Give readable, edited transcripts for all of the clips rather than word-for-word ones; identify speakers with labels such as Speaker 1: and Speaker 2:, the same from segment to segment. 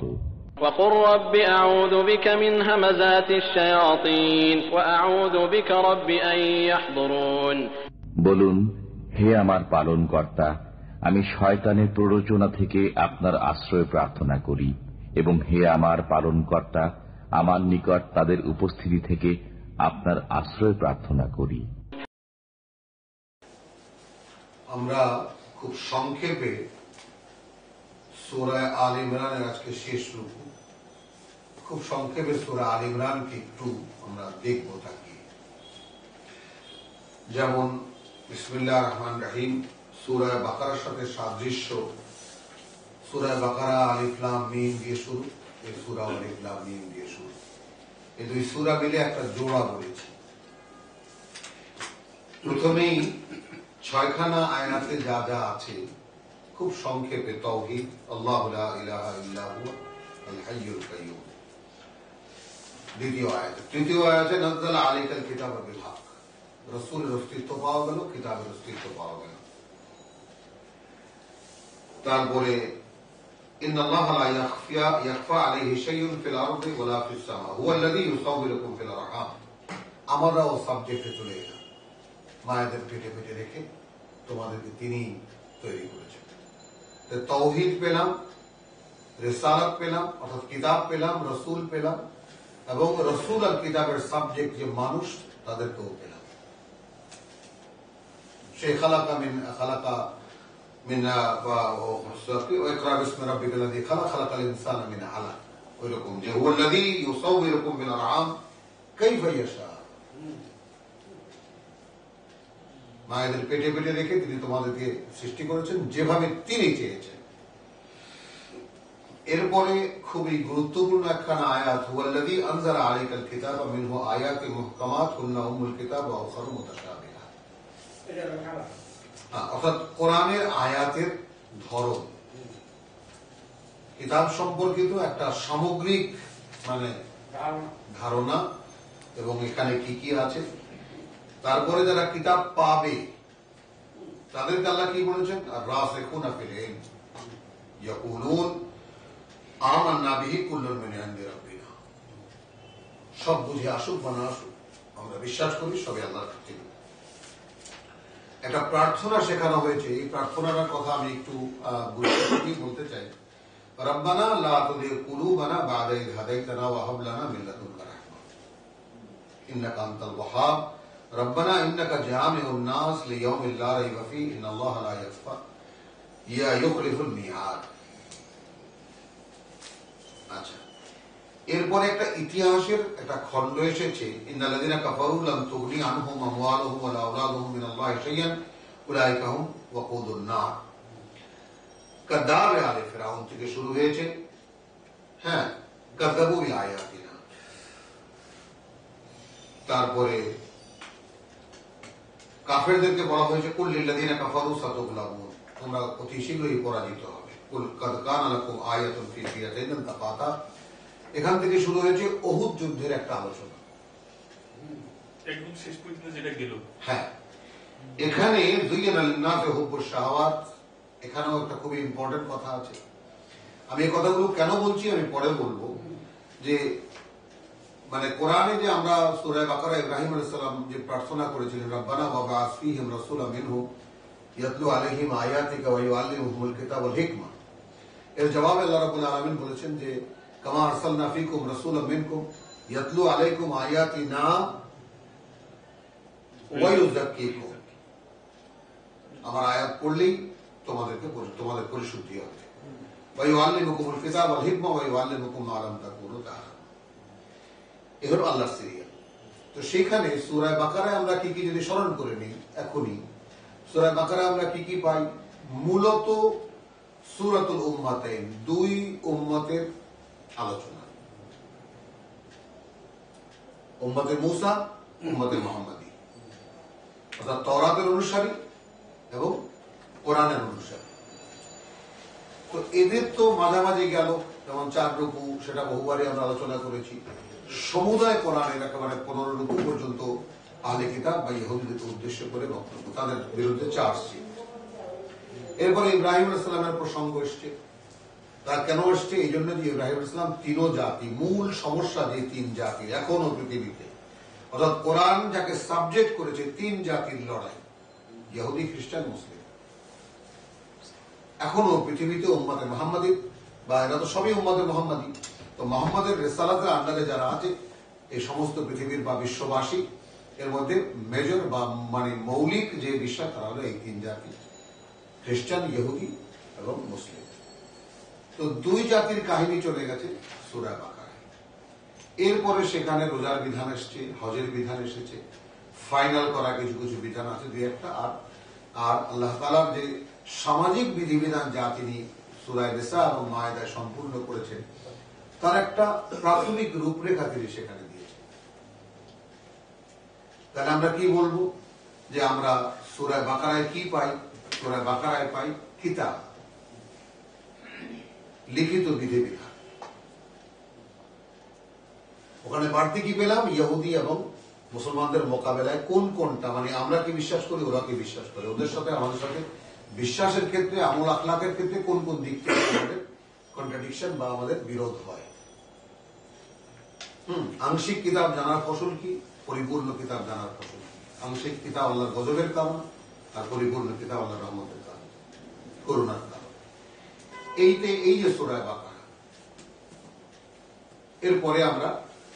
Speaker 1: মতো।
Speaker 2: وقل رب أعوذ بك من همزات الشياطين وأعوذ بك رب أن يحضرون।
Speaker 1: বলুন, হে আমার পালনকর্তা, আমি শয়তানের প্ররোচনা থেকে আপনার আশ্রয় প্রার্থনা করি, এবং হে আমার পালনকর্তা, আমার নিকট তাদের উপস্থিতি থেকে আপনার আশ্রয় প্রার্থনা করি।
Speaker 3: আমরা খুব সংক্ষেপে সূরা আল ইমরানের আজকে শেষ রুকু, খুব সংক্ষেপে সূরা আল ইমরানকে একটু আমরা দেখব তাকিয়ে। যেমন বিসমিল্লাহির রহমানির রহিম সূরা বাকারার সাথে সাদৃশ্য। সূরা বাকারা আলিফ লাম মিম দিয়ে শুরু, এই সূরা আলিফ লাম মিম দিয়ে শুরু। এই দুই সূরা মিলে একটা জোড়া বলেছে। প্রথমেই 6খানা আয়াতে যা যা আছে খুব সংক্ষেপে তাওহীদ, আল্লাহু লা ইলাহা ইল্লা হুয়া আল হাইয়ুল কাইয়্যুম। দ্বিতীয় আয়াত, তৃতীয় আয়াতে নাযালা আলাইকাল কিতাবা বিল হক, রাসূলের অস্তিত্ব পাওয়া গেল, কিতাবের অস্তিত্ব পাওয়া গেল। তারপরে ইন্নাল্লাহা লা ইয়াখফা আলাইহি শাইউন ফিল আরদি ওয়ালা ফিস সামা হুয়াল্লাযী ইউসাউবিরুকুম ফিল আরহাম। আমরা ও সাবজেক্টে চলে এলাম, মায়েদের পেটে পেটে রেখে তোমাদেরকে তিনি তৈরি করেছেন। তাওহীদ পেলাম, রিসালাত পেলাম, অর্থাৎ কিতাব পেলাম, রাসূল পেলাম, এবং রাসূল আর কিতাবের সাবজেক্ট যে মানুষ তাদেরকেও পেলাম। সে খালাকা মিন ইকরা বিসমি রাব্বিকাল্লাযী খালাক, খালাকাল ইনসানা মিন আলাক, ওইরকম যে হুয়াল্লাযী ইউসাউবিরুকুম ফিল আরহাম কাইফা ইয়াশা। মায়েদের পেটে পেটে রেখে তিনি তোমাদেরকে সৃষ্টি করেছেন যেভাবে তিনি চেয়েছেন। এরপরে খুবই গুরুত্বপূর্ণ একখানা আয়াত, হুয়াল্লাযী আনজালা আলাইকাল কিতাবা মিনহু আয়াতুন মুহকামাত হুন্না উম্মুল কিতাব ওয়া উখারু মুতাশাবিহাত। অর্থাৎ কোরআনের আয়াতের ধরন, কিতাব সম্পর্কিত একটা সামগ্রিক মানে ধারণা, এবং এখানে কি কি আছে। তারপরে যারা কিতাব পাবে তাদেরকে আল্লাহ কি বলেছেন, আর রাসিখুনা ফিল ইলম ইয়াকুলুন আমান্না বিহি কুল্লুন মিন ইনদি রাব্বিনা। সব বুঝে আসুক বা না আসুক, আমরা বিশ্বাস করি সবই আল্লাহর থেকে। একটা প্রার্থনা শেখানো হয়েছে, এই প্রার্থনার কথা আমি একটু গুরুত্বপূর্ণ বলতে চাই। রব্বানা লা তুযিগ কুলুবানা বা'দা ইয হাদাইতানা ওয়া হাব লানা মিন লাদুনকা রাহমা ইন্নাকা আনতাল ওয়াহ্হাব রব্বানা ইন্নাকা জামিউন নাস লিয়াউমিন লা রাইবা ফীহি ইন্নাল্লাহা লা ইউখলিফুল মিআদ। আচ্ছা, এরপরে একটা ইতিহাসের একটা খণ্ড এসেছে, ইন্নাল্লাযীনা কাফারু লাম তুগনি আনহুম আমওয়ালুহুম ওয়ালা আওলাদুহুম মিনাল্লাহি শাইআন উলাইকা হুম ওয়াকুদুন নার। কাদ্দাবে আলে ফিরাউন থেকে শুরু হয়েছে। হ্যাঁ, কাযযাবু বিআয়াতিনা। তারপরে কাফেরদেরকে বলা হয়েছে কুল লিল্লাযীনা কাফারু সাতুগলাবুন, তোমরা অতি শীঘ্রই পরাজিত হবে। কুল কাদ কানা লাকুম আয়াতুন ফি ফিয়াতাইন তাকাতা। এখান থেকে শুরু হয়েছে উহুদ যুদ্ধের একটা আলোচনা,
Speaker 4: একদম শেষ পর্যন্ত যেটা গেল।
Speaker 3: হ্যাঁ, এখানে যুয়িনা লিন-নাসি হুব্বুশ শাহাওয়াত, এখানেও একটা খুবই ইম্পর্টেন্ট কথা আছে। আমি এই কথাগুলো কেন বলছি আমি পরে বলবো। যে মানে কোরআনে যে আমরা সূরা বাকারা ইব্রাহিম আলাইহিস সালাম যে প্রার্থনা করেছিলেন, রব্বানা ওয়াবআস ফীহিম রাসূলাম মিনহুম ইয়াতলু আলাইহিম আয়াতিকা ওয়া ইউআল্লিমুহুমুল কিতাব ওয়াল হিকমা, এর জবাবে আল্লাহ রাব্বুল আলামিন বলেছেন যে কামা আরসালনা ফীকুম রাসূলাম মিনকুম ইয়াতলু আলাইকুম আয়াতিনা ওয়া ইউযাক্কিকুম। আমার আয়াত পড়লেই তোমাদের পরিশুদ্ধি হবে। ওয়া ইউআল্লিমুকুমুল কিতাব ওয়াল হিকমা ওয়া ইউআল্লিমুকুম মা লাম তাকুনু তা'লামুন। এ হলো আল্লাহর সিরিয়াল। তো সেখানে সূরা বাকারায় আমরা কি কি যদি স্মরণ করে নিই এখনই, সূরা বাকারায় আমরা কি কি পাই? মূলত সূরাতুল উম্মাতাইন, দুই উম্মতের আলোচনা, উম্মতে মুসা, উম্মতে মুহাম্মাদী, অর্থাৎ তাওরাতের অনুসারী এবং কোরআনের অনুসারী। তো এদের তো মাঝামাঝি গেল, যেমন 4 রুকু, সেটা বহুবারই আমরা আলোচনা করেছি। সমুদায় কোরআনের একেবারে 15 রুকু পর্যন্ত আহলে কিতাব বা ইহুদিদেরকে উদ্দেশ্য করে বক্তব্য, তাদের বিরুদ্ধে চার্জশিট। এরপরে ইব্রাহিম আলাইহিস সালামের প্রসঙ্গ এসছে, তা কেন আসছে? এই জন্য যে ইব্রাহিম ইসলাম তিনও জাতি, মূল সমস্যা যে তিন জাতি এখনো পৃথিবীতে, অর্থাৎ কোরআন যাকে সাবজেক্ট করেছে তিন জাতির লড়াই, ইহুদি, খ্রিস্টান, মুসলিম। এখনো পৃথিবীতে উম্মতে মুহাম্মাদি, বা এরা তো সবই উম্মতে মুহাম্মাদি, তো মোহাম্মদের রেসালাতের আন্ডারে যারা আছে এই সমস্ত পৃথিবীর বা বিশ্ববাসী, এর মধ্যে মেজর বা মানে মৌলিক যে বিশ্বাস তারা হলো এই তিন জাতি, খ্রিস্টান, ইহুদি এবং মুসলিম। তো দুই জাতির কাহিনী চলে গেছে সূরা বাকারায়। এরপরে সেখানে রোজার বিধান এসেছে, হজের বিধান এসেছে, ফাইনাল করা কিছু কিছু বিধান আছে দুই একটা। আর আল্লাহ তাআলার যে সামাজিক বিধিবিধান যা তিনি সূরা নিসা এবং মায়েদায় সম্পূর্ণ করেছেন, তার একটা প্রাথমিক রূপরেখা তিনি সেখানে দিয়েছেন। তাহলে আমরা কি বলবো? যে আমরা সূরা বাকারায় কি পাই? সূরা বাকারায় পাই কিতাব, লিখিত বিধিবিধান। ওখানে বাড়তি কি পেলাম? ইহুদি এবং মুসলমানদের মোকাবেলায় কোন কোনটা, মানে আমরা কি বিশ্বাস করি, ওরা কি বিশ্বাস করে, ওদের সাথে আমাদের সাথে বিশ্বাসের ক্ষেত্রে, আমল আখলাকের ক্ষেত্রে কোন কোন দিক থেকে আমাদের কন্ট্রাডিকশন বা আমাদের বিরোধ হয়। আংশিক কিতাব জানার ফসল কি, পরিপূর্ণ কিতাব জানার ফসল কি? আংশিক কিতাব আল্লাহর গজবের কারণ, আর পরিপূর্ণ কিতাব আল্লাহর রহমতের কারণ, করুণার কারণ। এই যে সূরা বাকারা, এরপরে আমরা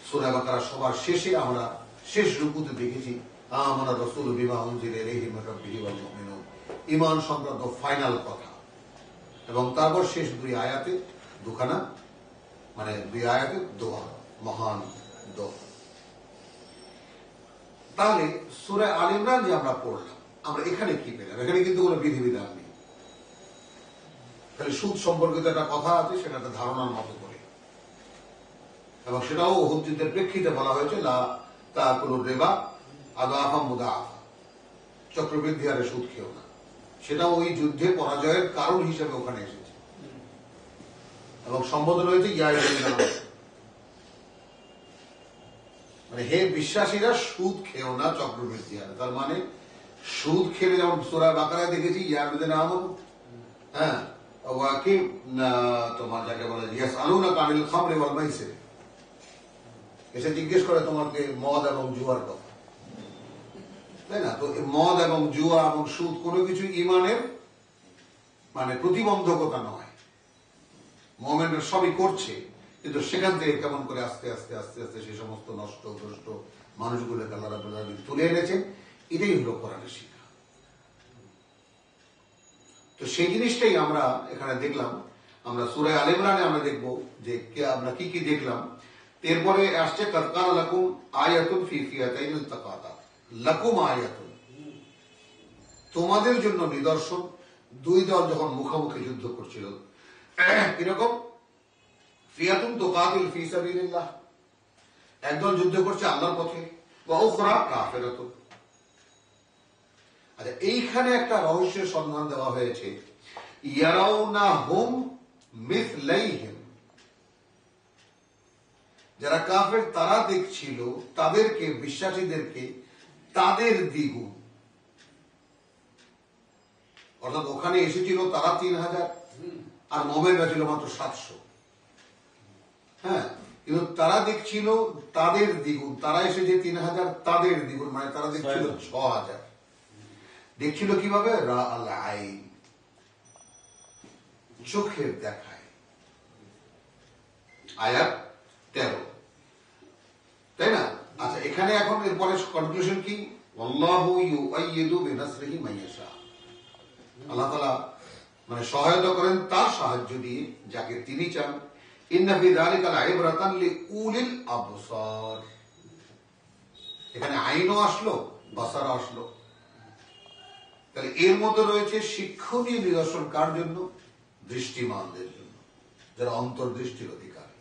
Speaker 3: সূরা বাকারা সবার শেষে আমরা শেষ রুকুতে দেখেছি আমানা রাসূলু বিমা উনজিলা ইলাইহি মির রাব্বিহি ওয়াল মুমিনুন, ঈমান সংক্রান্ত ফাইনাল কথা। এবং তারপর শেষ দুই আয়াতে দুখানা, মানে দুই আয়াতে দোয়া, মহান দোয়া। তাহলে সূরা আলে ইমরান যে আমরা পড়লাম, আমরা এখানে কি পেলাম? এখানে কিন্তু কোনো বিধিবিধান নেই, তাহলে সুদ সম্পর্কিত একটা কথা আছে, সেটা একটা ধারণার মতো করে, এবং সেটাও উহুদ যুদ্ধের প্রেক্ষিতে বলা হয়েছে লা তাকুলুর রিবা আদাফা মুদাআফা, চক্রবৃদ্ধি হারে সুদ খেও না। সেটাও ওই যুদ্ধে পরাজয়ের কারণ হিসেবে ওখানে এসেছে, এবং সম্বোধন হয়েছে ইয়া আইয়ুহাল্লাযীনা আমানু, মানে হে বিশ্বাসীরা সুদ খেও না চক্রবৃদ্ধি হারে। তার মানে সুদ খেলে যেমন সূরা বাকারায় দেখেছি ইয়া আইয়ুহাল্লাযীনা আমানু, হ্যাঁ, তোমার যাকে বলে ইয়াসআলুনাকা আনিল খামরি ওয়াল মাইসির, এসে জিজ্ঞেস করে তোমাকে মদ এবং জুয়ার কথা, তাই না? তো মদ এবং জুয়া এবং সুদ কোনো কিছু ঈমানের মানে প্রতিবন্ধকতা নয়, মুমিনরা সবই করছে, কিন্তু সেখান থেকে কেমন করে আস্তে আস্তে আস্তে আস্তে সেই সমস্ত নষ্ট ভ্রষ্ট মানুষগুলোকে আল্লাহ রাব্বুল আলামিন তুলে এনেছেন। এটাই হলো কোরআনের শিক্ষা। তো সেই জিনিসটাই আমরা এখানে দেখলাম। আমরা সূরা আলে ইমরানে আমরা দেখব যে আমরা কি কি দেখলাম। এরপরে আসছে কাদ কানা লাকুম আয়াতুন ফি ফিয়াতাইন ইলতাকাতা, লাকুম আয়াতুন, তোমাদের জন্য নিদর্শন, দুই দল যখন মুখোমুখি যুদ্ধ করছিল। কিরকম? ফিয়াতুন তুকাতিল ফি সাবিলিল্লাহ, একদল যুদ্ধ করছে আল্লাহর পথে, ওয়া উখরা কাফিরাতুন। আচ্ছা, এইখানে একটা রহস্যের সন্ধান দেওয়া হয়েছে, ইয়ারাউনাহুম মিথলাইহিম, যারা কাফের তারা দেখছিল তাদেরকে, বিশ্বাসীদেরকে তাদের দ্বিগুণ। অর্থাৎ ওখানে এসেছিল তারা 3000 আর মুমিনরা ছিল মাত্র 700। হ্যাঁ, কিন্তু তারা দেখছিল তাদের দ্বিগুণ, তারা এসেছে 3000, তাদের দ্বিগুণ, মানে তারা দেখছিল 6000। দেখছিল কিভাবে? রা আল আইন, চোখের দেখায়। আয়াত 13, তাই না? আচ্ছা, এখানে এখন এরপরে কনক্লুশন কি? আল্লাহু ইউআইয়িদু বিনাসরিহি মান ইয়াশা, আল্লাহ তাআলা মানে সহায়তা করেন তার সাহায্য দিয়ে যাকে তিনি চান। ইন্না ফি যালিকা লাইবরাতান লিউলিল আবসার, এখানে আইনও আসলো, বসার আসলো। তাহলে এর মধ্যে রয়েছে শিক্ষণীয় নিদর্শন কার জন্য? দৃষ্টিমানদের জন্য, যারা অন্তর্দৃষ্টির অধিকারী।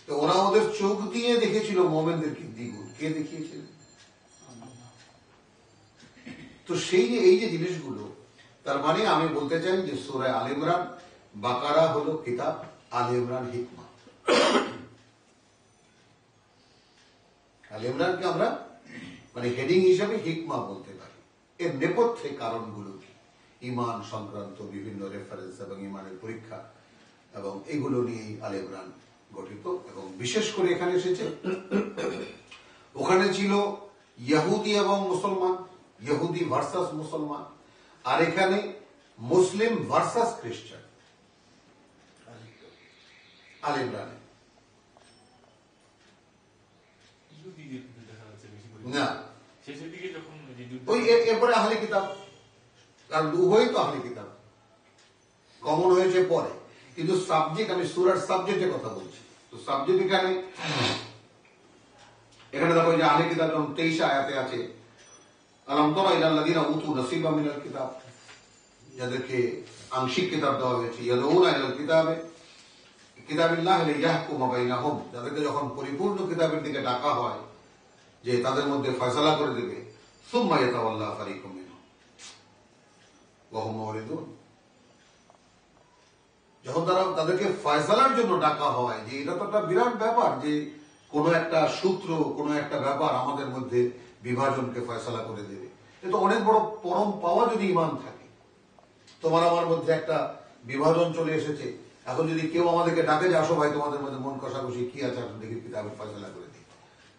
Speaker 3: তো ওরা ওদের চোখ দিয়ে দেখেছিল মুমিনদেরকে দ্বিগুণ। কে দেখিয়েছিলেন? তো সেই যে এই যে জিনিসগুলো, তার মানে আমি বলতে চাই যে সূরা আলে ইমরান, বাকারা হলো কিতাব, আলে ইমরান হিকমা। আলে ইমরানকে আমরা মানে হেডিং হিসাবে হিকমা বলতে পারি। এর নেপথ্যে কারণগুলো কি? ঈমান সংক্রান্ত বিভিন্ন রেফারেন্স এবং ঈমানের পরীক্ষা এবং এগুলো নিয়েই আলে ইমরান গঠিত। এবং বিশেষ করে এখানে এসেছে, ওখানে ছিল ইহুদি এবং মুসলমান, ইহুদি ভার্সাস মুসলমান, আর এখানে মুসলিম ভার্সাস খ্রিস্টান আলে ইমরানে। না,
Speaker 4: শেষের দিকে যখন
Speaker 3: ওই এরপরে আহলে কিতাব, কারণ উভয়ই তো আহলে কিতাব, কমন হয়েছে পরে, কিন্তু সাবজেক্ট, আমি সূরার সাবজেক্টের কথা বলছি। তো সাবজেক্ট এখানে দেখো যে আহলে কিতাব 23 আয়াতে আছে, আলাম তারা ইলাল্লাযীনা উতু নাসীবাম মিনাল কিতাব, যাদেরকে আংশিক কিতাব দেওয়া হয়েছে, ইয়াদউনা ইলাল কিতাবে কিতাবিল্লাহি লিয়াহকুমা বাইনাহুম, যাদেরকে যখন পরিপূর্ণ কিতাবের দিকে ডাকা হয় যে তাদের মধ্যে ফয়সালা করে দেবে, সুম্মা ইয়াতাওয়াল্লা ফারিকুম মিনহুম ওয়া হুম মুরিদুন, যখন তাদেরকে ফয়সালার জন্য ডাকা হয়, যে এটা তো একটা বিরাট ব্যাপার, যে কোনো একটা সূত্র, কোনো একটা ব্যাপার আমাদের মধ্যে বিভাজনকে ফয়সালা করে দেবে। এটা অনেক বড় পরম পাওয়া যদি ঈমান থাকে। তোমার আমার মধ্যে একটা বিভাজন চলে এসেছে, এখন যদি কেউ আমাদেরকে ডাকে যে আসো ভাই তোমাদের মধ্যে মন কষাকষি কি আছে, এখন দেখি কিতাবের ফয়সালা করে দিই,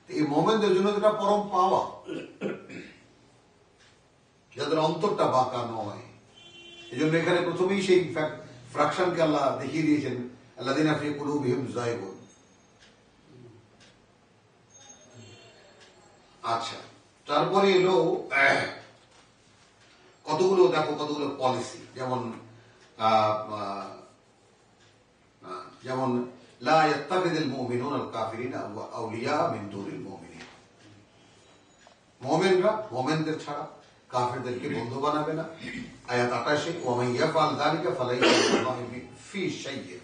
Speaker 3: এই মোমেনদের জন্য এটা পরম পাওয়া, যাদের অন্তরটা বাঁকা নয়। এই জন্য এখানে প্রথমেই সেই ফ্রাকশনকে আল্লাহ দেখিয়ে দিয়েছেন, আল্লাযীনা ফী কুলূবিহিম যায়গুন। আচ্ছা, তারপরে এলো কতগুলো, দেখো কতগুলো পলিসি, যেমন লা ইয়াত্তাখিযুল মুমিনুনা আল কাফিরিনা আউলিয়া মিন দুনিল মুমিনিন, মুমিনরা মুমিনদের ছাড়া কাফেরদেরকে বন্ধু বানাবে না। আয়াত 28, ওয়া মান ইয়াফআল যালিকা ফালাইসা লিল্লাহি ফি শাইইন।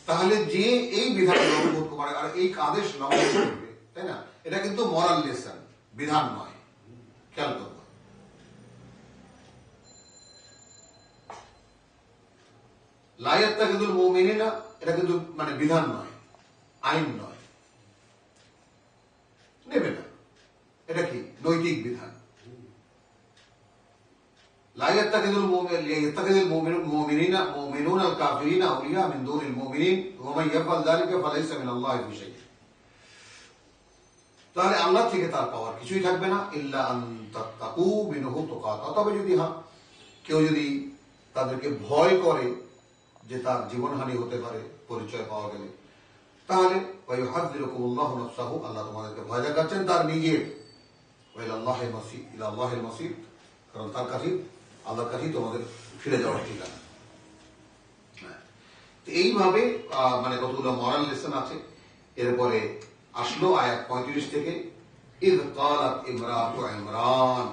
Speaker 3: তাহলে যে এই বিধান লঙ্ঘন করে আর এই আদেশ লঙ্ঘন করবে, তাই না, এটা কিন্তু মরাল লেসন, বিধান নয়। খেয়াল করব, লা ইয়াত্তাখিযুল মুমিনিনা, এটা কিন্তু মানে বিধান নয়, আইন নয়, নেবে না, এটা কি নৈতিক বিধান। লা ইয়াত্তাখিযুল মুমিনুনা আল কাফিরিনা আউলিয়া মিন দুনিল মুমিনিন ওয়া মান ইয়াফআল যালিকা ফালাইসা মিনাল্লাহি ফি শাইইন। তাহলে আল্লাহ থেকে তার পাওয়ার কিছুই থাকবে না, ইল্লা আন তাত্তাকু মিনহু তুকাতা, তবে যদি কেউ যদি তাদেরকে ভয় করে যে তার জীবনহানি হতে পারে পরিচয় পাওয়া গেলে, তাহলে ওয়া ইউহাযযিরুকুমুল্লাহু নাফসাহু, আল্লাহ তোমাদেরকে ভয় দেখাচ্ছেন তার নিজের, ওয়া ইলাল্লাহিল মাসির, ইলাল্লাহিল মাসির, কারণ তার কাছেই, আল্লাহর কাছেই তোমাদের ফিরে যাওয়ার ঠিকানা। এইভাবে মানে কতগুলো মরাল লেসন আছে। এরপরে আসলো আয়াত 35 থেকে, ইয ক্বালাত ইমরাতু ইমরান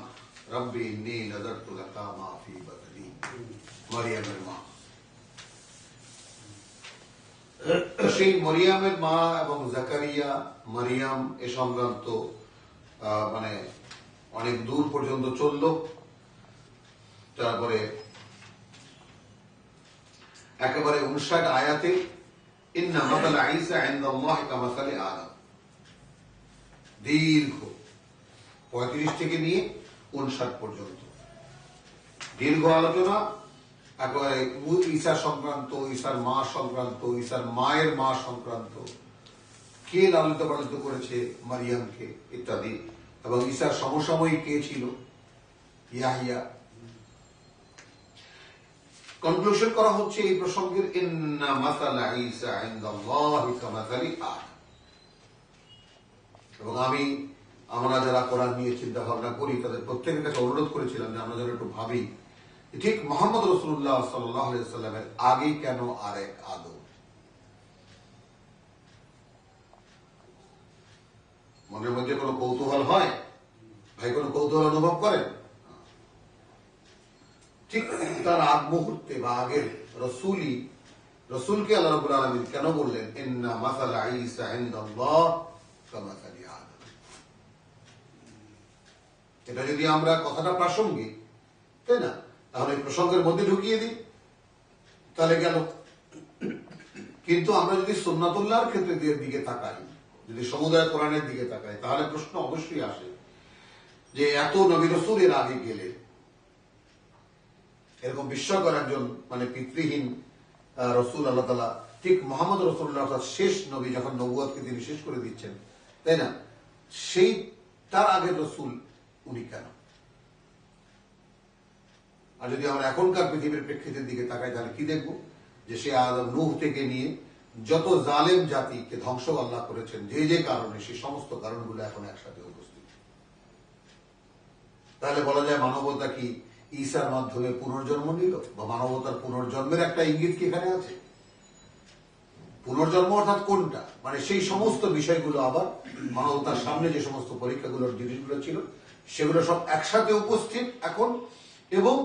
Speaker 3: রাব্বি ইন্নী নাযারতু লাকা মা ফি বাতনি, মরিয়মের মা। সেই মরিয়মের মা এবং জাকারিয়া, মরিয়ম এ সংক্রান্ত মানে অনেক দূর পর্যন্ত চলল। তারপরে একেবারে 59 আয়াতে ইন্না মাসালা ঈসা ইনদাল্লাহি কামাসালি আদম, দীর্ঘ 35 থেকে নিয়ে 59 পর্যন্ত দীর্ঘ আলোচনা, একেবারে ঈসা সংক্রান্ত, ঈসার মা সংক্রান্ত, ঈসার মায়ের মা সংক্রান্ত, কে লালিত পালিত করেছে মারিয়ামকে ইত্যাদি, এবং ঈসার সমসাময়িক কে ছিল, ইয়াহিয়া। কনক্লুশন করা হচ্ছে এই প্রসঙ্গের, ইন্না মাসালা ঈসা ইনদাল্লাহি কামাসালি আদম। এবং আমরা যারা কোরআন নিয়ে চিন্তা ভাবনা করি তাদের প্রত্যেকের কাছে অনুরোধ করেছিলাম যে আমরা যেন একটু ভাবি, ঠিক মুহাম্মদ রাসূলুল্লাহ সাল্লাল্লাহু আলাইহি ওয়াসাল্লামের আগে কেন আরেক আদম? মনের মধ্যে কোনো কৌতূহল হয় ভাই, কোনো কৌতূহল অনুভব করেন? ঠিক তার আগ মুহূর্তে বা আগের রসুলকে আল্লাহ রাব্বুল আলামিন কেন বললেন ইন্না মাসালা ঈসা ইনদাল্লাহ কামাসালি আদম? এটা যদি আমরা কথাটা প্রাসঙ্গিক, তাই না, তাহলে প্রসঙ্গের মধ্যে ঢুকিয়ে দিই, তাহলে গেল। কিন্তু আমরা যদি সুন্নাতুল্লাহর ক্ষেত্রে দিকে তাকাই, যদি সমুদায় কোরআনের দিকে তাকাই, তাহলে প্রশ্ন অবশ্যই আসে যে এত নবী রাসূল এর আগে গেলে, এরকম বিস্ময়কর একজন মানে পিতৃহীন রসুল আল্লাহ তাআলা ঠিক মোহাম্মদ রসুল্লাহ অর্থাৎ শেষ নবী যখন নবুয়তকে তিনি শেষ করে দিচ্ছেন, তাই না, সেই তার আগের রসুল উনি কেন? আর যদি আমরা এখনকার পৃথিবীর প্রেক্ষিতের দিকে তাকাই তাহলে কি দেখব যে সে আদম নূহ থেকে নিয়ে যত জালেম জাতিকে ধ্বংস আল্লাহ করেছেন যে যে কারণে, সেই সমস্ত কারণগুলো এখন একসাথে উপস্থিত। তাহলে বলা যায় মানবতা কি ঈসার মাধ্যমে পুনর্জন্ম নিল, বা মানবতার পুনর্জন্মের একটা ইঙ্গিত কি এখানে আছে? পুনর্জন্ম অর্থাৎ কোনটা, মানে সেই সমস্ত বিষয়গুলো আবার মানবতার সামনে যে সমস্ত পরীক্ষাগুলোর জিনিসগুলো ছিল সেগুলো সব একসাথে উপস্থিত এখন। এবং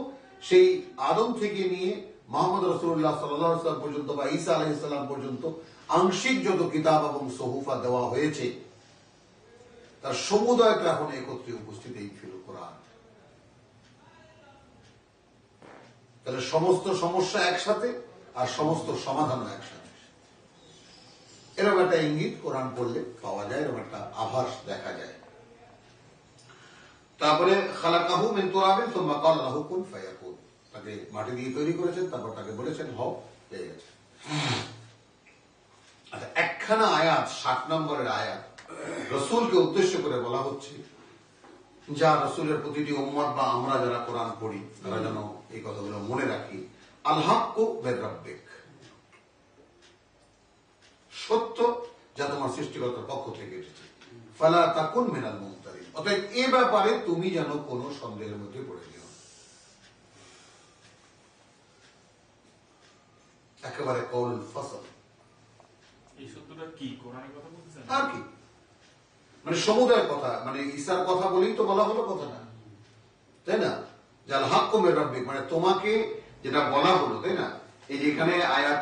Speaker 3: সেই আদম থেকে নিয়ে মোহাম্মদ রাসূলুল্লাহ সাল্লাল্লাহু আলাইহি ওয়াসাল্লাম পর্যন্ত বা ঈসা আলাইহিস সালাম পর্যন্ত আংশিক যত কিতাব এবং সহুফা দেওয়া হয়েছে তার সমুদয়টা এখন একত্রে উপস্থিত এই ফিল কোরআন। তাহলে সমস্ত সমস্যা একসাথে আর সমস্ত সমাধানও একসাথে, এরকম একটা ইঙ্গিত কোরআন পড়লে পাওয়া যায়, এরকম একটা আভাস দেখা যায়। তারপরে খালাকাহু মিন তুরাবিন সুম্মা ক্বালা লাহু কুন ফায়াকুন, তাকে মাটি দিয়ে তৈরি করেছেন, তারপর তাকে বলেছেন হও, পেয়ে গেছে। আচ্ছা, একখানা আয়াত 60 নম্বরের আয়াত রসুলকে উদ্দেশ্য করে বলা হচ্ছে, যা রসুলের প্রতিটি উম্মত বা আমরা যারা কোরআন পড়ি তারা যেন এই কথাগুলো মনে রাখি। আল হাক্কু মির রাব্বিক, সত্য যা তোমার সৃষ্টিকর্তার পক্ষ থেকে এসেছে। ফালা তাকুন মিনাল মুমতারিন, অতএব এ ব্যাপারে তুমি যেন কোনো সন্দেহের মধ্যে পড়ে যেও। একেবারে কওলুল ফসল।
Speaker 4: এই সত্যটা কি কোরআনের কথা বলতেছেন?
Speaker 3: আর কি, মানে সমুদায় কথা, মানে ঈসার কথা বলেই তো বলা হলো কথাটা, তাই না? জাল হাক্কু মির রাব্বিক, মানে তোমাকে যেটা বলা হলো, তাই না? এই যে এখানে আয়াত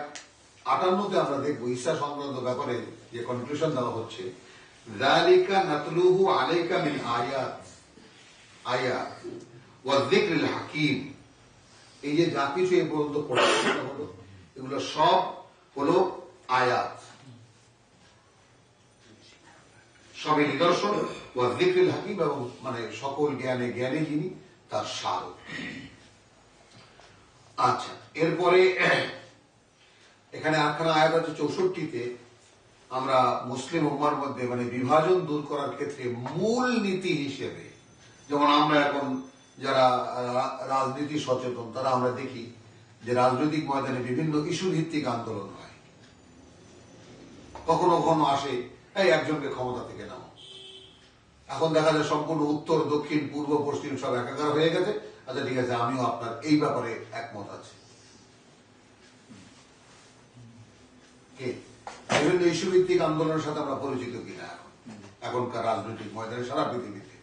Speaker 3: 58-তে আমরা দেখবো ঈসা সংক্রান্ত ব্যাপারে যে কনক্লুশন দেওয়া হচ্ছে, যালিকা নাতলুহু আলাইকা মিন আয়াত ওয়া যিকরিল হাকীম। এই যে যা কিছু এই পর্যন্ত পড়াশোনা হলো এগুলো সব হলো আয়াত, সবই নিদর্শন, ওয়া যিকরিল হাকীম, এবং মানে সকল জ্ঞানে জ্ঞানী যিনি তার স্মারক। আচ্ছা, এরপরে এখানে আটখানা আয়াত আছে 64-তে। আমরা মুসলিম উম্মার মধ্যে মানে বিভাজন দূর করার ক্ষেত্রে মূল নীতি হিসেবে, যেমন আমরা এখন যারা রাজনীতি সচেতন তারা আমরা দেখি যে রাজনৈতিক ময়দানে বিভিন্ন ইস্যু ভিত্তিক আন্দোলন হয়। কখনো কখনো আসে এই একজনকে ক্ষমতা থেকে নাও। এখন দেখা যায় সম্পূর্ণ উত্তর দক্ষিণ পূর্ব পশ্চিম সব একাকার হয়ে গেছে। আচ্ছা ঠিক আছে, আমিও আপনার এই ব্যাপারে একমত আছি। বিভিন্ন ইস্যু ভিত্তিক আন্দোলনের সাথে আমরা পরিচিত কিনা এখনকার রাজনৈতিক ময়দানে সারা পৃথিবীতে।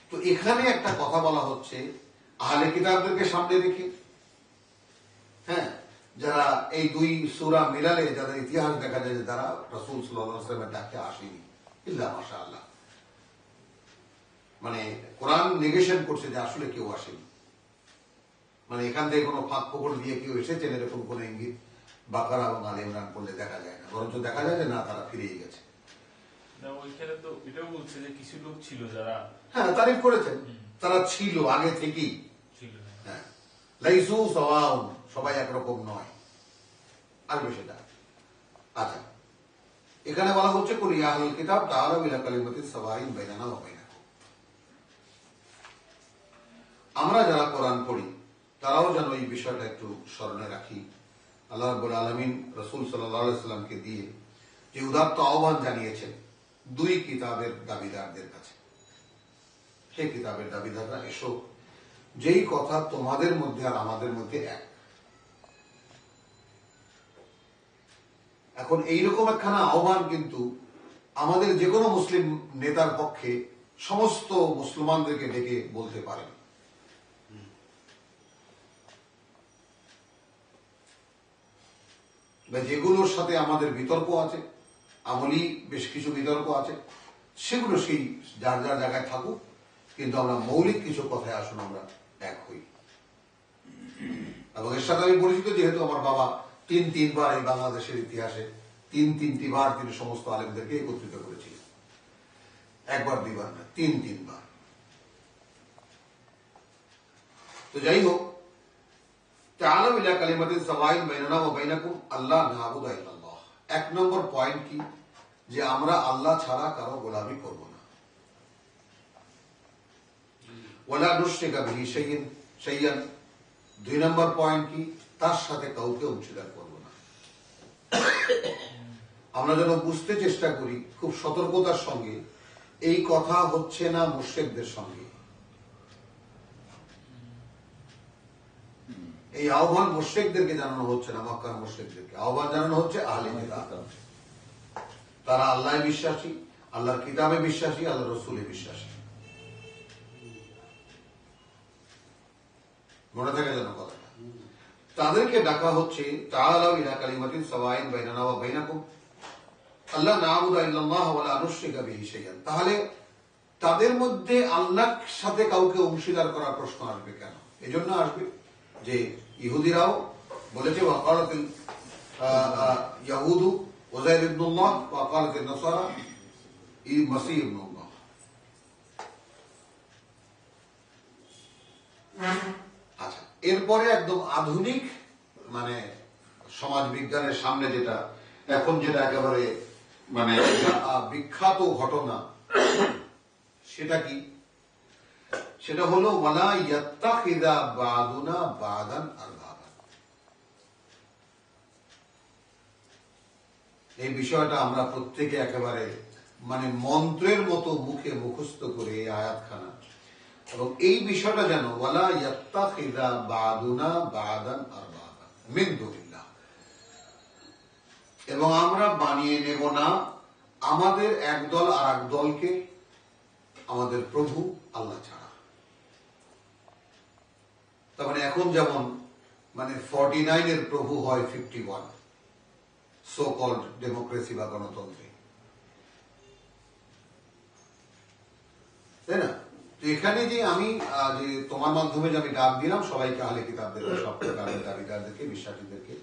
Speaker 3: তো এখানে একটা কথা বলা হচ্ছে আহলে কিতাবদেরকে সামনে রেখে, হ্যাঁ, যারা এই দুই সূরা মিলালে যাদের ইতিহাস দেখা যায় যে তারা রাসূল সাল্লাল্লাহু আলাইহি ওয়াসাল্লামের ডাকে আসেনি, ইল্লা মাশাআল্লাহ, মানে কোরআন নেগেশন করছে যে আসলে কেউ আসেনি। মানে এখান থেকে কোনো ফাঁক ফোকর দিয়ে কেউ এসেছেন এরকম কোন ইঙ্গিত বাকারা এবং আলে ইমরান পড়লে দেখা যায় না, বরঞ্চ দেখা যায় যে না, তারা ফিরেই গেছে।
Speaker 4: ওইখানে তো এটাও বলছে যে কিছু লোক ছিল যারা,
Speaker 3: হ্যাঁ, তারিফ করেছেন, তারা ছিল আগে থেকেই। হ্যাঁ, লাইসু সাওয়াউন, সবাই একরকম নয়, আসবে সেটা। আচ্ছা, এখানে বলা হচ্ছে কুল ইয়া আহলাল কিতাব তাআলাউ ইলা কালিমাতিন সাওয়াইন বাইনানা ওয়া বাইনাকুম। আমরা যারা কোরআন পড়ি তারাও যেন এই বিষয়টা একটু স্মরণে রাখি। আল্লাহ রাব্বুল আলামিন রাসূল সাল্লাল্লাহু আলাইহি ওয়াসাল্লামকে দিয়ে যে উদাত্ত আহ্বান জানিয়েছেন দুই কিতাবের দাবিদারদের কাছে, সেই কিতাবের দাবিদাররা এসো, যেই কথা তোমাদের মধ্যে আর আমাদের মধ্যে এক। এখন এইরকম একখানা আহ্বান কিন্তু আমাদের যে কোনো মুসলিম নেতার পক্ষে সমস্ত মুসলমানদেরকে ডেকে বলতে পারেন। যেগুলোর সাথে আমাদের বিতর্ক আছে, আমলি বেশ কিছু বিতর্ক আছে, সেগুলো সেই যার যার জায়গায় থাকুক, কিন্তু আমরা মৌলিক কিছু কথায় আসুন আমরা এক হই। এবং এর সাথে আমি পরিচিত, যেহেতু আমার বাবা তিনবার এই বাংলাদেশের ইতিহাসে তিনটি বার তিনি সমস্ত আলেমদেরকে একত্রিত করেছিলেন, একবার দুইবার না, তিনবার। তো যাই হোক, তাআলাউ ইলা কালিমাতিন সাওয়াইন বাইনানা ওয়া বাইনাকুম আল্লা না'বুদা ইল্লাল্লাহ। 1 নম্বর পয়েন্ট কি, যে আমরা আল্লাহ ছাড়া কারো গোলামি করব না। ওয়ালা নুশরিকা বিহি শাইয়ান। 2 নম্বর পয়েন্ট কি, তার সাথে কাউকে অংশীদার করব না। আমরা যেন বুঝতে চেষ্টা করি খুব সতর্কতার সঙ্গে, এই কথা হচ্ছে না মুশরিকদের সঙ্গে, এই আহ্বান মুশরিকদেরকে জানানো হচ্ছে না, মক্কার মুশরিকদেরকে আহ্বান জানানো হচ্ছে আহলে কিতাব। তারা আল্লাহে বিশ্বাসী, আল্লাহর কিতাবে বিশ্বাসী, আল্লাহর রাসূলে বিশ্বাসী। মনে থাকে যেন কথাটা। তাদেরকে ডাকা হচ্ছে তাআলাউ ইলা কালিমাতিন সাওয়াইন বাইনানা ওয়া বাইনাকুম আল্লা না'বুদা ইল্লাল্লাহ ওয়া লা নুশরিকা বিহি শাইয়ান। তাহলে তাদের মধ্যে আল্লাহর সাথে কাউকে অংশীদার করার প্রশ্ন আসবে কেন? এজন্য আসবে যে ইহুদিরাও বলেছে ওয়াকালাতিল ইয়াহুদু উযাইর ইবনুল্লাহ ওয়া কালাতিন নাসারা মাসীহ ইবনুল্লাহ। আচ্ছা, এরপরে একদম আধুনিক মানে সমাজ বিজ্ঞানের সামনে যেটা এখন যেটা একেবারে মানে বিখ্যাত ঘটনা, সেটা কি? সেটা হলো ওয়ালা ইয়াত্তাখিযা বা'দুনা বা'দান আরবাবা। এই বিষয়টা আমরা প্রত্যেকে একেবারে মানে মন্ত্রের মতো মুখে মুখস্থ করে এই আয়াতখানা, এবং এই বিষয়টা যেন ওয়ালা ইয়াত্তাখিযা বা'দুনা বা'দান আরবাবা মিন দুনিল্লাহ, এবং আমরা বানিয়ে নেব না আমাদের একদল আর এক দলকে আমাদের প্রভু আল্লাহ ছাড়া। তার মানে এখন যেমন মানে 49 এর প্রভু হয় 51, সো কল্ড ডেমোক্রেসি বা গণতন্ত্রে, তাই না? তো এখানে যে আমি যে তোমার মাধ্যমে যে আমি ডাক দিলাম সবাইকে, আহলে কিতাবদেরকে, সব প্রকারের দাবিদারদেরকে, বিশ্বাসীদেরকে,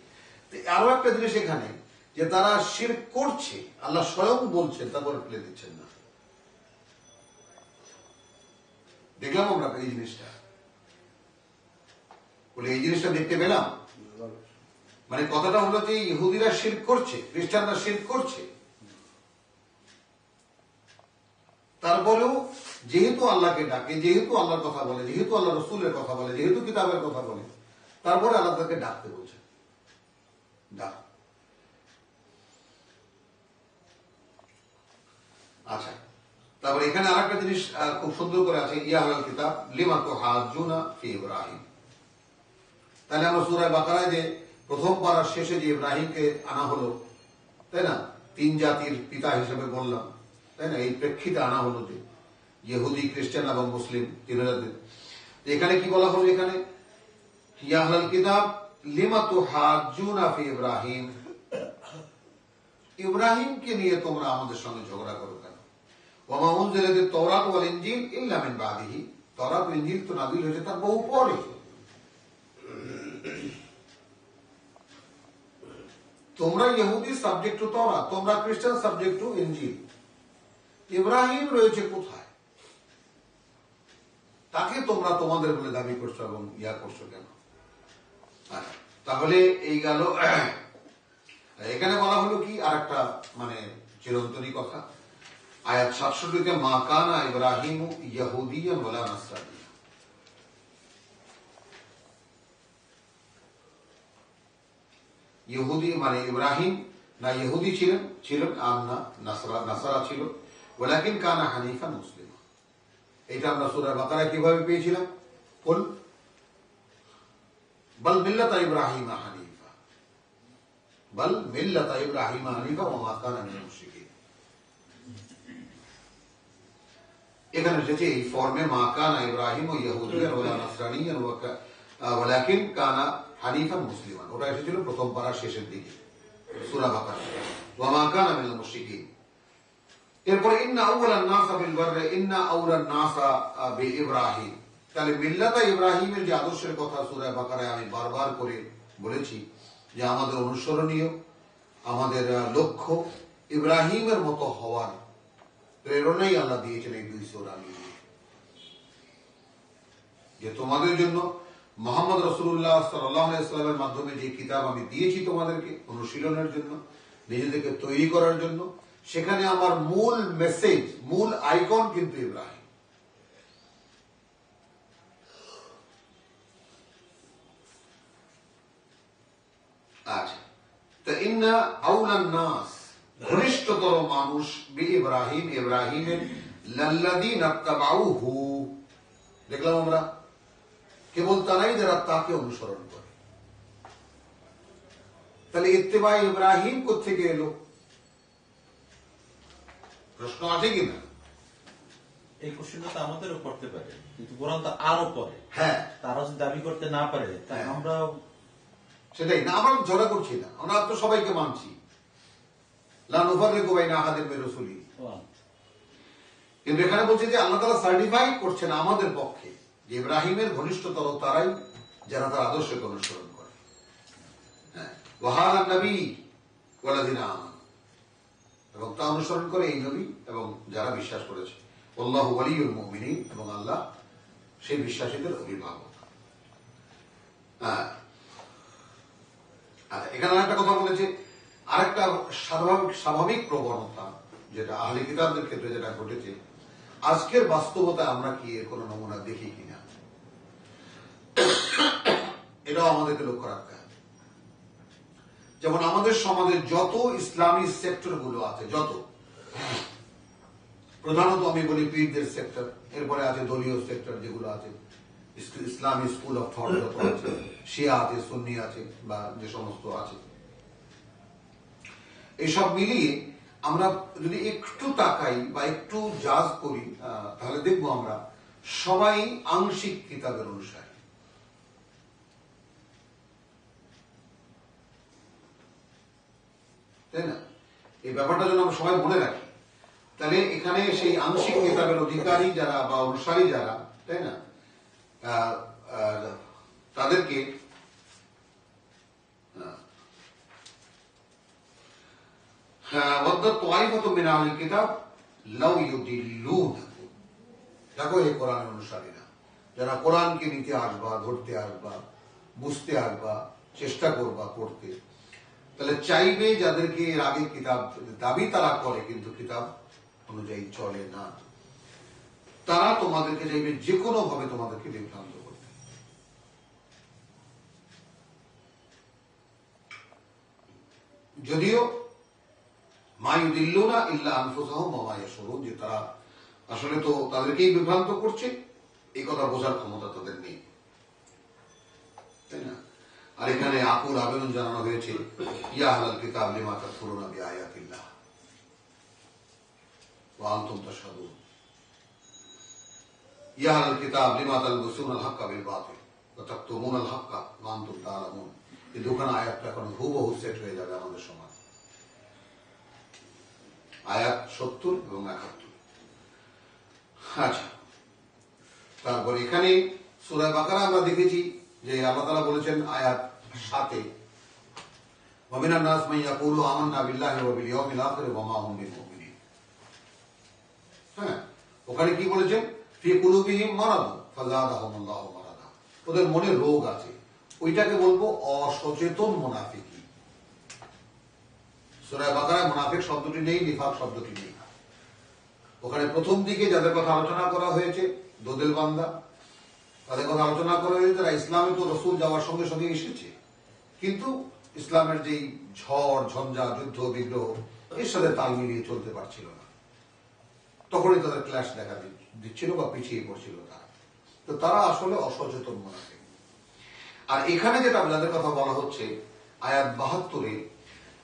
Speaker 3: আরো একটা জিনিস এখানে, যে তারা শিরক করছে, আল্লাহ স্বয়ং বলছেন, তারপরে ফেলে দিচ্ছেন না। দেখলাম আমরা এই জিনিসটা, বলে এই জিনিসটা দেখতে পেলাম। মানে কথাটা হলো যে ইহুদিরা শিরক করছে, খ্রিস্টানরা শিরক করছে, তারপরেও যেহেতু আল্লাহকে ডাকে, যেহেতু আল্লাহর কথা বলে, যেহেতু আল্লাহ রসুলের কথা বলে, যেহেতু কিতাবের কথা বলে, তারপরে আল্লাহ তাকে ডাকতে বলছে, ডাক। আচ্ছা, তারপরে এখানে আরেকটা জিনিস খুব সুন্দর করে আছে, ইয়া আহলাল কিতাব লিমা তুহাজ্জুনা ফি ইব্রাহিম। তাহলে আমরা সূরা বাকারায় যে প্রথম পারার শেষে যে ইব্রাহিমকে আনা হলো, তাই না, 3 জাতির পিতা হিসেবে বললাম, তাই না, এই প্রেক্ষিতে আনা হলো যে ইহুদি, খ্রিস্টান এবং মুসলিম 3 জাতির। এখানে কি বলা হলো? এখানে ইয়া আহলাল কিতাব লিমা তুহাজ্জুনা ফি ইব্রাহিম, ইব্রাহিমকে নিয়ে তোমরা আমাদের সঙ্গে ঝগড়া করো কেন? ওয়া মা উনজিলাতিত তাওরাত ওয়াল ইনজিল ইল্লা মিন বাদিহি, তাওরাত ও ইনজিল তো নাযিল হয়েছে তার বহু পরে। তোমরা ইহুদি সাবজেক্ট টু তাওরাত, তোমরা খ্রিস্টান সাবজেক্ট টু ইনজিল। ইব্রাহিম রয়েছে কোথায়? তাকে তোমরা তোমাদের বলে দাবি করছো এবং ইয়া করছো কেন? তাহলে এই গেল। এখানে বলা হলো কি আরেকটা মানে চিরন্তনী কথা, আয়াত 67-তে মা কানা ইব্রাহিম ইয়াহুদিয়ান ওয়ালা নাসরানিয়া। ইহুদি মানে ইব্রাহিম না ইহুদি ছিলেন আর না নাসারা ছিল, ওয়ালাকিন কানা হানিফান মুসলিমা। এটা আমরা সূরা বাকারায় কিভাবে পেয়েছিলাম? কুল বাল মিল্লাতা ইব্রাহিম হানিফা, বাল মিল্লাতা ইব্রাহিম হানিফা ওয়া মা কানা মিনাল মুশরিকিন। এখানে এসেছে এই ফর্মে মা কানা ইব্রাহিম ইয়াহুদিয়ান ওয়ালা নাসরানিয়ান ওয়ালাকিন কানা হানিফান মুসলিমান। ওটা এসেছিল প্রথম পারার শেষের দিকে সূরা বাকারা, ওয়া মা কানা মিনাল মুশরিকিন। এরপরে ইন্না আউওয়ালান নাসা বিল বাররে ইন্না আউলান নাসা বিইব্রাহিম। তাহলে মিল্লাতা ইব্রাহিমের যে আদর্শের কথা সূরা বাকারায় আমি বারবার করে বলেছি যে আমাদের অনুসরণীয়, আমাদের লক্ষ্য ইব্রাহিমের মতো হওয়ার প্রেরণাই আল্লাহ দিয়েছেন এই 2 সূরা মিলিয়ে, যে তোমাদের জন্য মোহাম্মদ রাসূলুল্লাহ সাল্লাল্লাহু আলাইহি ওয়াসাল্লামের মাধ্যমে যে কিতাব আমি দিয়েছি তোমাদেরকে অনুশীলনের জন্য, নিজেদেরকে তৈরি করার জন্য, সেখানে আমার মূল মেসেজ, মূল আইকন কিন্তু ইব্রাহিম। আচ্ছা, তো ইন্না আউলান নাস, ঘনিষ্ঠতর মানুষ, বি ইব্রাহিম, ইব্রাহিমের, লাল্লাযীনা তাবাউহু, দেখলাম আমরা কেবল তারাই যারা তাকে অনুসরণ করে। তাহলে ইত্তেবা ইব্রাহিম কোত্থেকে এলো? প্রশ্ন আছে কিনা?
Speaker 5: এই কোশ্চেনটা তো আমাদেরও করতে পারে, কিন্তু কোরআন তো আরো করে।
Speaker 3: হ্যাঁ,
Speaker 5: তারা যদি দাবি করতে না পারে, তাই আমরা
Speaker 3: সেটাই না, আমরা ঝগড়া করছি না, আমরা তো সবাইকে মানছি। লা নুফাররিকু বাইনা আহাদিন মির রাসূলি। কিন্তু এখানে বলছে যে আল্লাহ তাআলা সার্টিফাই করছেন আমাদের পক্ষে যে ইব্রাহিমের ঘনিষ্ঠতর তারাই যারা তার আদর্শকে অনুসরণ করে। হ্যাঁ, ওয়াহাদা নবী ওয়ালাযিনা আমানু, এবং তা অনুসরণ করে এই নবী এবং যারা বিশ্বাস করেছে। আল্লাহু ওয়ালিয়ুল মুমিনিন, এবং আল্লাহ সেই বিশ্বাসীদের অভিভাবক। এখানে আরেকটা কথা বলেছে, আরেকটা স্বাভাবিক প্রবণতা যেটা আহলে কিতাবদের ক্ষেত্রে যেটা ঘটেছে, আজকের বাস্তবতায় আমরা কি এর কোন নমুনা দেখি কিনা, এটাও আমাদেরকে লক্ষ্য রাখতে হবে। যেমন আমাদের সমাজে যত ইসলামী সেক্টর গুলো আছে, যত, প্রধানত আমি বলি পীরদের সেক্টর, এরপরে আছে দলীয় সেক্টর যেগুলো আছে, ইসলামী স্কুল অফ থট যত আছে, শিয়া আছে, সুন্নি আছে, বা যে সমস্ত আছে, এইসব মিলিয়ে আমরা যদি একটু তাকাই বা একটু জাজ করি, তাহলে দেখবো আমরা সবাই আংশিক কিতাবের অনুসারী। তাই না? এই ব্যাপারটা যেন আমরা সবাই মনে রাখি। তাহলে এখানে সেই আংশিক কিতাবের অধিকারী যারা বা অনুসারী যারা, তাই না, তাদেরকে দেখো এই কোরআনের অনুসারীরা যারা কোরআনকে নিতে আসবা, ধরতে আসবা, বুঝতে আসবা, চেষ্টা করবা পড়তে, তাহলে চাইবে যাদেরকে এর আগে কিতাব দাবি তারা করে কিন্তু কিতাব অনুযায়ী চলে না, তারা তোমাদেরকে চাইবে যে কোনো ভাবে তোমাদেরকে বিভ্রান্ত করতে। যদিও মায়ুদিল্লুনা ইল্লা আনফুসাহুম ওয়া মা ইয়াশউরুন, যে তারা আসলে তো তাদেরকেই বিভ্রান্ত করছে, এই কথা বোঝার ক্ষমতা তাদের নেই, তাই না? আর এখানে আকুল আবেদন জানানো হয়েছে, ইয়া আহলাল কিতাব লিমা তাকফুরুনা বিআয়াতিল্লাহ ওয়া আনতুম তাশহাদুন, ইয়া আহলাল কিতাব লিমা তালবিসুনাল হাক্কা বিল বাতিল ওয়া তাকতুমুনাল হাক্কা ওয়া আনতুম তা'লামুন। এই দুখানা আয়াতটা এখন হুবহু সেট হয়ে যাবে আমাদের সমাজ, আয়াত 70 এবং 71। আচ্ছা, তারপর এখানে সূরা বাকারা আমরা দেখেছি যে আল্লাহ তাআলা বলেছেন আয়াত 7-এ, ওয়া মিনান নাস মান ইয়াকুলু আমান্না বিল্লাহি ওয়া বিল ইয়াউমিল আখির ওয়া মা হুম বিমুমিনিন। হ্যাঁ, ওখানে কি বলেছেন? ফি কুলুবিহিম মারাদ ফাযাদাহুমুল্লাহু মারাদা, ওদের মনে রোগ আছে, ওইটাকে বলবো অসচেতন মুনাফিকি। সূরা বাকারায় মুনাফিক শব্দটি নেই, নিফাক শব্দটি নেই। ওখানে প্রথম দিকে যাদের কথা আলোচনা করা হয়েছে, দোদেল বান্দা, তাদের কথা আলোচনা করা হয়েছে, তারা ইসলামে তো রসুল যাওয়ার সঙ্গে সঙ্গে এসেছে, কিন্তু ইসলামের যেই ঝড় ঝঞ্ঝা, যুদ্ধ বিগ্রহ, এর সাথে তাল মিলিয়ে চলতে পারছিল না, তখনই তাদের ক্ল্যাশ দেখা দিচ্ছিল বা পিছিয়ে পড়ছিল তারা। তো তারা আসলে অসচেতন মুনাফিক। আর এখানে যেটা যাদের কথা বলা হচ্ছে আয়াত 72-এ,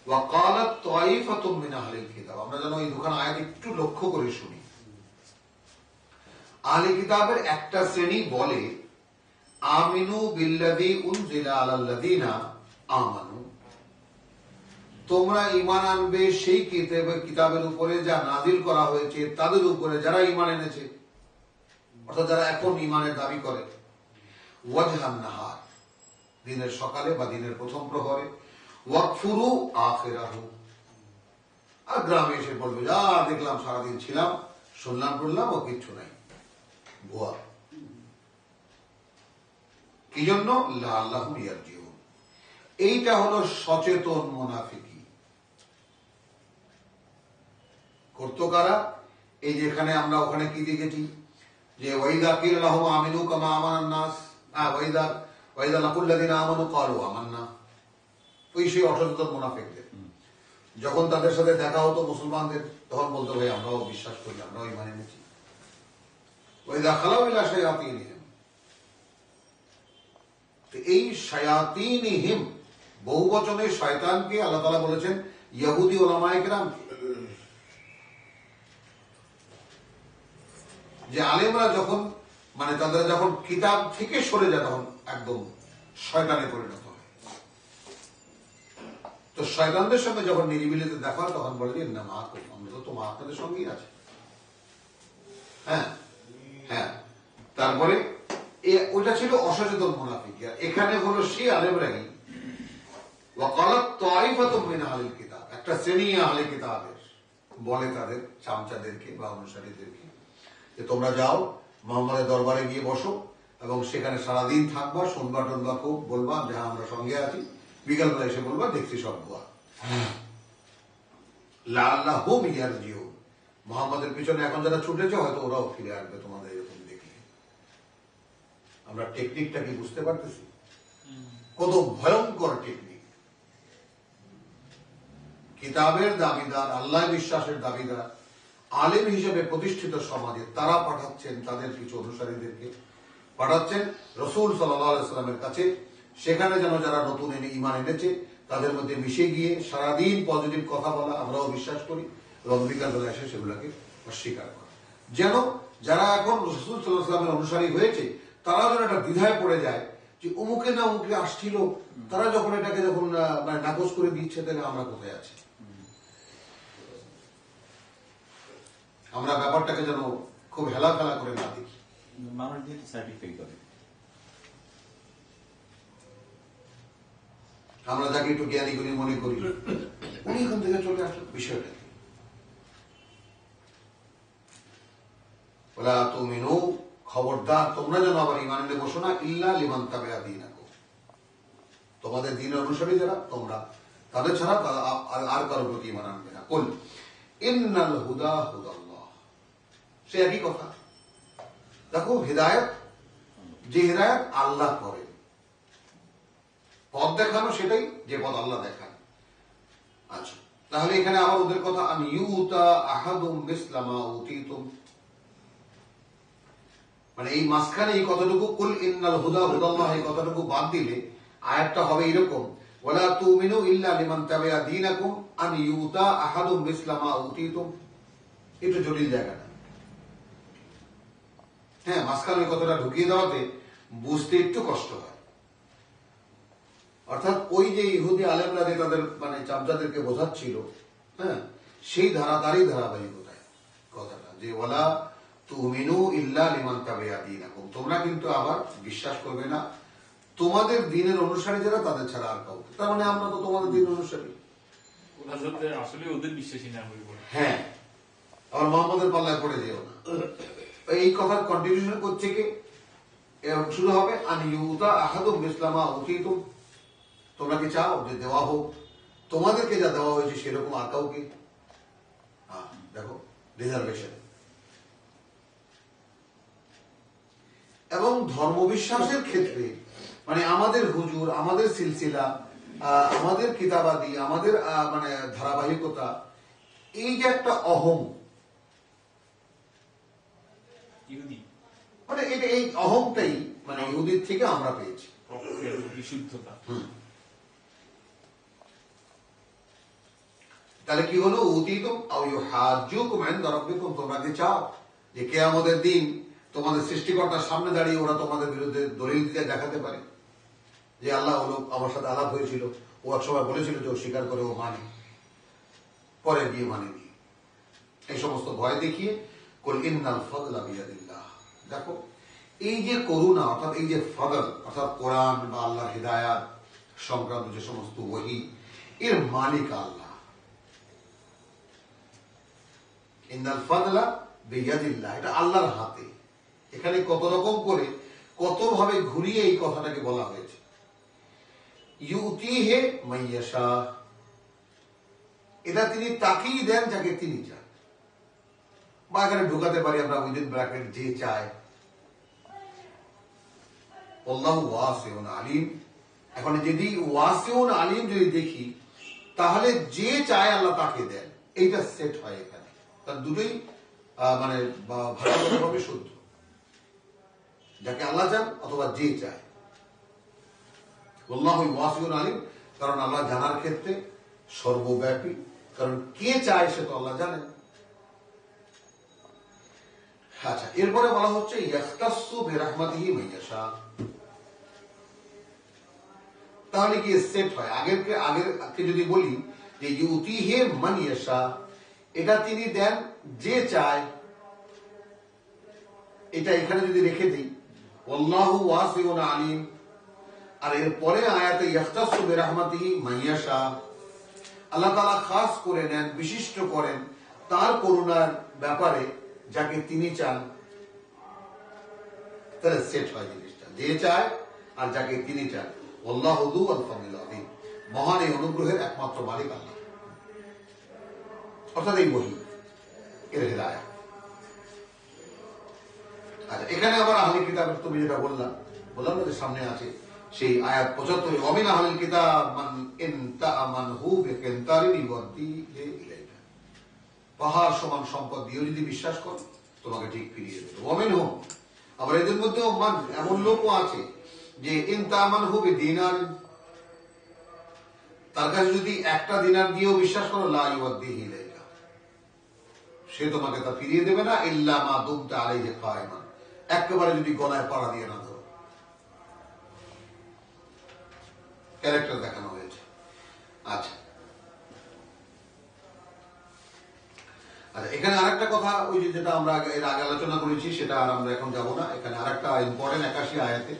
Speaker 3: ওয়াকালাত তাইফাতুম মিন আহলিল কিতাব, আমরা যেন এই দুখানা আয়াত একটু লক্ষ্য করে শুনি। আহলে কিতাবের একটা শ্রেণী বলে, আমিনু বিল্লাযী উনজিলা আলাল্লাযীনা আমানু, তোমরা ঈমান আনবে সেই কিতাবের উপরে যা নাযিল করা হয়েছে তাদের উপরে যারা ঈমান এনেছে, অর্থাৎ যারা এখন ঈমানের দাবি করে, ওয়াজহান নাহার, দিনের সকালে বা দিনের প্রথম প্রহরে, ওয়াকফুরু আখিরাহু, আর গ্রামে এসে বলবে যা দেখলাম সারাদিন ছিলাম, শুনলাম বললাম, ও কিচ্ছু নাই, ভুয়া। এই জন্য লাআল্লাহুম ইয়ারজিউন। এইটা হলো সচেতন মুনাফিকি। করতো কারা? এই যে এখানে আমরা ওখানে কি দেখেছি যে ওয়াইদা কিল লাহুম আমিনু কামা আমানান নাস, ওয়াইদা লাকুল্লাযিনা আমানু ক্বালু আমান্না। ওই সেই অসচেতন মুনাফিকদের যখন তাদের সাথে দেখা হতো মুসলমানদের, তখন বলতো ভাই আমরাও বিশ্বাস করি, আমরাও ঈমান এনেছি। ওয়াইদা খালাউ ইলা শায়াতিনহিম, এই শায়াতিনহিম বহু বচনে শয়তানকে আল্লাহ তাআলা বলেছেন ইহুদি উলামায়ে কেরামকে, যে আলেমরা যখন মানে তাদের যখন কিতাব থেকে সরে যায় তখন একদম শয়তানে পরিণত হয়। তো শয়তানদের সঙ্গে যখন নিরিবিলিতে দেখা হয় তখন বলে যে না মা আমরা তো তোমার আপনাদের সঙ্গেই আছে। হ্যাঁ হ্যাঁ, তারপরে ওটা ছিল অসচেতন মুনাফিক। এখানে হলো সেই আলেমরাই ওয়াকালাত তাইফাতুম মিন আহলিল কিতাব, একটা শ্রেণী আহলে কিতাবের বলে তাদের চামচাদেরকে বা অনুসারীদেরকে যে তোমরা যাও মুহাম্মাদের দরবারে গিয়ে বসো এবং সেখানে সারাদিন থাকবা, শুনবা টনবা, খুব বলবা যে হ্যাঁ আমরা সঙ্গে আছি, বিকালবেলা এসে বলবা দেখছি সব ভুয়া। লাআল্লাহুম ইয়ারজিউন, মুহাম্মাদের পিছনে এখন যারা ছুটেছে হয়তো ওরাও ফিরে আসবে তোমাদের এরকম দেখলে। আমরা টেকনিকটা কি বুঝতে পারতেছি? কত ভয়ঙ্কর টেকনিক। কিতাবের দাবিদার, আল্লাহ বিশ্বাসের দাবিদার, আলেম হিসেবে প্রতিষ্ঠিত সমাজে তারা পাঠাচ্ছেন তাদের কিছু অনুসারীদেরকে, পাঠাচ্ছেন রাসূল সাল্লাল্লাহু আলাইহি ওয়াসাল্লামের কাছে, সেখানে যেন যারা নতুন ঈমান এনেছে তাদের মধ্যে মিশে গিয়ে সারাদিন পজিটিভ কথা বলা, আমরাও বিশ্বাস করি, এবং বিকালবেলা এসে সেগুলোকে অস্বীকার করা, যেন যারা এখন রাসূল সাল্লাল্লাহু আলাইহি ওয়াসাল্লামের অনুসারী হয়েছে তারা যেন একটা দ্বিধায় পড়ে যায় যে অমুকে না অমুকে আসছিল, তারা যখন এটাকে যখন মানে নাকচ করে দিচ্ছে তাহলে আমরা কোথায় আছি। আমরা ব্যাপারটাকে যেন খুব হেলা ফেলা করে না দেখি।
Speaker 5: মানুষ দিয়ে সার্টিফাই করে,
Speaker 3: আমরা যাকে একটু জ্ঞানী গুণী মনে করি উনি এখান থেকে চলে আসেন। বিষয়টা ওলা তুমিনু, খবরদার তোমরা যেন আবার ঈমান এনে বসো না ইল্লা লিমান তাবিআ দীনাকুম, তোমাদের দ্বীন অনুসারী যারা তোমরা তাদের ছাড়া আর কারোর প্রতি ঈমান আনবে না। কুল ইন্নাল হুদা হুদাল্লাহ, সে একই কথা। দেখো হিদায়াত, যে হিদায়াত আল্লাহ করেন, পথ দেখানো সেটাই যে পথ আল্লাহ দেখান। আচ্ছা, তাহলে এখানে আবার ওদের কথা আন ইউতা আহাদুম মিসলা মা উতিতুম, মানে এই মাঝখানে এই কথাটুকু কুল ইন্নাল হুদা হুদাল্লাহ এই কথাটুকু বাদ দিলে আয়াতটা হবে এরকম ওয়ালা তুমিনু ইল্লা লিমান তাবিআ দীনাকুম আন ইউতা আহাদুম মিসলা মা উতিতুম। একটু জটিল জায়গাটা, হ্যাঁ, মাঝখানে কথাটা ঢুকিয়ে দেওয়াতে বুঝতে একটু কষ্ট হয়। অর্থাৎ ওই যে ইহুদি আলেমরা যে তাদের মানে চামচাদেরকে বোঝাচ্ছিল, হ্যাঁ, সেই তারই ধারাবাহিকতায় কথাটা যে ওয়ালা তুমিনু ইল্লা লিমান তাবিআ দীনাকুম, তোমরা কিন্তু আবার বিশ্বাস করবে না তোমাদের দ্বীনের অনুসারী যারা তাদের ছাড়া আর কাউকে। তার মানে আমরা তো তোমাদের দ্বীন অনুসারী,
Speaker 4: ওরা যাতে আসলে ওদের বিশ্বাসী না হয়ে পড়ে।
Speaker 3: হ্যাঁ, আবার মোহাম্মদের পাল্লায় পড়ে যেও না। এই কথার কন্টিনিউশন করছে কি শুরু হবে আন ইউতা আহাদুম মিসলা মা উতিতুম, তোমরা কি চাও যে দেওয়া হোক তোমাদেরকে যা দেওয়া হয়েছে সেরকম আর কাউকে? দেখো রিজার্ভেশন। এবং ধর্মবিশ্বাসের ক্ষেত্রে মানে আমাদের হুজুর, আমাদের সিলসিলা, আমাদের কিতাবাদি, আমাদের মানে ধারাবাহিকতা, এই যে একটা অহং, মানে এটা এই অহংটাই মানে ইহুদির থেকে আমরা পেয়েছি
Speaker 4: বিশুদ্ধতা।
Speaker 3: তাহলে কি হলো উতিতুম আও ইউহাজ্জুকুম ইনদা রাব্বিকুম, তোমরা কি চাও যে কিয়ামতের দিন তোমাদের সৃষ্টিকর্তার সামনে দাঁড়িয়ে ওরা তোমাদের বিরুদ্ধে দলিল দিয়ে দেখাতে পারে যে আল্লাহ হলো আমার সাথে আলাপ হয়েছিল, ও এক সময় বলেছিল যে ও স্বীকার করে ও মানে, পরে গিয়ে মানেনি। এই সমস্ত ভয় দেখিয়ে কুল ইন্নাল ফাদলা বিয়াদিল্লাহ, দেখো এই যে করুণা অর্থাৎ এই যে ফদল অর্থাৎ কোরআন বা আল্লাহর হিদায়াত সংক্রান্ত যে সমস্ত ওহী, এর মালিক আল্লাহ। ইন্নাল ফাদলা বিয়াদিল্লাহ, এটা আল্লাহর হাতে। এখানে কত রকম করে কতভাবে ঘুরিয়ে এই কথাটাকে বলা হয়েছে। ইউতিহে মাইয়াশা, এটা তিনি তাকেই দেন যাকে তিনি চান। বা এখানে ঢুকাতে পারি আমরা উইদিন ব্র্যাকেট, যে চায়। আল্লাহু ওয়াসিউন আলিম। এখন যদি ওয়াসিউন আলিম যদি দেখি, তাহলে যে চায় আল্লাহ তাকে দেন, এইটা সেট হয় এখানে। তার দুটোই মানে ভাষাগতভাবে শুদ্ধ, যাকে আল্লাহ চান অথবা যে চায়। আল্লাহু ওয়াসিউন আলিম, কারণ আল্লাহ জানার ক্ষেত্রে সর্বব্যাপী। কারণ কে চায় সে তো আল্লাহ জানেন। আচ্ছা, এরপরে বলা হচ্ছে ইয়াখতাসসু বিরাহমাতিহি মাইয়াশা। তাহলে কি সেট হয়? আগেরকে যদি বলি যে ইউতিহি মান ইয়াশা, এটা তিনি দেন যে চায়, এটা এখানে যদি রেখে দিই আল্লাহু ওয়াসিউন আলিম, আর এরপরে আয়াতে ইয়াখতাসসু বিরাহমাতিহি মাইয়াশা, আল্লাহ তাআলা খাস করে নেন, বিশিষ্ট করেন তার করুণার ব্যাপারে যাকে তিনি চান। তাহলে সেট হয় জিনিসটা, যে চায় আর যাকে তিনি চান। আল্লাহু যুল ফাদলিল আযীম, মহান এই অনুগ্রহের একমাত্র মালিক আল্লাহ। অর্থাৎ এই বহি এর হিদায়াত। আচ্ছা, এখানে আবার আহলি কিতাবের তুমি যেটা বললাম না যে সামনে আছে সেই আয়াত 75, ওয়ামিন আহলিল কিতাব মান ইন তা'মানহু বিকিনতারিন ইউদ্দিহি ইলাইকা। পাহাড় সমান সম্পদ দিয়েও যদি বিশ্বাস করো, তোমাকে ঠিক ফিরিয়ে দেবে। ওয়ামিনহুম, আবার এদের মধ্যে এমন লোকও আছে যে ইন তা'মানহু বিদিনার, তার কাছে যদি একটা দিনার দিয়েও বিশ্বাস করো, লা ইউদ্দিহি ইলাইকা, সে তোমাকে তা ফিরিয়ে দেবে না। ইল্লা মা দুমতা আলাইহি কায়িমান, একেবারে যদি গলায় পাড়া দিয়ে না ধরো। ক্যারেক্টার দেখানো হয়েছে। আচ্ছা, এখানে আরেকটা কথা, ওই যেটা আমরা এর আগে আলোচনা করেছি, সেটা আর আমরা এখন যাব না। এখানে আরেকটা ইম্পর্টেন্ট 81 আয়াতে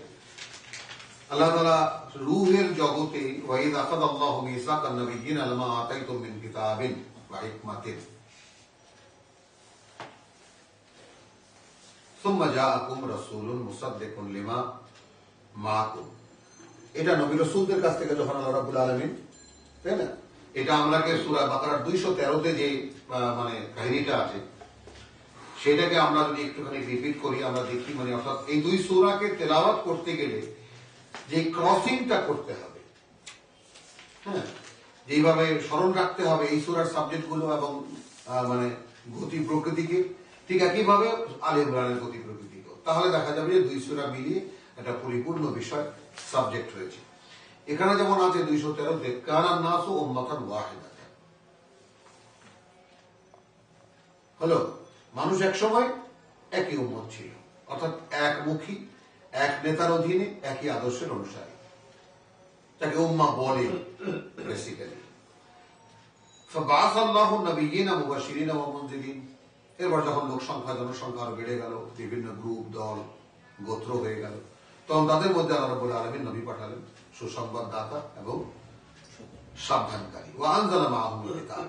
Speaker 3: আল্লাহ তাআলা রূহের জগতে ওয়াইদ আখাযাল্লাহু মিসাকান নাবিয়্যিনা লামা আতাইতুম মিন কিতাবিন ওয়া হিকমাতিন সুম্মা জাআকুম রাসূলুন মুসাদ্দিকুন লিমা মাআকুম। এটা নবী রাসূলদের কাছ থেকে যখন আল্লাহ রাব্বুল আলামিন, তাই না, এটা আমরাকে সূরা বাকারার 213 যে মানে কাহিনীটা আছে, সেটাকে আমরা যদি একটুখানি রিপিট করি, আমরা দেখি মানে অর্থাৎ এই দুই সূরাকে তেলাওয়াত করতে গেলে যে ক্রসিংটা করতে হবে, হ্যাঁ, যেভাবে স্মরণ রাখতে হবে এই সূরার সাবজেক্ট গুলো এবং মানে গতি প্রকৃতিকে, ঠিক একইভাবে আলে ইমরানের গতি প্রকৃতিকে, তাহলে দেখা যাবে যে দুই সূরা মিলিয়ে একটা পরিপূর্ণ বিষয় সাবজেক্ট হয়েছে। এখানে যেমন আছে 213-তে কানান নাসু উম্মাতান ওয়াহিদাতান, হলো মানুষ একসময় একই উম্মত ছিল, অর্থাৎ একমুখী, এক নেতার অধীনে একই আদর্শের অনুসারী, তাকে উম্মাহ বলে বেসিক্যালি। ফাবাআসাল্লাহু নাবিয়্যিনা মুবাশশিরিনা ওয়া মুনযিরিন, এরপর যখন লোক সংখ্যা জনসংখ্যা আরো বেড়ে গেল, বিভিন্ন গ্রুপ দল গোত্র হয়ে গেল, তখন তাদের মধ্যে আল্লাহ রাব্বুল আলামিন নবী পাঠালেন, সুসংবাদদাতা এবং সাবধানকারী। ওয়া আনজালা মাআহুমুল কিতাব,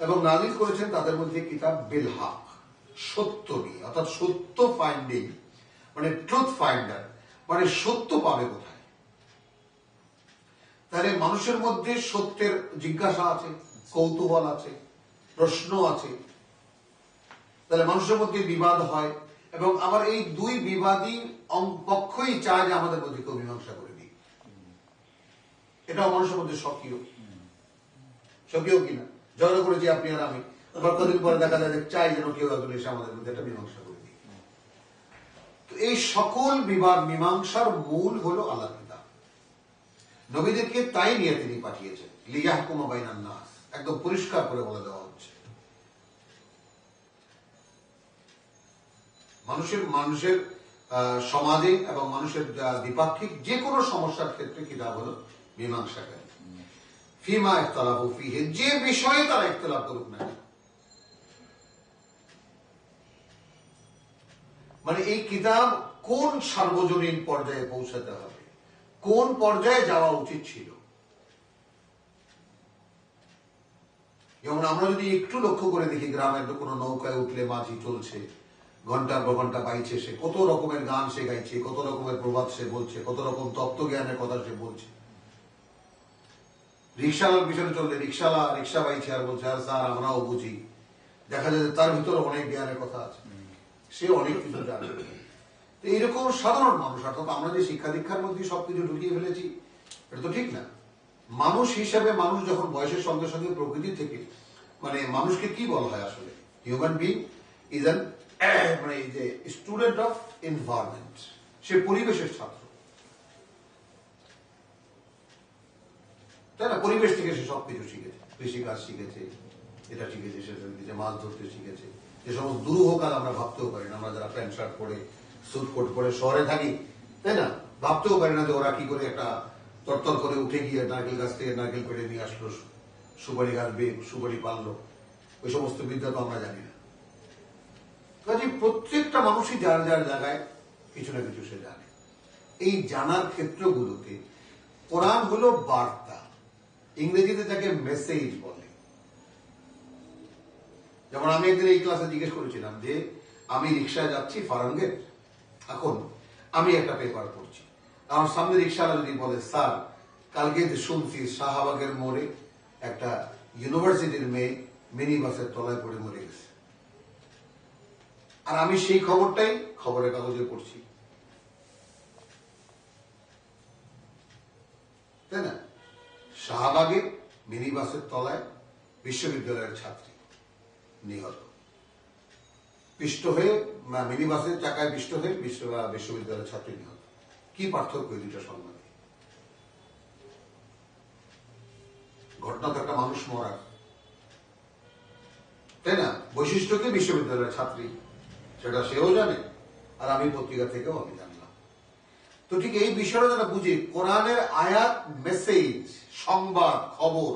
Speaker 3: এবং নাযিল করেছেন তাদের মধ্যে কিতাব বিল হক, সত্য নিয়ে, অর্থাৎ সত্য ফাইন্ডিং, মানে ট্রুথ ফাইন্ডার, মানে সত্য পাবে কোথায়। তাহলে মানুষের মধ্যে সত্যের জিজ্ঞাসা আছে, কৌতূহল আছে, প্রশ্ন আছে, তাহলে মানুষের মধ্যে বিবাদ হয়, এবং আবার এই দুই বিবাদী পক্ষই চায় যে আমাদের মধ্যে কেউ মীমাংসা করে দিই। এটাও মানুষের মধ্যে স্বকীয় কিনা, ঝগড়া করেছি আপনি আর আমি, কতদিন পরে দেখা যায় চাই যেন কেউ একজন এসে আমাদের মধ্যে একটা মীমাংসা করে দিই। তো এই সকল বিবাদ মীমাংসার মূল হলো আল্লাহ কিতাব। নবীদেরকে তাই নিয়ে তিনি পাঠিয়েছেন, লিয়াহকুমা বাইনান নাস, একদম পরিষ্কার করে বলে দেওয়া হচ্ছে মানুষের সমাজে এবং মানুষের দ্বিপাক্ষিক যে কোনো সমস্যার ক্ষেত্রে কিতাব হলো মীমাংসাকারী। ফিমা ইখতালাফু ফীহি, যে বিষয়ে তারা ইখতিলাফ করুক না, মানে এই কিতাব কোন সার্বজনীন পর্যায়ে পৌঁছাতে হবে, কোন পর্যায়ে যাওয়া উচিত ছিল। যেমন আমরা যদি একটু লক্ষ্য করে দেখি, গ্রামের কোনো নৌকায় উঠলে মাঝি চলছে, ঘন্টার পর ঘন্টা বাইছে, সে কত রকমের গান সে গাইছে, কত রকমের প্রবাদ সে বলছে, কত রকম তত্ত্বজ্ঞানের কথা সে বলছে। রিক্সাওয়ালার পিছনে চললে রিক্সাওয়ালা রিক্সা বাইছে আর বলছে, আর স্যার আমরাও বুঝি। দেখা যায় যে তার ভিতরে অনেক জ্ঞানের কথা আছে, সে অনেক কিছু জানে। তো এইরকম সাধারণ মানুষ, অর্থাৎ আমরা যে শিক্ষা দীক্ষার মধ্যে সবকিছু ঢুকিয়ে ফেলেছি, এটা তো ঠিক না। মানুষ হিসাবে মানুষ যখন বয়সের সঙ্গে সঙ্গে প্রকৃতি থেকে, মানে মানুষকে কি বলা হয় আসলে, হিউম্যান বিং ইজ অ্যান মানে এই যে স্টুডেন্ট অফ এনভায়রনমেন্ট, সে পরিবেশের ছাত্র, তাই না? পরিবেশ থেকে সে সবকিছু শিখেছে, কৃষিকাজ শিখেছে, এটা শিখেছে, সেটা শিখেছে, মাছ ধরতে শিখেছে। যে সমস্ত দুরূহ কাজ আমরা ভাবতেও পারি না, আমরা যারা প্যান্ট শার্ট পরে স্যুট কোট পরে শহরে থাকি, তাই না, ভাবতেও পারি না যে ওরা কি করে একটা তরতর করে উঠে গিয়ে নারকেল গাছ থেকে নারকেল পেড়ে নিয়ে আসলো, সুপারি গাছ বেয়ে সুপারি পারলো, ওই সমস্ত বিদ্যা তো আমরা জানি না। কাজে প্রত্যেকটা মানুষই যার যার জায়গায় কিছু না কিছু সে জানে। এই জানার ক্ষেত্রগুলোতে কোরআন হলো বার্তা, ইংরেজিতে তাকে মেসেজ বলে। যেমন আমি একদিন এই ক্লাসে জিজ্ঞেস করেছিলাম যে আমি রিক্সায় যাচ্ছি ফারাঙ্গের, এখন আমি একটা পেপার পড়ছি, আমার সামনে রিক্সাওয়ালা যদি বলে, স্যার কালকে শুনছি শাহবাগের মোড়ে একটা ইউনিভার্সিটির মেয়ে মিনি বাসের তলায় পড়ে মরে গেছে, আর আমি সেই খবরটাই খবরের কাগজে পড়ছি, তাই না? শাহবাগে মিনি বাসের তলায় বিশ্ববিদ্যালয়ের ছাত্রী নিহত, পিষ্ট হয়ে মিনি বাসের চাকায় পিষ্ট হয়ে বিশ্ববিদ্যালয়ের ছাত্রী নিহত। কি পার্থক্য এই দুটো সংবাদে? ঘটনা তো একটা মানুষ মরার, তাই না? বৈশিষ্ট্য কি? বিশ্ববিদ্যালয়ের ছাত্রী, সেটা সেও জানে, আর আমি পত্রিকা থেকেও আমি জানলাম। তো ঠিক এই বিষয়টা যারা বুঝি, কোরআনের আয়াত, মেসেজ, সংবাদ, খবর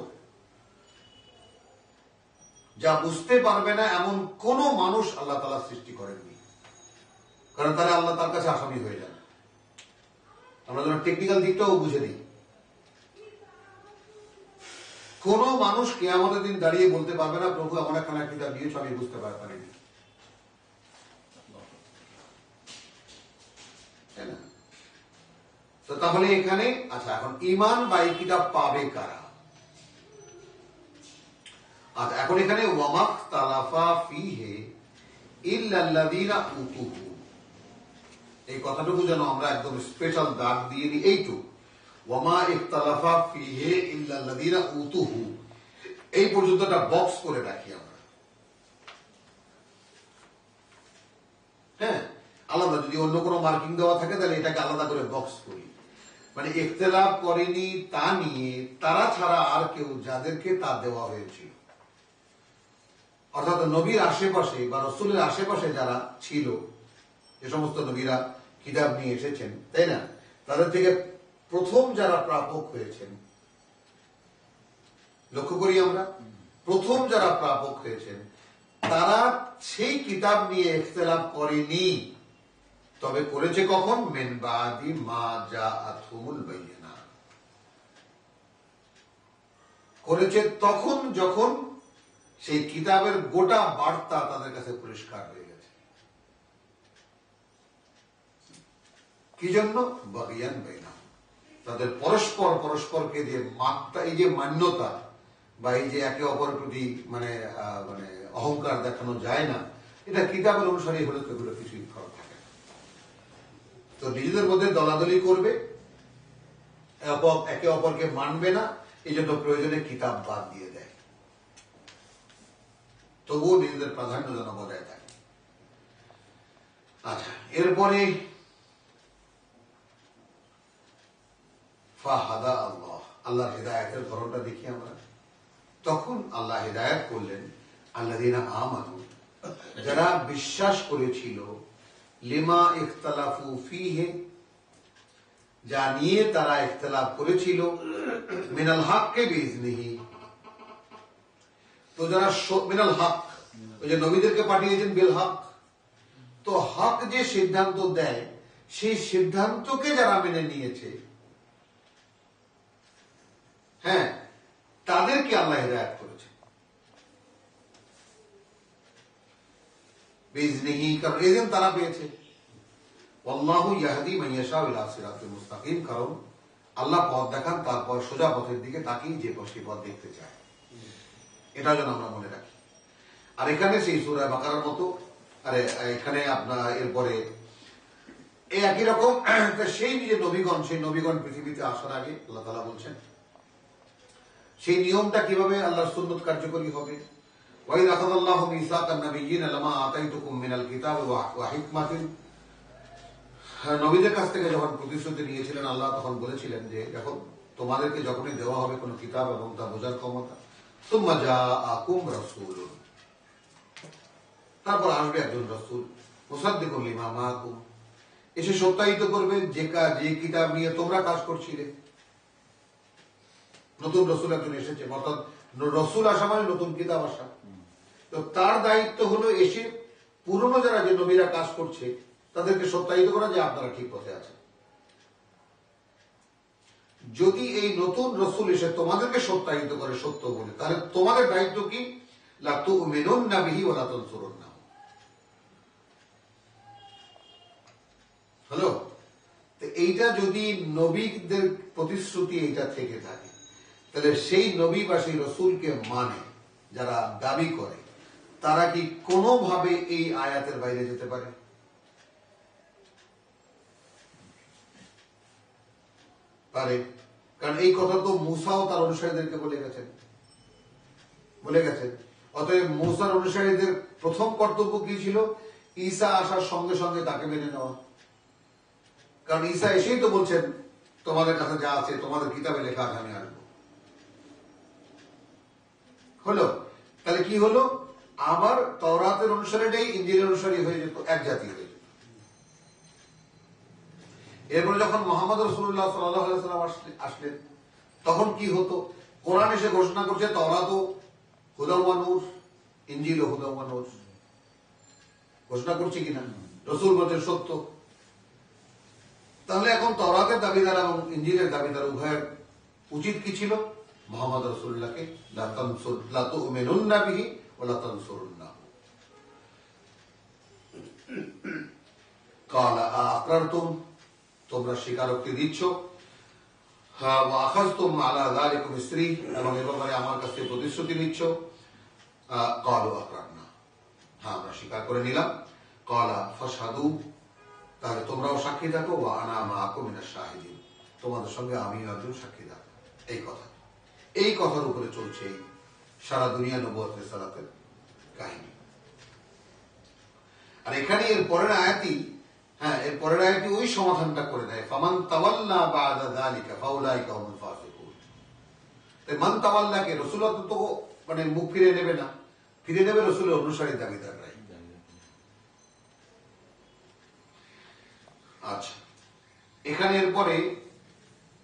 Speaker 3: যা বুঝতে পারবে না এমন কোন মানুষ আল্লাহ তাআলা সৃষ্টি করেননি, কারণ তাহলে আল্লাহ তার কাছে আসামি হয়ে যান। আমরা যেন টেকনিক্যাল দিকটাও বুঝে নিই। কোন মানুষ কিয়ামতের দিন দাঁড়িয়ে বলতে পারবে না, প্রভু এমন একখানা কিতাব দিয়েছ আমি বুঝতে পারিনি, তাই না? তো তাহলে এখানে আচ্ছা, এখন ঈমান বা এই কিতাব পাবে কারা? আচ্ছা, এখন এখানে ওয়ামাখতালাফা ফীহি ইল্লাল্লাযীনা উতুহু, এই কথাটুকু যেন আমরা একদম স্পেশাল দাগ দিয়ে নিই। এইটুকু, ওয়ামা ইখতালাফা ফীহি ইল্লাল্লাযীনা উতুহু, এই পর্যন্ত একটা বক্স করে রাখি আমরা। হ্যাঁ, আলাদা যদি অন্য কোনো মার্কিং দেওয়া থাকে তাহলে এটাকে আলাদা করে বক্স করি। মানে ইখতিলাফ করেনি তা নিয়ে তারা ছাড়া আর কেউ, যাদেরকে তা দেওয়া হয়েছিল, অর্থাৎ নবীর আশেপাশে বা রসুলের আশেপাশে যারা ছিল, যে সমস্ত নবীরা কিতাব নিয়ে এসেছেন, তাই না, তাদের থেকে প্রথম যারা প্রাপক হয়েছেন, লক্ষ্য করি আমরা, প্রথম যারা প্রাপক হয়েছেন তারা সেই কিতাব নিয়ে ইখতিলাফ করেনি, তবে করেছে কখন? মিন বাদি মা জাআতহুমুল বায়িনাত, করেছে তখন যখন সেই কিতাবের গোটা বার্তা তাদের কাছে পরিষ্কার হয়ে গেছে। কি জন্য? বাগিয়ান বাইনাহুম, তাদের পরস্পরকে যে এই যে মান্যতা বা এই যে একে অপরের প্রতি মানে অহংকার দেখানো যায় না, এটা কিতাবের অনুসারে হলে তো এগুলো কিছুই ফরক থাকে না। তো নিজেদের মধ্যে দলাদলি করবে, একে অপরকে মানবে না, এই জন্য প্রয়োজনে কিতাব বাদ দিয়ে দেয়, তবুও নিজেদের প্রাধান্য যেন বজায় থাকে। আচ্ছা, এরপরে ফাহাদা আল্লাহ, আল্লাহর হিদায়াতের ধরনটা দেখি আমরা। তখন আল্লাহ হিদায়াত করলেন আল্লাযীনা আমানু, যারা বিশ্বাস করেছিল, লিমা ইখতালাফু ফীহি, যা নিয়ে তারা ইখতিলাফ করেছিল, মিনাল হক্কি বিইজনিহি, তো যারা মিনাল হক, ওই যে নবীদেরকে পাঠিয়েছেন বিল হক, তো হক যে সিদ্ধান্ত দেয় সেই সিদ্ধান্তকে যারা মেনে নিয়েছে, হ্যাঁ, তাদেরকে আল্লাহ হিদায়াত করেছে। বিইজনিহি, কারণ এজেন্ট তারা পেয়েছে। আল্লাহু ইয়াহদি মান ইয়াশাউ ইলা সিরাতিল মুস্তাকিম, কারণ আল্লাহ পথ দেখান তারপর সোজা পথের দিকে তাকিয়ে যে পথ দেখতে চায়, এটা যেন আমরা মনে রাখি। আর এখানে সেই সূরা বাকারার মতো, আরে এখানে আপনার এরপরে এই একই রকম সেই যে নবীগণ পৃথিবীতে আসার আগে আল্লাহ তাআলা বলছেন সেই নিয়মটা কিভাবে আল্লাহর সুন্নাত কার্যকরী হবে। ওয়াইদ আখাযাল্লাহু মিসাকান নাবিয়্যিনা লামা আতাইতুকুম মিনাল কিতাবি ওয়া হিকমাতিন, নবীদের কাছ থেকে যখন প্রতিশ্রুতি নিয়েছিলেন আল্লাহ, তখন বলেছিলেন যে দেখো তোমাদেরকে যখনই দেওয়া হবে কোন কিতাব এবং তা বোঝার ক্ষমতা, সুম্মা জাআকুম রাসূলুন, তারপর আসবে একজন রাসূল, মুসাদ্দিকুল লিমা মাআকুম, এসে সত্যায়িত করবে যে কিতাব নিয়ে তোমরা কাজ করছিলে। নতুন রসুল একজন এসেছে, অর্থাৎ রসুল আসা মানে নতুন কিতাব আসা। তো তার দায়িত্ব হলো এসে পুরনো যারা যে নবীরা কাজ করছে তাদেরকে সত্যায়িত করা যে আপনারা ঠিক পথে আছেন। যদি এই নতুন রসুল এসে তোমাদেরকে সত্যায়িত করে সত্য বলে, তাহলে তোমাদের দায়িত্ব কি? লা তুমিনুন্না বিহি ওয়া লা তানসুরুন্না। হ্যালো, তো এইটা যদি নবীদের প্রতিশ্রুতি এইটা থেকে থাকে, তাহলে সেই নবী বা সেই রসুলকে মানে যারা দাবি করে, তারা কি কোনোভাবে এই আয়াতের বাইরে যেতে পারে? পারে, কারণ এই কথা তো মূসাও তার অনুসারীদেরকে বলে গেছেন। অতএব মূসার অনুসারীদের প্রথম কর্তব্য কি ছিল? ঈসা আসার সঙ্গে সঙ্গে তাকে মেনে নেওয়া। কারণ ঈসা এসেই তো বলছেন তোমাদের কাছে যা আছে, তোমাদের কিতাবে লেখা আছে, আমি আসবো। হলো, তাহলে কি হলো? আবার তাওরাতের অনুসারে নেই, ইনজিলের অনুসারী হয়ে যেত, এক জাতি হয়ে যেত। এরপরে যখন মুহাম্মদ রাসূলুল্লাহ সাল্লাল্লাহু আলাইহি ওয়াসাল্লাম আসলেন, তখন কি হতো? কোরআন এসে ঘোষণা করছে তাওরাতও হুদা ওয়া নূর, ইনজিলও হুদা ওয়া নূর, ঘোষণা করছে কিনা? রাসূল বলছেন সত্য। তাহলে এখন তাওরাতের দাবিদার এবং ইনজিলের দাবিদার উভয়ের উচিত কি ছিল? মুহাম্মদ রাসূলুল্লাহকে লা তুমিনুন্না বিহি ওয়া লা তানসুরুন্না। ক্বালা আ'আকরারতুম, তোমরা স্বীকারোক্তি দিচ্ছ, ওয়া আখাযতুম আলা যালিকুম ইসরি, এবং এ ব্যাপারে আমার কাছে প্রতিশ্রুতি নিচ্ছ। ক্বালু আকরারনা, হ্যাঁ আমরা স্বীকার করে নিলাম। ক্বালা ফাশহাদু, তাহলে তোমরাও সাক্ষী থাকো, ওয়া আনা মাআকুম মিনাশ শাহিদিন, তোমাদের সঙ্গে আমিও একজন সাক্ষী থাকবো। এই কথার উপরে চলছে এই সারা দুনিয়া নবুয়ত রিসালাতের কাহিনী। আর এখানে এর পরের আয়াতই ওই সমাধানটা করে দেয়, ফামান তাওয়াল্লা বা'দা যালিকা ফাউলাইকা হুমুল ফাসিকুন। তাই মান তাওয়াল্লাকে রাসূলুল্লাহ তো মানে মুখ ফিরে নেবে না, ফিরে নেবে রাসূলের অনুসারী দাবিদাররাই। আচ্ছা, এখানে এরপরে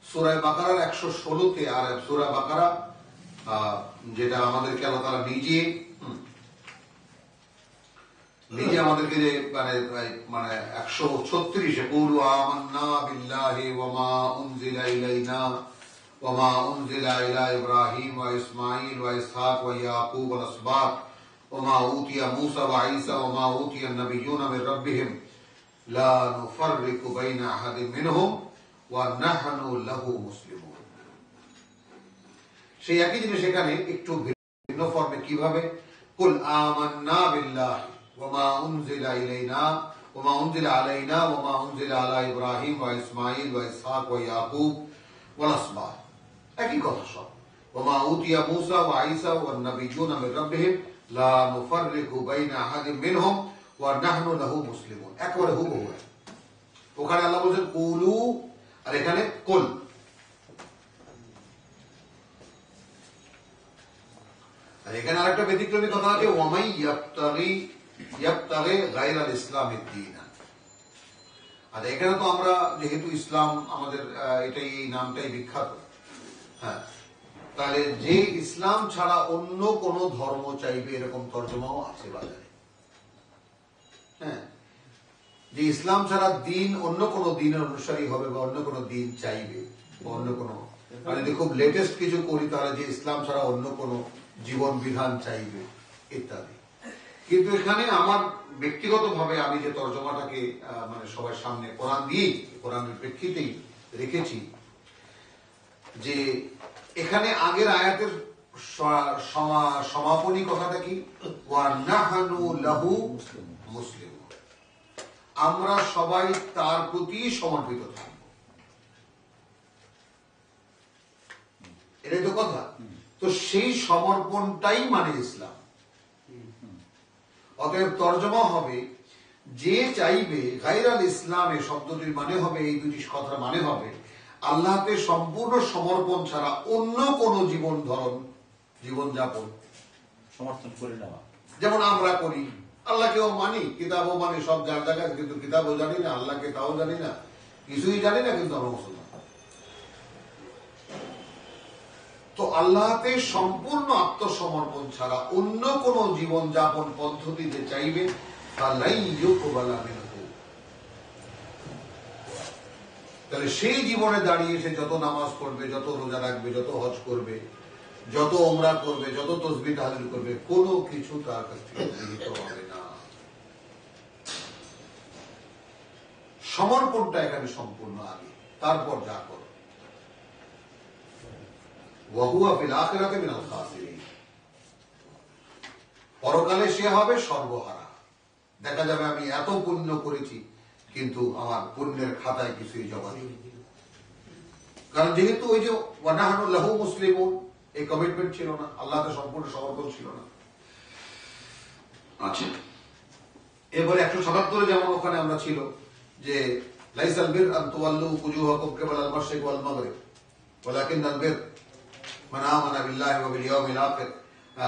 Speaker 3: সূরা বাকারার 116-তে, আর সূরা বাকারা যেটা আমাদেরকে আল্লাহ তাআলা নিজে আমাদেরকে যে মানে 136-এ কুলু আমান্না বিল্লাহি ওয়া মা উনজিলা ইলাইনা ওয়া মা উনজিলা ইলা ইব্রাহিম ওয়া ইসমাঈল ওয়া ইসহাক ওয়া ইয়াকুব ওয়াল আসবাত ওয়া মা উতিয়া মূসা ওয়া ঈসা ওয়া মা উতিয়া আন-নাবিয়্যুনা মির রাব্বিহিম লা নুফাররিকু বাইনা আহাদিন মিনহুম ওয়া নাহনু লাহু মুসলিমুন। সেই একই জিনিস এখানে একটু ভিন্ন ফর্মে কিভাবে? কুল আমান্না বিল্লাহি ওয়া মা উনজিলা ইলাইনা ওয়া মা উনজিলা আলাইনা ওয়া মা উনজিলা আলা ইব্রাহিম ওয়া ইসমাঈল ওয়া ইসহাক ওয়া ইয়াকুব ওয়াল আসবাত, একই কথা সব। ওয়া মা উতিয়া মূসা ওয়া ঈসা ওয়ান নাবিয়্যুনা মির রাব্বিহিম লা নুফাররিকু বাইনা আহাদিন মিনহুম ওয়া নাহনু লাহু মুসলিমুন, একেবারে হুবহু। ওখানে আল্লাহ বলেছেন কুলু, আর এখানে কুল। আর এখানে আরেকটা ব্যতিক্রমী কথা আছে, ওয়ামাই ইয়াবতাগি গায়রাল ইসলামিদ দীনান। আর এখানে তো আমরা যেহেতু ইসলাম আমাদের এটাই, এই নামটাই বিখ্যাত, হ্যাঁ, তাহলে যে ইসলাম ছাড়া অন্য কোন ধর্ম চাইবে, এরকম তর্জমাও আছে বাজারে। হ্যাঁ, যে ইসলাম ছাড়া দিন, অন্য কোন দিনের অনুসারী হবে বা অন্য কোন দিন চাইবে, বা অন্য কোন, মানে যদি খুব লেটেস্ট কিছু করি তাহলে যে ইসলাম ছাড়া অন্য কোন জীবন বিধান চাইবে ইত্যাদি। কিন্তু এখানে আমার ব্যক্তিগতভাবে আমি যে তর্জমাটাকে মানে সবার সামনে কোরআন দিয়েই, কোরআনের প্রেক্ষিতেই রেখেছি, যে এখানে আগের আয়াতের সমাপনী কথাটা কি, ওয়া নাহনু লাহু মুসলিমুন, আমরা সবাই তার প্রতি সমর্পিত থাকব। এটাই তো কথা। তো সেই সমর্পণটাই মানে ইসলাম। অতএব তর্জমা হবে, যে চাইবে গায়রাল ইসলামে শব্দটির মানে হবে, এই দুটি কথার মানে হবে আল্লাহকে সম্পূর্ণ সমর্পণ ছাড়া অন্য কোন জীবনযাপন
Speaker 5: সমর্থন করে নেওয়া,
Speaker 3: যেমন আমরা করি। আল্লাহকেও মানি, কিতাবও মানি, সব যার জায়গায়, কিন্তু কিতাবও জানি না, আল্লাহকে তাও জানি না, কিছুই জানি না, কিন্তু আমরা মুসলমান। তো আল্লাহতে সম্পূর্ণ আত্মসমর্পণ ছাড়া অন্য কোন জীবনযাপন পদ্ধতিতে চাইবে তাহলে সেই জীবনে দাঁড়িয়ে সে যত নামাজ পড়বে, যত রোজা রাখবে, যত হজ করবে, যত ওমরা করবে, যত তসবিহ তাহলিল করবে, কোনো কিছু তার কাছ থেকে গৃহীত হবে না। সমর্পণটা এখানে সম্পূর্ণ আগে, তারপর যা করো। পরকালে সে হবে সর্বহারা। দেখা যাবে আমি এত পুণ্য করেছি, কিন্তু আমার পুণ্যের খাতায় কিছুই জমা নেই। কারণ যেহেতু ওই যে ওয়া নাহনু লাহু মুসলিমুন, এই কমিটমেন্ট ছিল না, আল্লাহকে সম্পূর্ণ সমর্পণ ছিল না। আচ্ছা, এবারে 177 যেমন ওখানে আমরা ছিল যে লাইসাল বির আন তুওয়াল্লু উজুহাকুম কিবালাল মাশরিক ওয়াল মাগরিব ওয়ালাকিন্নাল বির মান আমানা বিল্লাহি ওয়া বিল ইয়াউমিল আখির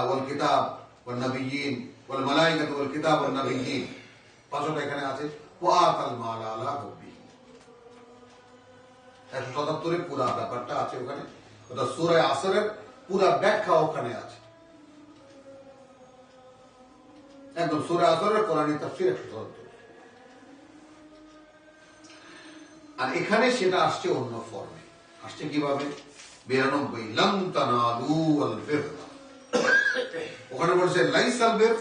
Speaker 3: ওয়াল কিতাব ওয়ান নাবিয়্যিন ওয়াল মালায়েকাতু ওয়াল কিতাব ওয়ান নাবিয়্যিন। পাঁচটা এখানে আছে। ওয়া আতাল মাল আলা হুব্বি, 177 পুরো ব্যাপারটা আছে ওখানে। ওটা সূরা আসরের পুরো ব্যাখ্যা ওখানে আছে, একদম সূরা আসরের কোরআনী তাফসীর 177। আর এখানে সেটা আসছে অন্য ফর্মে। আসছে কিভাবে? 92 লাম তানালু আল বিররা, ওখানে বলছে লাইসাল বির,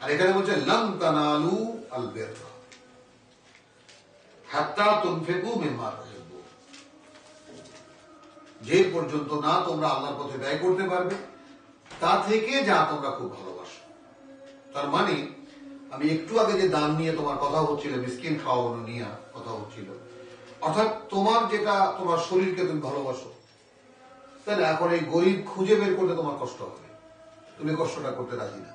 Speaker 3: আর এখানে বলছে লাম তানালু আল বিররা হাত্তা তুনফিকু মিম্মা তুহিব্বুন, যে পর্যন্ত না তোমরা আল্লাহর পথে ব্যয় করতে পারবে তা থেকে যা তোমরা খুব ভালোবাসো। তার মানে আমি একটু আগে যে দান নিয়ে তোমার কথা হচ্ছিল, মিসকিন খাওয়ানো নিয়ে কথা হচ্ছিল, অর্থাৎ তোমার যেটা তোমার শরীরকে তুমি ভালোবাসো, তাই না? এখন এই গরিব খুঁজে বের করতে তোমার কষ্ট হবে, তুমি কষ্টটা করতে রাজি না,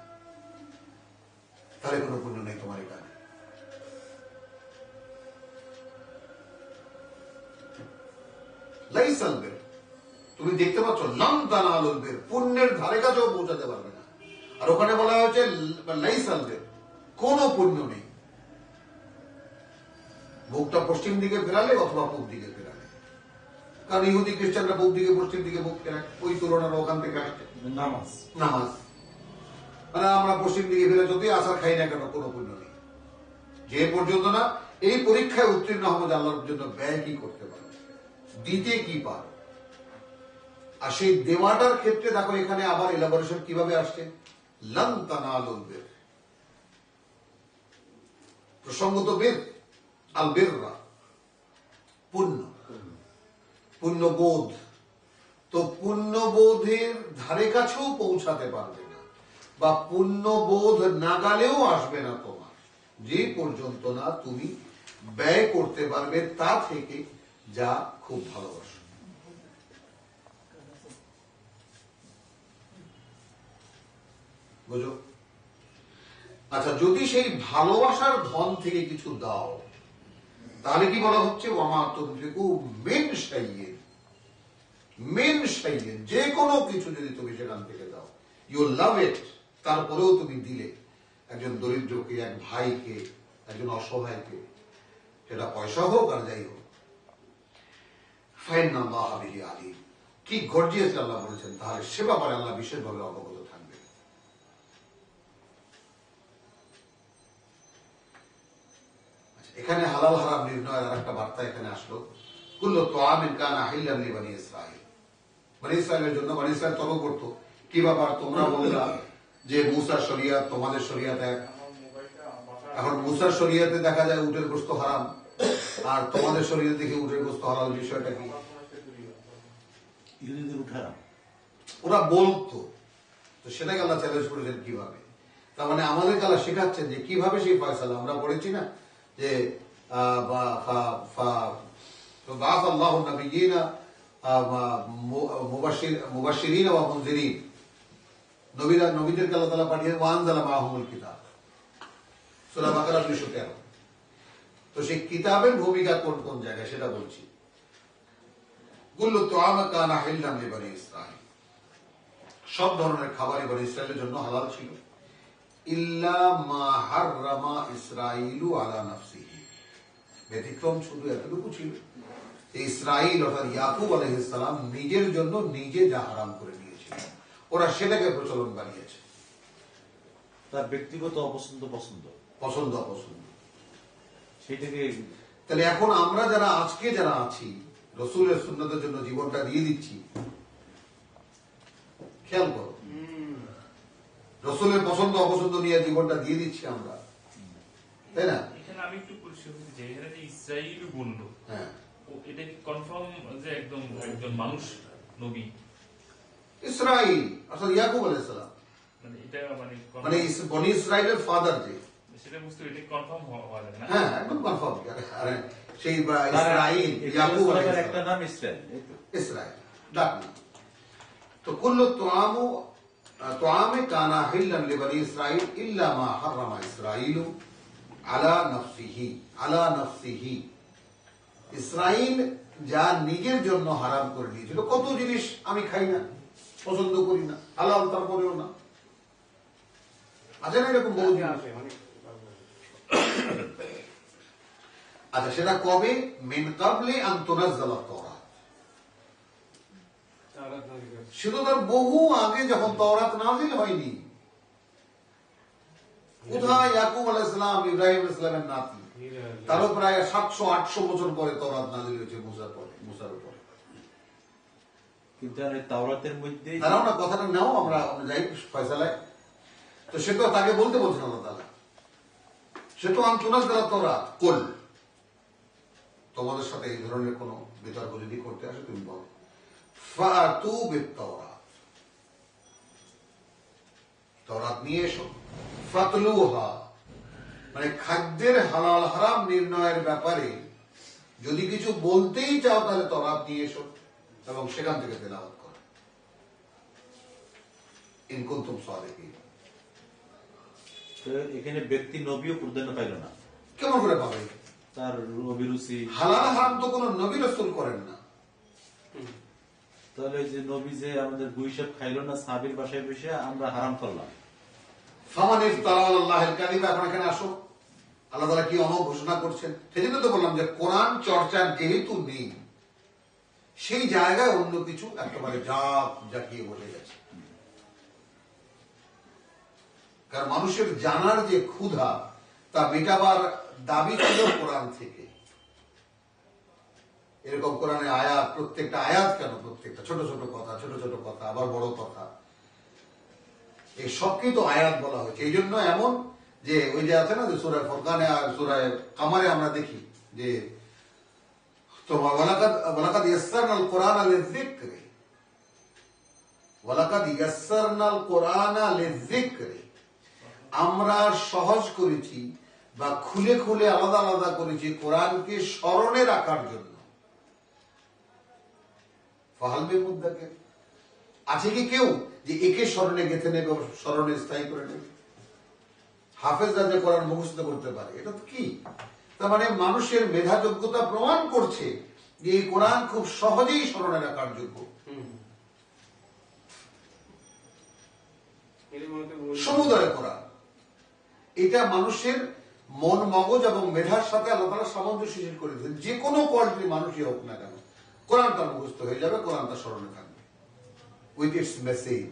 Speaker 3: তাহলে কোনো পুণ্য নেই তোমার এখানে। লাইসাল বির, তুমি দেখতে পাচ্ছ লাম তানালুল বির, পুণ্যের ধারে কাছেও পৌঁছাতে পারবে না। আর ওখানে বলা হয়েছে লাইসাল বির, কোনো পুণ্য নেই। মুখটা পশ্চিম দিকে ফেরালে অথবা পূব দিকে ফেরালে, কারণ ইহুদি খ্রিস্টানরা পূব দিকে পশ্চিম দিকে মুখ ফেরায়, ওই তুলনার ওখান থেকে আসছে নামাজ। মানে আমরা পশ্চিম দিকে ফেলে যতই আশা খাই না কেন, কোনো পুণ্য নেই। যে পর্যন্ত না এই পরীক্ষায় উত্তীর্ণ হবো যে আল্লাহর জন্য ব্যয় কি করতে পারো, দিতে কি পারো। আর সেই দেওয়াটার ক্ষেত্রে দেখো এখানে আবার এলাবোরেশন কিভাবে আসছে, লাম তানালুল বির, প্রসঙ্গত বির আল বিররা, পুণ্য, পুণ্যবোধ। তো পুণ্যবোধের ধারে কাছেও পৌঁছাতে পারবে না, বা পুণ্যবোধ নাগালেও আসবে না তোমার, যে পর্যন্ত না তুমি ব্যয় করতে পারবে তা থেকে যা খুব ভালোবাসো। বুঝো? আচ্ছা, যদি সেই ভালোবাসার ধন থেকে কিছু দাও, তাহলে কি বলা হচ্ছে, ওয়ামা তুনফিকু মিন শাইইন, মিন শাইইন, যে কোনো কিছু যদি তুমি সেখান থেকে দাও, ইউ লাভ ইট, তারপরেও তুমি দিলে একজন দরিদ্রকে, এক ভাইকে, একজন অসহায়কে, সেটা পয়সা হোক আর যাই হোক, ফাইন্নাল্লাহা বিহি আলিম, কি গর্জিয়াস আল্লাহ বলেছেন, তাহলে সে ব্যাপারে আল্লাহ বিশেষভাবে অবগত থাকবে। এখানে হালাল হারাম নির্ণয়ের আর একটা বার্তা এখানে আসলো, কুল্লু তুআমিন কানা হিল্লান লিবানি ইসরাঈল, বনি ইসরাঈলের জন্য, বনি ইসরাঈল তর্ক করতো কি ব্যাপার, তোমরা বললা যে মুসার শরিয়াত তোমাদের শরিয়াত এক। এখন মুসার শরিয়াতে দেখা যায় উটের গোস্ত হারাম, আর তোমাদের শরীরে দেখে উটের গোস্ত হালাল, বিষয়টা কি? ওরা বলতো, তো সেটাকে আল্লাহ চ্যালেঞ্জ করেছেন কিভাবে। তার মানে আমাদেরকে আল্লাহ শেখাচ্ছেন যে কিভাবে সেই ফয়সালা। আমরা পড়েছি না যে আল্লাহ নবিয়িনা মুবাশশিরিন ওয়া মুনজিরিন, নবীদেরকে আল্লাহ তাআলা পাঠিয়ে ওয়ানজালা মাআহুমুল কিতাব, সূরা বাকারা 213। তো সেই কিতাবের ভূমিকা কোন কোন জায়গায় সেটা বলছি। কুল্লু তুআমা কানা হিল্লান লিবানি ইসরাঈল, সব ধরনের খাবারই বনি ইসরায়েলের জন্য হালাল ছিল, ইল্লা মা হাররামা ইসরাঈলু আলা নাফসিহি, ব্যতিক্রম শুধু এতটুকু ছিল, ইসরাঈল অর্থাৎ ইয়াকুব আলাইহিস সালাম নিজের জন্য নিজে যা হারাম করে নিয়েছিল, ওরা সেটাকে প্রচলন বানিয়েছে।
Speaker 5: তার ব্যক্তিগত পছন্দ অপছন্দ সেটাকে।
Speaker 3: তাহলে এখন আমরা যারা আজকে যারা আছি, রসুলের সুন্নতের জন্য জীবনটা দিয়ে দিচ্ছি, খেয়াল করো, রসুলের পছন্দ অপছন্দ নিয়ে জীবনটা দিয়ে দিচ্ছি আমরা, তাই না?
Speaker 4: এখানে আমি একটু পরিষ্কার করতে চাই, এখানে যে ইসরাইল বললো,
Speaker 3: হ্যাঁ,
Speaker 4: এটা কি কনফার্ম যে একজন মানুষ নবী?
Speaker 3: ইসরাইল অর্থাৎ ইয়াকুব আলাইহিস সালাম,
Speaker 4: মানে এটা মানে
Speaker 3: বনি ইসরাইলের ফাদার যে,
Speaker 4: সেটা বুঝতে এটা কনফার্ম হওয়া যাবে না?
Speaker 3: হ্যাঁ, একদম কনফার্ম। আরে সেই ইসরাইল, ইয়াকুব আলাইহিস সালাম
Speaker 5: একটা নাম ইসরাইল,
Speaker 3: ইসরাইল ডাক নাম। তো কুল্লু তুআমে কানা হিল্লান লিবানি ইসরাঈল ইল্লা মা হাররামা ইসরাঈলু আলা নাফসিহি, ইসরাইল যা নিজের জন্য হারাম করে নিয়েছিল। কত জিনিস আমি খাই না, পছন্দ করি না, হালাল তারপরেও না, আছে না এরকম বহু জিনিস। আচ্ছা, সেটা কবে? মিন ক্বাবলি আন তুনাজ্জালা তাওরাত, শুধু তার বহু আগে যখন তাওরাত নাযিল হয়নি। কোথায়? ইয়াকুব আলাইহিস সালাম ইব্রাহিম আলাইহিস সালামের নাতি, তারও প্রায় 700-800 বছর পরে তাওরাত নাযিল হয়েছে মুসার উপরে।
Speaker 5: কিন্তু তাওরাতের মধ্যে
Speaker 3: দাঁড়াও না, কথাটা নাও, আমরা যাই ফয়সালায়। তো সে তো তাকে বলতে বলছেন আল্লাহ তাআলা, সে তো আন তুনাজ্জালা তাওরাত, কুল, তোমাদের সাথে এই ধরনের কোন বিতর্ক যদি করতে আসে তুমি বলো, ফাতু বিত-তাওরাত, তাওরাত নিয়ে এসো, ফাতলুহা, মানে খাদ্যের হালাল হারাম নির্ণয়ের ব্যাপারে যদি কিছু বলতেই চাও তাহলে তাওরাত নিয়ে এসো এবং সেখান থেকে তেলাওয়াত করো, ইন কুনতুম সাদিকিন।
Speaker 5: এখানে ব্যক্তি নবীও প্রাধান্য পাইল না।
Speaker 3: কেমন করে পাবে?
Speaker 5: তার অভিরুচি।
Speaker 3: হালাল হারাম তো কোন নবী রাসূল করেন না।
Speaker 5: তাহলে যে নবী যে আমাদের গুইসাব খাইলো না, সাহাবীর বাসায় বসে আমরা হারাম করলাম।
Speaker 3: ফামান ইফতারা আলাল্লাহিল কাযিবা, এখন এখানে আসো, আল্লাহ তাআলা কি অমোঘ ঘোষণা করছেন। সেজন্য তো বললাম যে কোরআন চর্চার যেহেতু নেই, সেই জায়গায় অন্য কিছু একেবারে জাকিয়ে বসে গেছে। কারণ মানুষের জানার যে ক্ষুধা, তা মেটাবার দাবি ছিল কোরআন থেকে। এরকম কোরআনে আয়াত, প্রত্যেকটা আয়াত কেন, প্রত্যেকটা ছোট ছোট কথা আবার বড় কথা, এই সবকেই তো আয়াত বলা হয়েছে। এই জন্য এমন যে ওই যে আছে না যে সূরা ফুরকানে আর সূরা কামারে আমরা দেখি যে তোমার ওয়ালাকাদ ইয়াসসারনাল কুরআনা লিযিকরি, ওয়ালাকাদ ইয়াসসারনাল কুরআনা লিযিকরি, আমরা সহজ করেছি বা খুলে খুলে আলাদা আলাদা করেছি কোরআনকে স্মরণে রাখার জন্য। ফাহাল মিন মুদ্দাকির, আছে কি কেউ যে একে স্মরণে গেঁথে নেবে, স্মরণে স্থায়ী করে নেবে? হাফেজরা যে কোরআন মুখস্থ করতে পারে, এটা তো কি? তার মানে মানুষের মেধা যোগ্যতা প্রমাণ করছে যে এই কোরআন খুব সহজেই স্মরণে রাখার যোগ্য। সমুদয় কোরআন, এটা মানুষের মন মগজ এবং মেধার সাথে আল্লাহ তাআলা সামঞ্জস্যশীল করে দিয়েছেন। যে কোনো কোয়ালিটির মানুষই হোক না কেন, কোরআন তার মুখস্থ হয়ে যাবে, কোরআন তার স্মরণে থাকবে উইথ ইটস মেসেজ।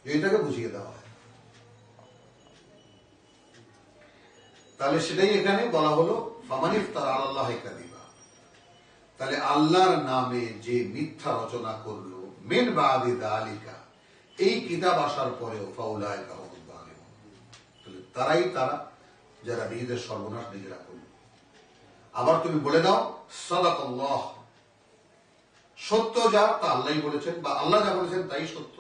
Speaker 3: এইটাকে বুঝিয়ে দেওয়া হয়। তাহলে সেটাই এখানে বলা হলো, ফামান ইফতারা আলাল্লাহি কাযিবা, তাহলে আল্লাহর নামে যে মিথ্যা রচনা করলো, মিন বাদি যালিকা, এই কিতাব আসার পরেও ফাউলাইকা হুমুজ জালিমুন, তাহলে তারাই তারা যারা নিজেদের সর্বনাশ নিজেরা করল। আবার তুমি বলে দাও সাদাকাল্লাহ, সত্য যা তা আল্লাহই বলেছেন, বা আল্লাহ যা বলেছেন তাই সত্য।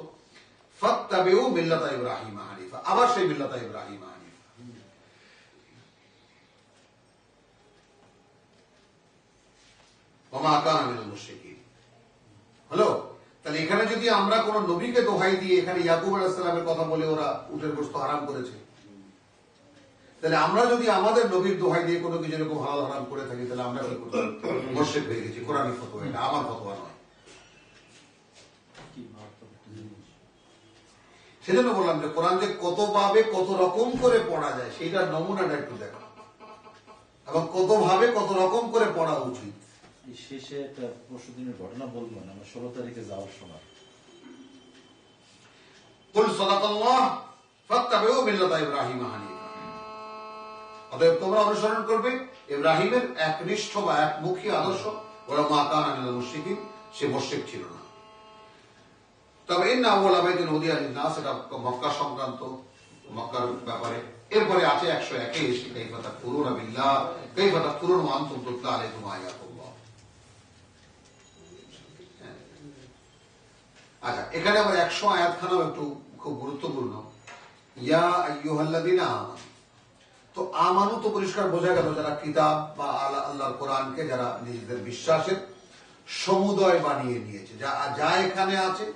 Speaker 3: ফাত্তাবিউ মিল্লাতা ইব্রাহিম হানিফা, আবার সেই মিল্লাতা ইব্রাহিম হানিফা। ওয়া মা কানা মিনাল মুশরিকিন। হলো, তাহলে এখানে যদি আমরা কোন নবীকে দোহাই দিয়ে এখানে ইয়াকুব আলাইহিস সালামের কথা বলে ওরা উটের গোশত হারাম করেছে, তাহলে আমরা যদি আমাদের নবীর দোহাই দিয়ে কোনো কিছু এরকম হালাল হারাম করে থাকি, তাহলে আমরা কি করব? মুশরিক হয়ে গেছি। কোরআনের ফতোয়া, এটা আমার ফতোয়া নয়। সেজন্য বললাম যে কোরআন যে কত ভাবে কত রকম করে পড়া যায় সেটার নমুনাটা একটু দেখো, এবং কত ভাবে কত রকম করে পড়া উচিত।
Speaker 5: শেষে একটা পরশুদিনের ঘটনা বলবো না, আমরা 16 তারিখে যাওয়ার সময়
Speaker 3: কুল সাদাকাল্লাহ ফাত্তাবিউ মিল্লাতা ইব্রাহিম হানিফা, অতএব তোমরা অনুসরণ করবে ইব্রাহিমের একনিষ্ঠ বা একমুখী আদর্শ। ওয়া মা কানা মিনাল মুশরিকিন, সে মুশরিক ছিল না। তবে ইন্না আউওয়ালা বাইতিন উদিয়া লিন-নাস, এটা মক্কা সংক্রান্ত, মক্কার ব্যাপারে। এরপরে আছে 101 এসে কাইফা তাকফুরুনা বিল্লাহ কাইফা তাকফুরুনা ওয়া আনতুম তুতলা আলাইকুম আয়াতুল্লাহ। আচ্ছা, এখানে আবার 100 আয়াতখানাও একটু খুব গুরুত্বপূর্ণ। ইয়া আইয়ুহাল্লাযিনা আমানু, তো আমানু তো পরিষ্কার বোঝা গেল যারা কিতাব বা আল্লাহর কোরআনকে যারা নিজেদের বিশ্বাসের সমুদয় বানিয়ে নিয়েছে, যা এখানে আছে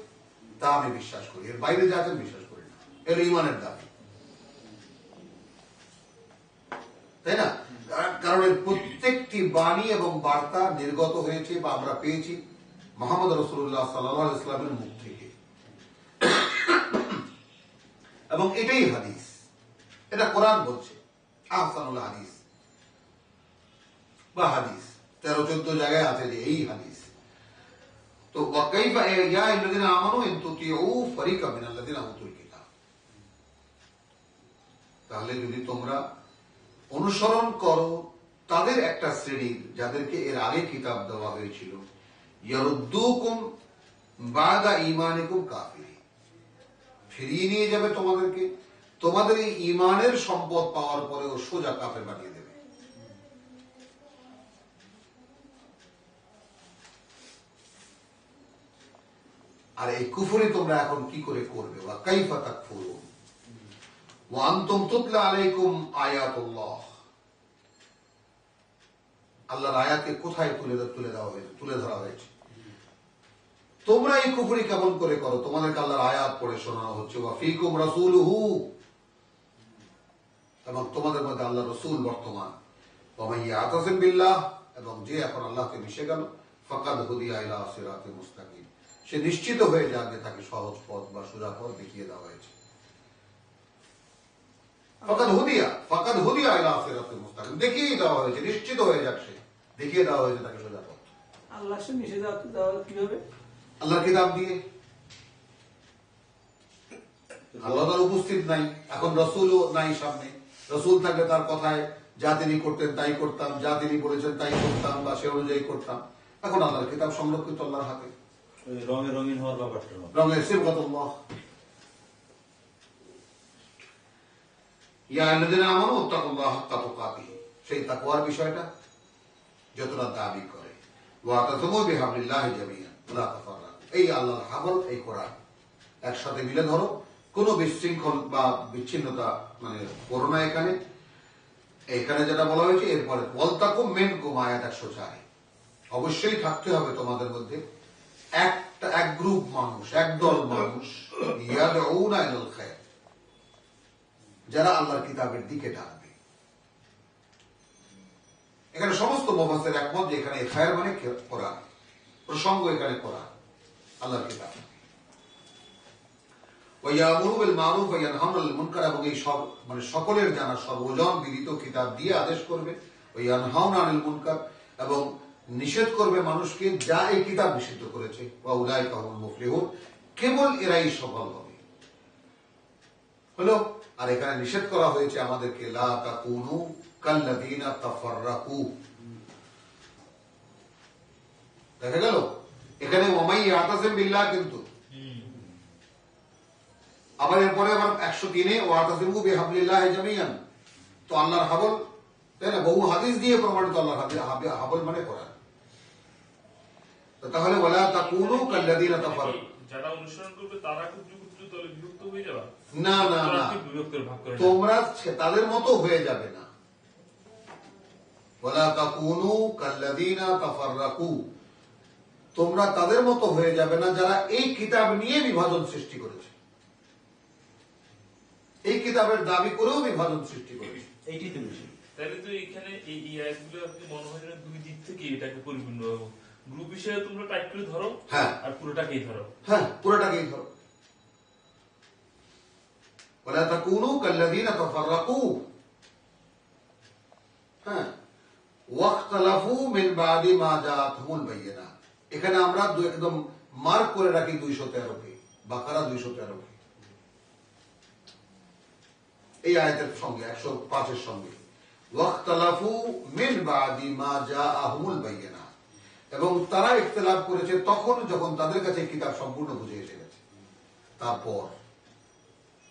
Speaker 3: তা আমি বিশ্বাস করি, এর বাইরে যা আছে বিশ্বাস করি না, এটা ঈমানের দাবি, তাই না? কারণ এর প্রত্যেকটি বাণী এবং বার্তা নির্গত হয়েছে বা আমরা পেয়েছি মুহাম্মদ রাসূলুল্লাহ সাল্লাল্লাহু আলাইহি ওয়াসাল্লামের মুখ থেকে, এবং এটাই হাদিস। এটা কোরআন বলছে আহসানুল হাদিস বা হাদিস 13-14 জায়গায় আছে যে এই হাদিস। তো ওয়াকাইফা ইয়া আইয়ুহাল্লাযিনা আমানু ইন তুতিউ ফারিকা মিনাল্লাযিনা উতুল কিতাব, তাহলে যদি তোমরা অনুসরণ করো তাদের একটা শ্রেণীর যাদেরকে এর আগে কিতাব দেওয়া হয়েছিল, ইয়ারুদ্দুকুম বাদা ঈমানিকুম কাফিরিন, ফিরিয়ে নিয়ে যাবে তোমাদেরকে তোমাদের এই ঈমানের সম্পদ পাওয়ার পরেও সোজা কাফের বানিয়ে দেবে। আর এই কুফরি তোমরা এখন কি করে করবে? ওয়া কাইফা তাকফুরুন ওয়া আনতুম তুতলা আলাইকুম আয়াতুল্লাহ, আল্লাহর আয়াতকে কোথায় তুলে ধরা হয়েছে? তোমরা এই কুফরি কেমন করে করো? তোমাদেরকে আল্লাহর আয়াত পড়ে শোনানো হচ্ছে, ওয়া ফীকুম রাসূলুহু, এবং তোমাদের মধ্যে আল্লাহ রসুল বর্তমান, ওয়া মান ইয়াতাসিম বিল্লাহ, এবং যে এখন আল্লাহকে মিশে গেল, ফাকাদ হুদিয়া ইলা সিরাতিন মুস্তাকিম, সে নিশ্চিত হয়ে যাবে, তাকে সহজ পথ বা সোজা পথ দেখিয়ে দেওয়া হয়েছে। ফাকাদ হুদিয়া ইলা সিরাতিন মুস্তাকিম, দেখিয়ে দেওয়া হয়েছে, নিশ্চিত হয়ে যাক, সে দেখিয়ে দেওয়া হয়েছে তাকে সোজা পথ।
Speaker 6: আল্লাহ সে মিশে দেওয়া কিভাবে?
Speaker 3: আল্লাহর কিতাব দিয়ে। আল্লাহ তার উপস্থিত নাই, এখন রসুলও নাই সামনে। রসুল থাকলে তার কথায় যা তিনি করতেন তাই করতাম, যা তিনি বলেছেন তাই করতাম, বা সে অনুযায়ী করতাম। এখন আল্লাহর কিতাব সংরক্ষিত আল্লাহর হাতে,
Speaker 5: রঙে রঙিন হওয়ার ব্যাপারটা
Speaker 3: রঙের সিবগাতুল্লাহ। ইয়া আল্লাযিনা আমানু ইত্তাকুল্লাহা হাক্কা তুকাতিহি, সেই তাকওয়ার বিষয়টা যতটা দাবি করে। ওয়াতাসিমু বিহাবলিল্লাহি জামিআন ওয়া লা তাফাররাকু, এই আল্লাহর হাবল, এই কোরআন একসাথে মিলে ধরো, কোনো বিশৃঙ্খল বা বিচ্ছিন্নতা মানে করো না। এখানে যেটা বলা হয়েছে, এরপরে ওয়ালতাকুম মিনকুম আয়াত 104, অবশ্যই থাকতে হবে তোমাদের মধ্যে এক গ্রুপ মানুষ, একদল মানুষ, ইয়াদউনা ইলাল খায়র, যারা আল্লাহর কিতাবের দিকে ডাকবে। এখানে সমস্ত মুফাসসির একমত যে এখানে খায়র মানে কোরআন, প্রসঙ্গ এখানে কোরআন, আল্লাহর কিতাব। ওয়া ইয়ামুরু বিল মারুফ ওয়া ইয়ানহাউনা আনিল মুনকার, এবং এই সব মানে সকলের জানা সর্বজন বিদিত কিতাব দিয়ে আদেশ করবে। ওয়া ইয়ানহাউনা আনিল মুনকার, এবং নিষেধ করবে মানুষকে যা এই কিতাব নিষিদ্ধ করেছে। ওয়া উলাইকা হুমুল মুফলিহুন, কেবল এরাই সফল হবে। হলো, আর এখানে নিষেধ করা হয়েছে আমাদেরকে লা তাকুনু কাল্লাযিনা তাফাররাকু। দেখা গেল এখানে ওয়া মান ইয়াতাসিম বিল্লাহ, কিন্তু আবার এরপরে আবার 103-এ ওয়াতাসিমু বিহাবলিল্লাহি জামিয়ান, তো আল্লাহর হাবল, তাই না, বহু হাদিস দিয়ে প্রমাণিত আল্লাহর হাবল মানে কোরআন। তো তাহলে ওয়ালা তাকুনু কাল্লাযিনা তাফাররাকু,
Speaker 4: যারা অনুসরণ করবে তারা ক্ষুদ্র ক্ষুদ্র দলে বিভক্ত হয়ে যাবে
Speaker 3: না না না,
Speaker 4: বিভক্তের ভাগ করে
Speaker 3: তোমরা তাদের মতো হয়ে যাবে না। ওয়ালা তাকুনু কাল্লাযিনা তাফাররাকু, তোমরা তাদের মতো হয়ে যাবে না যারা এই কিতাব নিয়ে বিভাজন সৃষ্টি করেছে, এই কিতাবের দাবি করেও বিভাজন সৃষ্টি করেছে।
Speaker 5: এইটাই তো বিষয়।
Speaker 4: তাহলে তো এখানে এই আয়াতগুলো আপনি মনে হয় যেন দুই দিক থেকে এটাকে পরিপূর্ণ গ্রুপ হিসেবে তোমরা টাইপ করে ধরো,
Speaker 3: হ্যাঁ,
Speaker 4: আর পুরোটাকেই ধরো।
Speaker 3: হ্যাঁ, পুরোটাকেই ধরো। ওয়ালা তাকুনু কাল্লাযিনা তাফাররাকু, হ্যাঁ, ওয়াখতালাফু মিন বাদি মা জাআতহুমুল বায়িনাত। এখানে আমরা একদম মার্ক করে রাখি 213-কে, বাকারা 213-কে, এই আয়াতের সঙ্গে 105-এর সঙ্গে ওয়াখতালাফু মিন বাদি মা জাআহুমুল বায়িনাত, এবং তারা ইখতিলাফ করেছে তখন যখন তাদের কাছে কিতাব সম্পূর্ণ বুঝে এসে গেছে। তারপর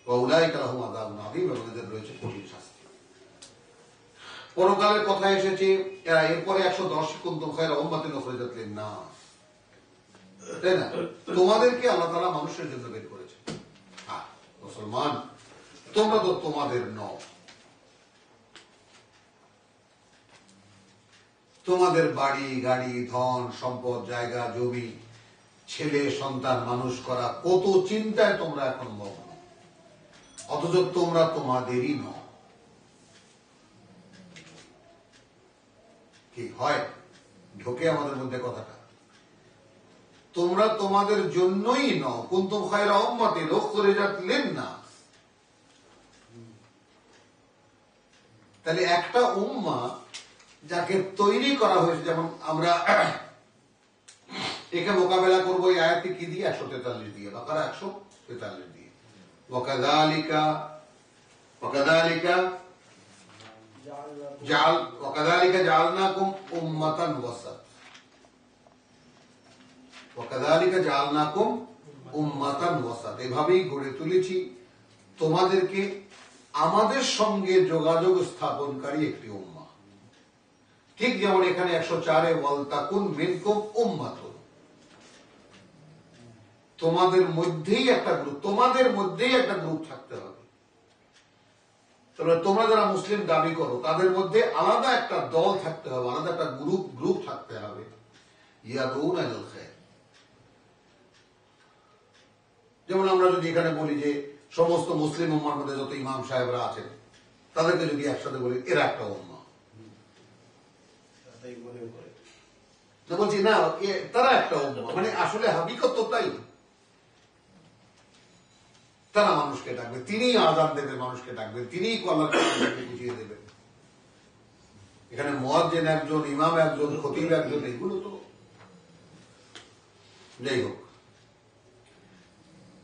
Speaker 3: ওয়াউলাইকা লাহুম আযাবুন আযীম, এবং এদের রয়েছে কঠিন শাস্তি। পরকালের কথা এসেছে, এরপরে 110 কুনতুম খায়রা উম্মাতিন উখরিজাত লিন-নাস, তাই না, তোমাদেরকে আল্লাহ তাআলা মানুষের জন্য বের করেছে। হ্যাঁ মুসলমান, তোমরা তো তোমাদের নও, তোমাদের বাড়ি গাড়ি ধন সম্পদ জায়গা জমি ছেলে সন্তান মানুষ করা কত চিন্তায় তোমরা এখন মগ্ন, অথচ তোমরা তোমাদেরই নও। কি হয়, ঢোকে আমাদের মধ্যে কথাটা, তোমরা তোমাদের জন্যই নও। কুনতুম খায়রা উম্মাতিন উখরিজাত লিন-নাস, তাহলে একটা উম্মাহ যাকে তৈরি করা হয়েছে, যেমন আমরা একে মোকাবেলা করবো এই আয়াতটি কি দিয়ে, 143 দিয়ে, বাকারা 143 দিয়ে, ওয়াকাযালিকা জাআলনাকুম উম্মাতান ওয়াসাত, ওয়াকাযালিকা জাআলনাকুম উম্মাতান ওয়াসাত, এভাবেই গড়ে তুলেছি তোমাদেরকে আমাদের সঙ্গে যোগাযোগ স্থাপনকারী একটি উম্মাহ। ঠিক যেমন এখানে 104-এ ওয়ালতাকুন মিনকুম উম্মাতুন, তোমাদের মধ্যেই একটা গ্রুপ, তোমাদের মধ্যেই একটা গ্রুপ থাকতে হবে। তোমরা যারা মুসলিম দাবি করো তাদের মধ্যে আলাদা একটা দল থাকতে হবে, আলাদা একটা গ্রুপ থাকতে হবে। ইয়াদউনা ইলাল খায়র, যেমন আমরা যদি এখানে বলি যে সমস্ত মুসলিম উম্মার মধ্যে যত ইমাম সাহেবরা আছেন তাদেরকে যদি একসাথে বলি এরা একটা উম্মাহ, বলছি না তারা একটা উম্মাহ, মানে আসলে হাকিকত তো তাই। তারা মানুষকে ডাকবে, তিনি আযান দেবেন, মানুষকে ডাকবেন, তিনি আল্লাহকে বুঝিয়ে দেবেন। এখানে মুয়াজ্জিন একজন, ইমাম একজন, খতিব একজন, এগুলো তো যাই হোক।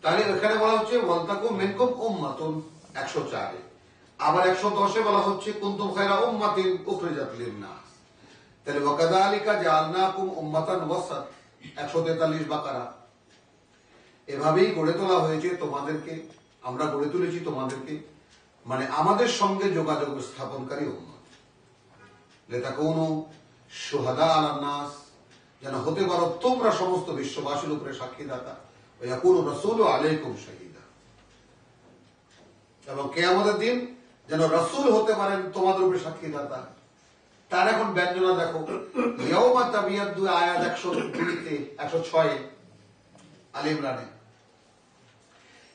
Speaker 3: তাহলে এখানে বলা হচ্ছে ওয়ালতাকুম মিনকুম উম্মাতুন 104-এ, আবার 110-এ বলা হচ্ছে কুনতুম খায়রা উম্মাতিন উখরিজাত লিন-নাস। তাহলে ওয়াকাযালিকা জাআলনাকুম উম্মাতান ওয়াসাত 143 বাকারা, এভাবেই গড়ে তোলা হয়েছে তোমাদেরকে, আমরা গড়ে তুলেছি তোমাদেরকে, মানে আমাদের সঙ্গে যোগাযোগ স্থাপনকারী উম্মাহ। লিতাকুনু শুহাদা আলান নাস, যেন হতে পারো তোমরা সমস্ত বিশ্ববাসীর উপরে সাক্ষীদাতা, ওয়া ইয়াকুনু রাসূলু আলাইকুম শাহীদা, এবং কিয়ামতের দিন যেন রাসূল হতে পারেন তোমাদের উপরে সাক্ষীদাতা। তার এখন ব্যঞ্জনা দেখো, ইয়াউমা তাবিয়াদ্দু, আয়াত 102-তে 106-এ আলে ইমরানে,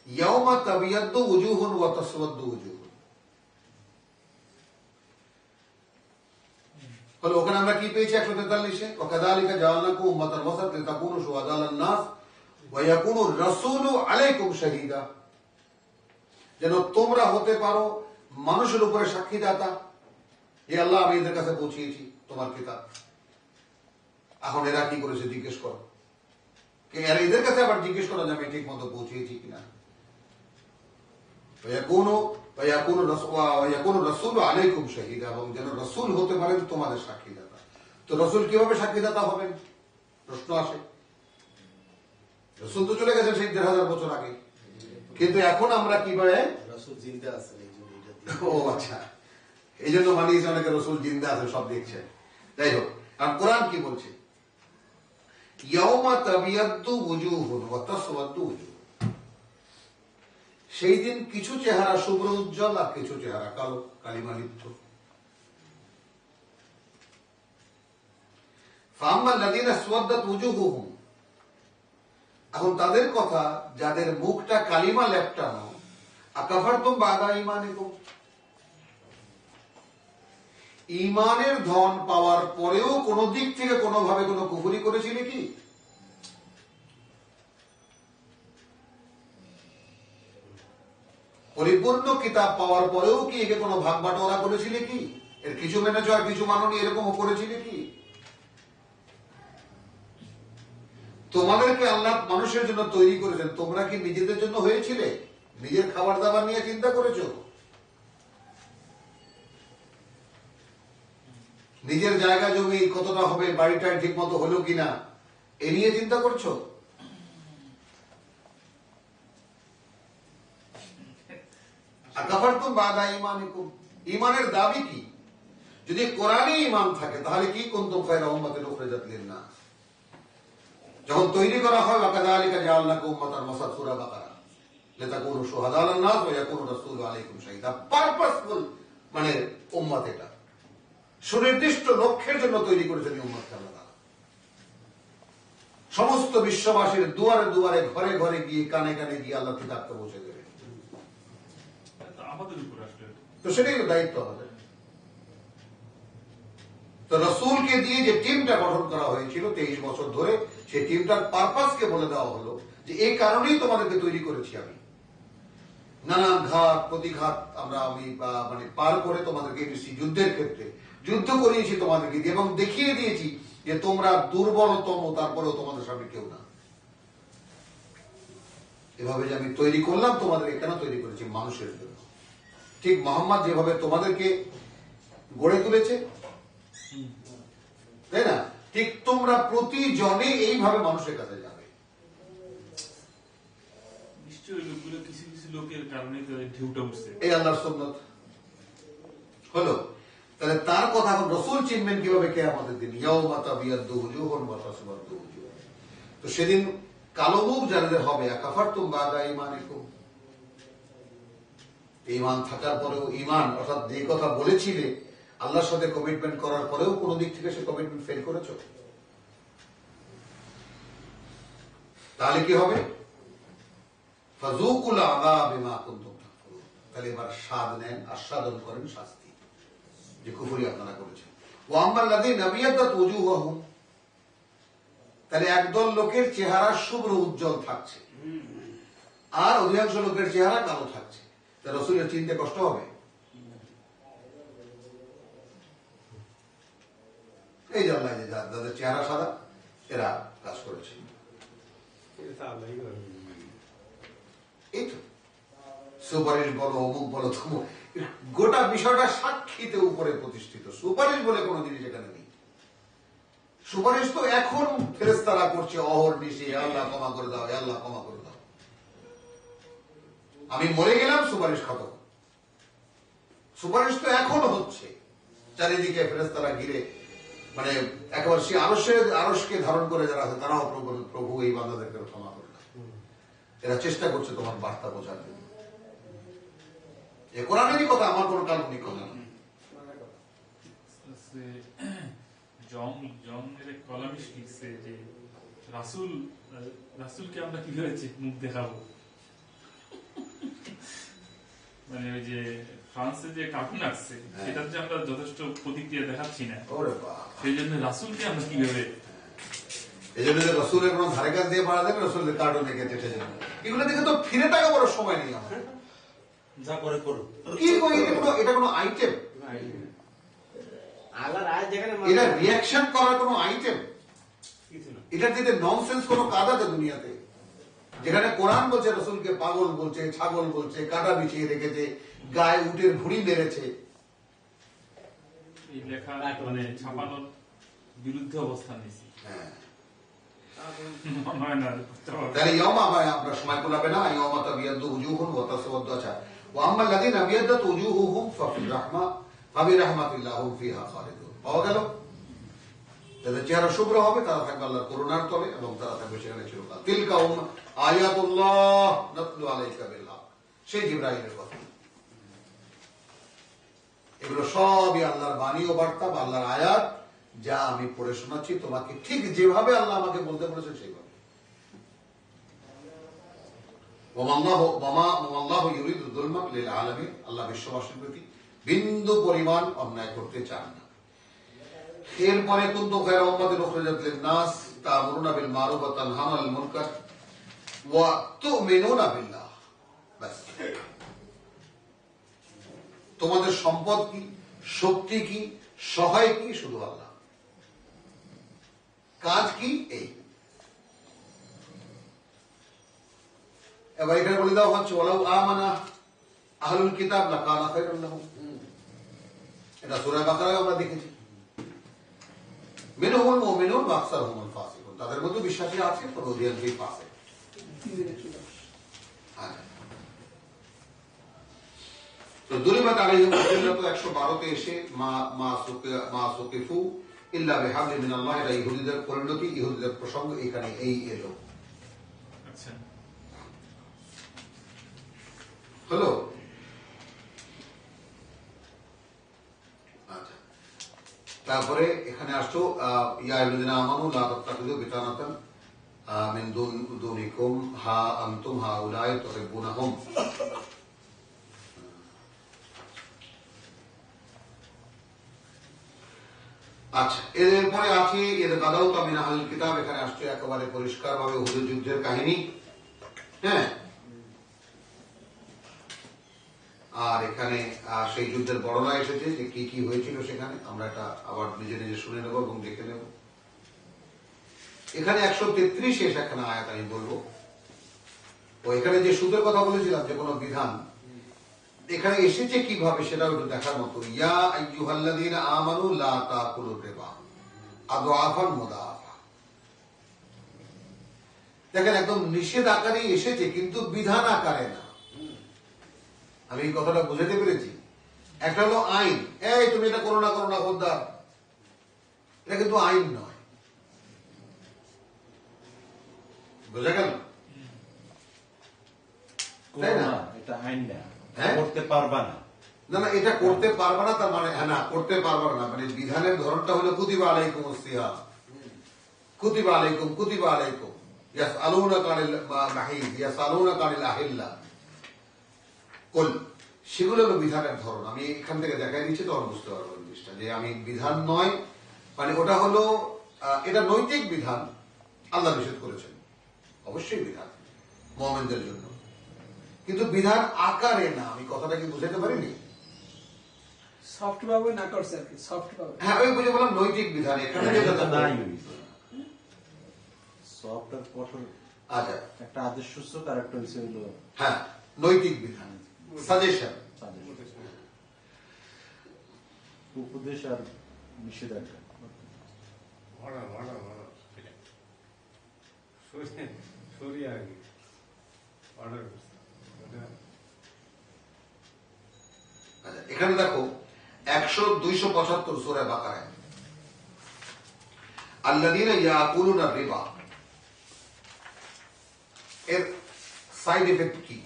Speaker 3: ইয়াউমা তাবিয়াদ্দু উজুহুন ওয়া তাসওয়াদ্দু উজুহুন। তাহলে ওখানে আমরা কি পেয়েছি 143-এ, ওয়াকাযালিকা জাআলনাকুম উম্মাতান ওয়াসাত লিতাকুনু শুহাদা আলান নাস ওয়া ইয়াকুনু রাসূলু আলাইকুম শাহীদা, যেন তোমরা হতে পারো মানুষের উপরে সাক্ষীদাতা। হে আল্লাহ, আমি এদের কাছে পৌঁছিয়েছি তোমার কিতাব, এখন এরা কি করেছে জিজ্ঞেস করো, এদের কাছে আবার জিজ্ঞেস করো যে আমি ঠিক মতো পৌঁছিয়েছি কিনা। রাসূলু আলাইকুম শাহীদা, এবং যেন রাসূল হতে পারেন তোমাদের সাক্ষীদাতা। তো রাসূল কিভাবে সাক্ষীদাতা হবেন প্রশ্ন আসে, রাসূল তো চলে গেছেন সেই 1500 বছর আগে, কিন্তু এখন আমরা কিভাবে,
Speaker 7: রাসূল জিন্দা আছেন এই জন্য এটা দিয়ে।
Speaker 3: ও আচ্ছা, এই জন্য মানিয়েছে অনেকে রসুল জিন্দা আছে, সব দেখছে। যাই হোক, আর কোরআন কি বলছে, ইয়াউমা তাবিয়াদ্দু ওয়ুজুহুন ওয়া তাসওয়াদ্দু ওয়ুজুহ, সেই দিন কিছু চেহারা শুভ্র উজ্জ্বল আর কিছু চেহারা কালো, কালিমা লিপ্ত। ফাআম্মাল্লাযীনা আসওয়াদ্দাত ওয়ুজুহুহুম, এখন তাদের কথা যাদের মুখটা কালিমা লেপটানো, আকাফারতুম বাদা ঈমানিকুম, ঈমানের ধন পাওয়ার পরেও কোন দিক থেকে কোনোভাবে কোনো কুফরি করেছিলে কি? পরিপূর্ণ কিতাব পাওয়ার পরেও কি একে কোনো ভাগ বাটোয়ারা করেছিলে কি? এর কিছু মেনেছ আর কিছু মাননি, এরকম করেছিলে কি? তোমাদেরকে আল্লাহ মানুষের জন্য তৈরি করেছেন, তোমরা কি নিজেদের জন্য হয়েছিলে? নিজের খাবার দাবার নিয়ে চিন্তা করেছো? নিজের জায়গা জমি কতটা হবে, বাড়িটা ঠিক মতো হলো কিনা, এ নিয়ে চিন্তা করছো? আকাফারতুম বাদা ঈমানিকুম, ঈমানের দাবি কি? যদি কোরআনে ঈমান থাকে তাহলে কি কুনতুম খায়রা উম্মাতিন উখরিজাত লিন-নাস, যখন তৈরি করা হয় ওয়াকাযালিকা জাআলনাকুম উম্মাতান ওয়াসাত, সূরা বাকারা, লিতাকুনু শুহাদা আলান-নাস ওয়া ইয়াকুনা রাসূলু আলাইকুম শাহীদা, পারপাসফুল মানে উম্মত, এটা সুনির্দিষ্ট লক্ষ্যের জন্য তৈরি করেছেন এই উম্মতকে আল্লাহ তাআলা। সমস্ত বিশ্ববাসীর দুয়ারে দুয়ারে ঘরে ঘরে গিয়ে কানে কানে গিয়ে আল্লাহ কিতাবকে পৌঁছে দেবেন।
Speaker 4: আমাদের উপর আসলে
Speaker 3: তো সেটাই দায়িত্ব আমাদের। তো রসুলকে দিয়ে যে টিমটা গঠন করা হয়েছিল 23 বছর ধরে, সেই টিমটার পারপাসকে বলে দেওয়া হলো যে এই কারণেই তোমাদেরকে তৈরি করেছি আমি। নানান ঘাত প্রতিঘাত আমি মানে পার করে তোমাদেরকে এনেছি, যুদ্ধের ক্ষেত্রে যুদ্ধ করিয়েছি তোমাদেরকে দিয়ে, এবং দেখিয়ে দিয়েছি যে তোমরা দুর্বলতম, তারপরেও তোমাদের সামনে কেউ না। এভাবে যে আমি তৈরি করলাম তোমাদেরকে, কেন তৈরি করেছি? মানুষের জন্য। ঠিক মোহাম্মদ যেভাবে তোমাদেরকে গড়ে তুলেছে, তাই না, ঠিক তোমরা প্রতিজনে এইভাবে মানুষের কাছে যাবে।
Speaker 4: নিশ্চয়ই লোকগুলো কিছু কিছু লোকের কারণে ঢেউটা উঠছে,
Speaker 3: এই আল্লাহর সুন্নাত হলো। তাহলে তার কথা এখন রসুল চিনবেন কিভাবে? কিয়ামতের দিন, ইয়াউমা তাবিয়াদ্দু ওয়ুজুহুন ওয়া তাসওয়াদ্দু ওয়ুজুহ, তো সেদিন কালো মুখ যাদের হবে, আকাফারতুম বাদা ঈমানিকুম, ঈমান থাকার পরেও, ঈমান অর্থাৎ যে কথা বলেছিলে আল্লাহর সাথে কমিটমেন্ট করার পরেও কোন দিক থেকে সে কমিটমেন্ট ফেল করেছো, তাহলে কি হবে? ফাযুকুল আযাব বিমা কুনতুম তাকফুরুন, তাহলে এবার স্বাদ নেন, আস্বাদন করেন শাস্তি, যে কুফরি আপনারা করেছেন। ওয়া আম্মাল্লাযীনা বিয়াদ্দাত ওয়ুজুহুহুম, তাহলে একদল লোকের চেহারা শুভ্র উজ্জ্বল থাকছে আর অধিকাংশ লোকের চেহারা কালো থাকছে, তা রাসূলের চিনতে কষ্ট হবে? এই যে আল্লাহ যাদের চেহারা সাদা এরা কাজ করেছে, এই তো সুপারিশ বলো, অমুক বলো, তমুক, গোটা বিষয়টা সাক্ষীতে উপরে প্রতিষ্ঠিত। সুপারিশ বলে কোন জিনিস এখানে নেই। সুপারিশ তো এখন ফেরেশতারা করছে অহর্নিশি, আল্লাহ ক্ষমা করে দাও, আল্লাহ ক্ষমা করে দাও। আমি মরে গেলাম, সুপারিশ খতম। সুপারিশ তো এখনো হচ্ছে, চারিদিকে ফেরেশতারা ঘিরে, মানে একেবারে সে আরশকে ধারণ করে যারা আছে তারাও প্রভু এই বান্দাদেরকে ক্ষমা করে দাও, এরা চেষ্টা করছে তোমার বার্তা বোঝার জন্য। এ কোরআনেরই কথা, আমার কোন কাল্পনিক কথা না।
Speaker 4: কলামিশ লিখছে যে রাসূলকে আমরা কিভাবে মুখ দেখাবো, মানে ওই যে ফ্রান্সে যে কার্টুন আসছে সেটার যে আমরা যথেষ্ট প্রতিক্রিয়া দেখাচ্ছি না, সেই জন্য রাসূলকে আমরা কিভাবে,
Speaker 3: এই জন্য রসুলের কোন ধারে কাজ দিয়ে পারা যাবে, রসুলের কার্টুন দেখে দেখে যাবে, এগুলো দেখে তো ফিরে টাকা বড় সময় নেই আমার।
Speaker 5: যা করে করো
Speaker 3: কি এটা কোনো আইটেম? এটা রিয়াকশন করার কোন আইটেম? এটা যেতে ননসেন্স কোন কাজ আছে দুনিয়াতে? যেখানে কোরআন বলছে রসুলকে পাগল বলছে, ছাগল বলছে, কাটা বিছিয়ে রেখেছে, গায়ে উটের ভুঁড়ি মেরেছে,
Speaker 4: এই লেখা মানে ছাপানোর বিরুদ্ধে অবস্থান নিয়েছি।
Speaker 3: হ্যাঁ,
Speaker 4: হয় না, করতে হবে।
Speaker 3: তাহলে ইয়মা আমরা সময় কুলাবে না, ইয়মা তাবিয়াদ্দু উজুহুন ওয়া তাসওয়াদ্দু। আচ্ছা, ওয়া আম্মা আল্লাযীনা আবিয়াদ্দাত উজুহুহুম ফাফি রাহমা ফাবি রাহমাতিল্লাহি হুম ফিহা খালিদুন। পাওয়া গেল? যাদের চেহারা শুভ্র হবে তারা থাকবে আল্লাহর করুণার তলে এবং তারা থাকবে সেখানে চিরকাল। তিলকা আয়াতুল্লাহ নাতলু আলাইকা বিল হক। সেই জিবরাইলের কথা। এগুলো সবই আল্লাহর বাণী ও বার্তা বা আল্লাহর আয়াত, যা আমি পড়ে শোনাচ্ছি তোমাকে ঠিক যেভাবে আল্লাহ আমাকে বলতে বলেছেন সেইভাবে। আল্লাহ বিশ্ববাসীর প্রতি বিন্দু পরিমাণ অন্যায় করতে চান না। এরপরে কুনতু খায়রা উম্মাতিন উখরিজাত লিন-নাস তা'মুরুনা বিল মারুফ ওয়া তানহাউনা আনিল মুনকার ওয়া তু'মিনুনা বিল্লাহ। বাস। তোমাদের সম্পদ কি, শক্তি কি, সহায় কি? শুধু আল্লাহ। কাজ কি? এই। এবার এখানে বলে দেওয়া হচ্ছে ওয়ালাউ আমানা আহলুল কিতাব লাকানা খায়রান লাহুম। এটা সূরা বাকারায় আমরা দেখেছি। মিনহুমুল মুমিনুন ওয়া আকসারুহুমুল ফাসিকুন। তাদের মধ্যে বিশ্বাসী আছে, তবে অধিকাংশই ফাসিক। তো দুরিবাত আলাইহিম যিল্লাতু 112 তে এসে মা সুকিফু ইল্লা বিহাবলি মিনাল্লাহ, এটা ইহুদিদের পরিণতি, ইহুদিদের প্রসঙ্গ এখানে এই এলো।
Speaker 4: আচ্ছা,
Speaker 3: হলো? আচ্ছা, তারপরে এখানে আসছো ইয়া আইয়ুহাল্লাযীনা আমানু লা তাত্তাখিযু বিতানাতান মিন দুনিকুম হা আনতুম হাউলাই তুহিব্বুনাহুম। আচ্ছা, এরপরে আছে এর গাদাউতা মিন আহলিল কিতাব। এখানে আসছে একেবারে পরিষ্কার ভাবে উহুদের যুদ্ধের কাহিনী। হ্যাঁ, আর এখানে সেই যুদ্ধের বর্ণনা এসেছে যে কি কি হয়েছিল সেখানে। আমরা এটা আবার নিজে নিজে শুনে নেব এবং দেখে নেব। এখানে 133 শেষ একখানা আয়াত আমি বলবো। ও এখানে যে সুদের কথা বলেছিলাম, যে কোনো বিধান এখানে এসেছে কিভাবে সেটাও একটু দেখার মতো। ইয়া আইয়ুহাল্লাযীনা আমানু লা তাকুলুর রিবা আদআফান মুদাআফা। দেখেন, একদম নিষেধ আকারে এসেছে, কিন্তু বিধান আকারে না। আমি এই কথাটা বুঝাতে পেরেছি? একটা হলো আইন, এই তুমি এটা করো না, করো না, খোদ্দার। এটা কিন্তু আইন নয়। বোঝা গেল? তাই না?
Speaker 5: এটা আইন না,
Speaker 3: হ্যাঁ?
Speaker 5: করতে পারবা না।
Speaker 3: না না, এটা করতে পারবা না, তার মানে হ্যাঁ না, করতে পারবা না মানে বিধানের ধরনটা হলো কুতিবা আলাইকুমুস সিয়াম, কুতিবা আলাইকুম, কুতিবা আলাইকুম ইয়াসআলুনাকা আনিল মাহিদ ইয়াসআলুনাকা আনিল আহিল্লা কুল। সেগুলো হলো বিধানের ধরন। আমি এখান থেকে দেখাই দিচ্ছি, তখন বুঝতে পারবো জিনিসটা, যে আমি বিধান নয় মানে ওটা হলো এটা নৈতিক বিধান। আল্লাহ নিষেধ করেছেন, অবশ্যই বিধান মুমিনদের জন্য, কিন্তু বিধান আকারে না। আমি কথাটা কি বুঝাতে পারিনি?
Speaker 6: সফট ভাবে না করছে আর কি, সফট ভাবে।
Speaker 3: হ্যাঁ, আমি বুঝে বললাম নৈতিক বিধান। এখানে যেটা
Speaker 5: নাই সফট আর কঠোর।
Speaker 3: আচ্ছা,
Speaker 5: একটা আদেশ সূচক আর একটা হচ্ছে হলো
Speaker 3: হ্যাঁ নৈতিক বিধান, সাজেশন,
Speaker 5: উপদেশ আর নিষেধাজ্ঞা।
Speaker 3: এখানে দেখো 275 সূরা বাকারায় আল্লাযীনা ইয়াকুলুনা রিবা এর সাইড ইফেক্ট কি?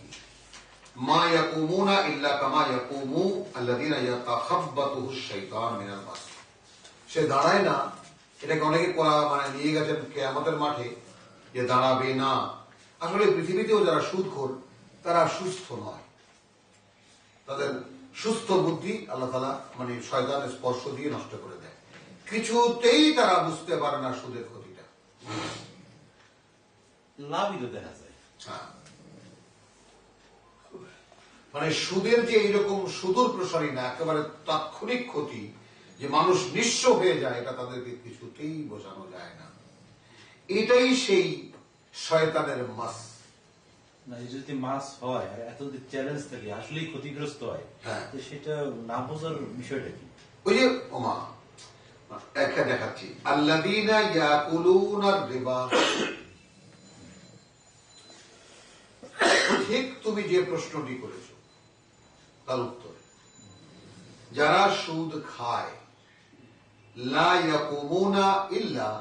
Speaker 3: মা ইয়াকুমুনা ইল্লা কামা ইয়াকুমু আল্লাযীনা ইয়াতাখাব্বাতুহুশ শাইতান মিনাল মাস। সে দাঁড়ায় না, এটাকে অনেকে মানে নিয়ে গেছেন কিয়ামতের মাঠে যে দাঁড়াবে না। আসলে পৃথিবীতেও যারা সুদখোর তারা সুস্থ নয়, তাদের সুস্থ বুদ্ধি আল্লাহ তাআলা মানে শয়তানের স্পর্শ দিয়ে নষ্ট করে দেয়। কিছুতেই তারা বুঝতে পারে না সুদের ক্ষতিটা।
Speaker 5: লাভই তো দেখা যায়।
Speaker 3: হ্যাঁ, মানে সুদের যে এইরকম সুদূর প্রসারী না, একেবারে তাৎক্ষণিক ক্ষতি, যে মানুষ নিঃস্ব হয়ে যায়, এটা তাদেরকে কিছুতেই বোঝানো যায় না। এটাই সেই শয়তানের মাস।
Speaker 5: না, যদি মাস হয় আর এত যদি চ্যালেঞ্জ থাকে, আসলেই ক্ষতিগ্রস্ত হয়,
Speaker 3: হ্যাঁ,
Speaker 5: সেটা না বোঝার বিষয়টা কি?
Speaker 3: ওই যে ওমা একটা দেখাচ্ছি, আল্লাযীনা ইয়াকুলুনার রিবা। ঠিক তুমি যে প্রশ্নটি করেছো তার উত্তর, যারা সুদ খায়, লা ইয়াকুমুনা ইল্লা,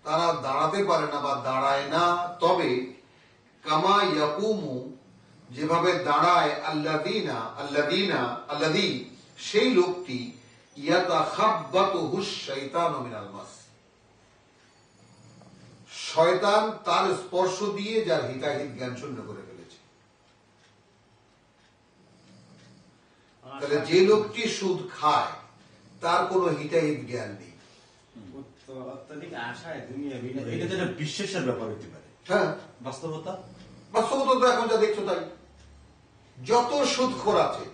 Speaker 3: তারা দাঁড়াতে পারে না বা দাঁড়ায় না, তবে কামা ইয়াকুমু, যেভাবে দাঁড়ায় আল্লাযী, সেই লোকটি, ইয়াতাখাব্বাতুহুশ শাইতানু মিনাল মাস, শয়তান তার স্পর্শ দিয়ে যার হিতাহিত জ্ঞান শূন্য করে ফেলেছে। তাহলে যে লোকটি সুদ খায় তার কোনো হিতাহিত জ্ঞান নেই।
Speaker 5: এটা যেটা বিশ্বাসের ব্যাপার হতে পারে।
Speaker 3: হ্যাঁ,
Speaker 5: বাস্তবতা
Speaker 3: তো এখন যা দেখছো তাই। যত সুদখোর আছে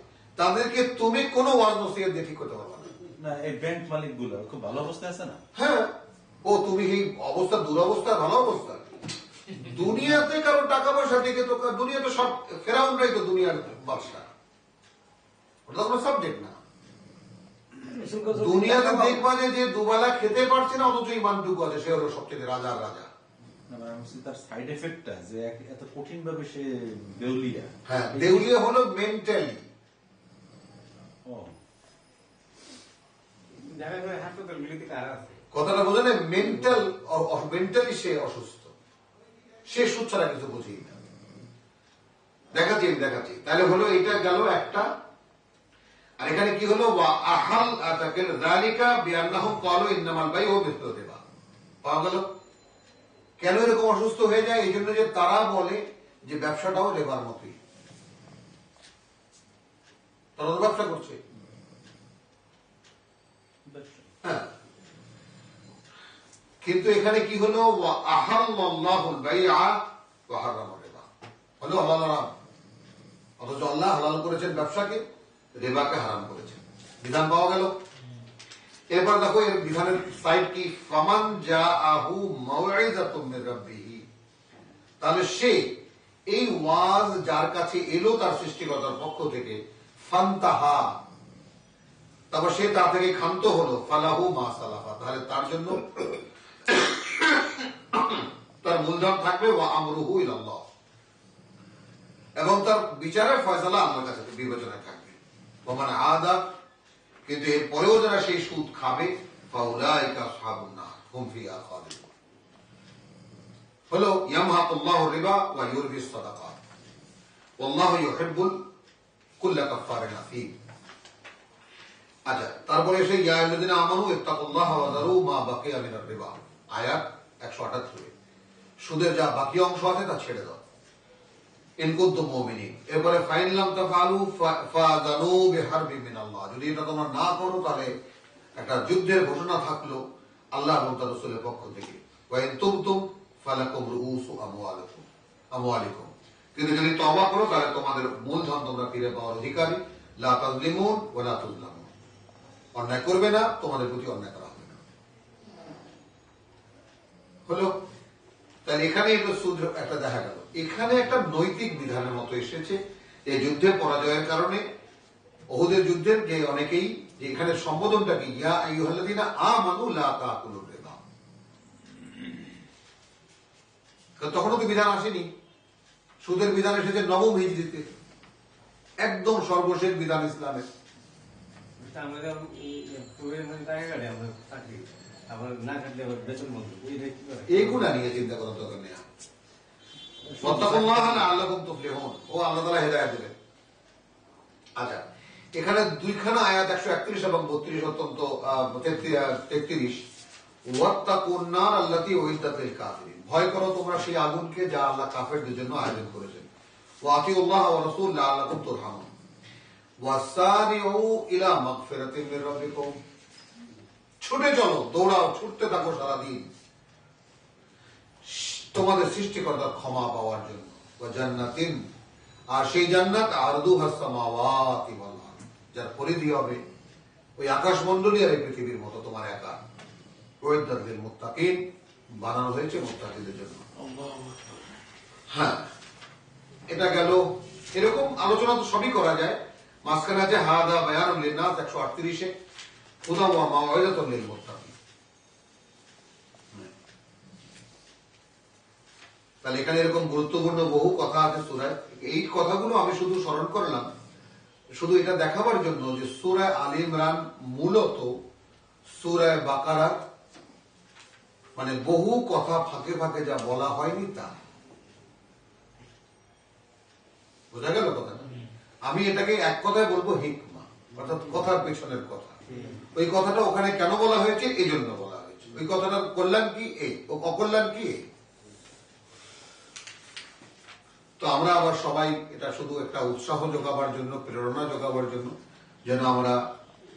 Speaker 3: তাদেরকে তুমি কোনো ওয়াজ নসিহত দিয়ে ঠিক করতে পারবে
Speaker 5: না। এই ব্যাংক মালিক গুলো খুব ভালো অবস্থায় আছে না?
Speaker 3: হ্যাঁ, ও তুমি এই অবস্থা, দুরবস্থা, ভালো অবস্থা। দুনিয়াতে কারো টাকা পয়সা থেকে তো, দুনিয়াতে সব ফেরাউনরাই তো দুনিয়ার বাদশা, ওটা কোনো সাবজেক্ট না। দুনিয়াতে দেখবা যে দুবেলা খেতে পারছে না অথচ ইমানটুকু আছে, সে হলো সবচেয়ে রাজার রাজা।
Speaker 5: তার সাইড এফেক্টটা যে এত কঠিন ভাবে সে দেউলিয়া।
Speaker 3: হ্যাঁ, দেউলিয়া হলো মেন্টালি। কথাটা বোঝা নেই, মেন্টালি সে অসুস্থ, সে সুদ ছাড়া কিছু বুঝেই না। দেখাচ্ছি তাহলে হলো এটা গেল একটা। আর এখানে কি হলো, পাওয়া গেল কেন এরকম অসুস্থ হয়ে যায়? এই জন্য যে তারা বলে যে ব্যবসাটাও রেবার মতোই, তারা তো ব্যবসা করছে। হ্যাঁ, কিন্তু এখানে কি হলো, হলো হালাল, অথচ আল্লাহ হালাল করেছেন ব্যবসাকে, রেবাকে হারাম করেছেন। বিধান পাওয়া গেল। এরপর দেখো এর বিধানের সাইড কি, ফামান জাআহু মাউইযাতুম মির রাব্বিহি, তাহলে সে এই ওয়াজ যার কাছে এলো তার সৃষ্টিকর্তার পক্ষ থেকে, ফান্তাহা, তারপর সে তা থেকে ক্ষান্ত হলো, ফালাহু মা সালাফা, তাহলে তার জন্য তার মূলধন থাকবে, ওয়া আমরুহু ইলাল্লাহ, এবং তার বিচারের ফয়সালা আল্লাহর কাছে বিবেচনায় থাকবে। ওমান আদা, কিন্তু এর পরেও যারা সেই সুদ খাবে, ফাউলাইকা আসহাবুন নার হুম ফিহা খালিদুন, হলো ইয়ামহাকুল্লাহু রিবা ওয়া ইউরবিস সাদাকাত ওয়াল্লাহু ইউহিব্বুল কুল্লা কাফফারিন আথীম। আচ্ছা, তারপরে এসে ইয়া আইয়ুহাল্লাযীনা আমানু ইত্তাকুল্লাহা ওয়া যারু মা বাকিয়া মিনার রিবা, আয়াত 178। সুদের যা বাকি অংশ আছে তা ছেড়ে দাও, ইন কুনতুম মুমিনিন। এরপরে ফাইন লাম তাফআলু ফাযানু বিহারবিন মিনাল্লাহ, যদি এটা তোমরা না করো তাহলে একটা যুদ্ধের ঘোষণা থাকলো আল্লাহ এবং তার রাসূলের পক্ষ থেকে। ওয়া ইন তুবতুম ফালাকুম রুউসু আমওয়ালিকুম, কিন্তু যদি তওবা করো তাহলে তোমাদের মূলধন তোমরা ফিরে পাওয়ার অধিকারী। লা তাযলিমুন ওয়া লা তুযলামুন, অন্যায় করবে না, তোমাদের প্রতি অন্যায় করা হবে না। হলো, তাহলে এখানে এটা সুদ একটা দেখা গেল। এখানে একটা নৈতিক বিধানের মতো এসেছে, এই যুদ্ধের পরাজয়ের কারণে, ওহুদের যুদ্ধের যে অনেকেই, যে এখানে সম্বোধনটা কি, ইয়া আইয়ুহাল্লাযীনা আমানু লা তাকুলুর রিবা, তখনও তো বিধান আসেনি। সুদের বিধান এসেছে নবম হিজরিতে, একদম সর্বশেষ বিধান ইসলামের। এইগুলা নিয়ে চিন্তা করার দরকার নেই। ও আল্লাহ তাআলা হেদায়েত দেবেন। আচ্ছা, এখানে দুইখানা আয়াত 131 এবং 32 অত্যন্ত 33, ওয়াত্তাকুন নার আল্লাতী উইদ্দাত লিল কাফিরিন, ভয় করো তোমরা সেই আগুনকে যা আল্লাহ কাফেরদের জন্য আয়োজন করেছেন। ওয়া আতিউল্লাহ ওয়া রাসূল লাআল্লাকুম তুরহামুন ওয়াসারিউ ইলা মাগফিরাতিন মির রাব্বিকুম, ছুটে চলো, দৌড়াও, ছুটতে থাকো সারাদিন তোমাদের সৃষ্টিকর্তার ক্ষমা পাওয়ার জন্য। ওয়া জান্নাতিন, আর সেই জান্নাত আরদুহাস সামাওয়াতি ওয়াল আরদ, যার পরিধি হবে ওই আকাশমণ্ডলী আর এই পৃথিবীর মতো তোমার একা। উইদ্দাত লিল মুত্তাকিন, বানানো হয়েছে মুত্তাকিদের জন্য। হ্যাঁ, এটা গেল। এরকম আলোচনা তো সবই করা যায়। মাঝখানে আছে হাদা বায়ানুল লিন্নাস 138-এ, হুদাম ওয়া মাউইযাতুন লিল মুত্তাকিন। তাহলে এখানে এরকম গুরুত্বপূর্ণ বহু কথা আছে সূরায়। এই কথাগুলো আমি শুধু স্মরণ করলাম, শুধু এটা দেখাবার জন্য যে সূরা আলে ইমরান মূলত সূরা বাকারা মানে বহু কথা ফাঁকে ফাঁকে যা বলা হয়নি তা। বোঝা গেল কথাটা? আমি এটাকে এক কথায় বলবো হিকমা, অর্থাৎ কথার পেছনের কথা। ওই কথাটা ওখানে কেন বলা হয়েছে এই জন্য বলা হয়েছে, ওই কথাটার কল্যাণ কি এই, ও অকল্যাণ কি এই। তো আমরা আবার সবাই এটা শুধু একটা উৎসাহ যোগাবার জন্য, প্রেরণা যোগাবার জন্য, যেন আমরা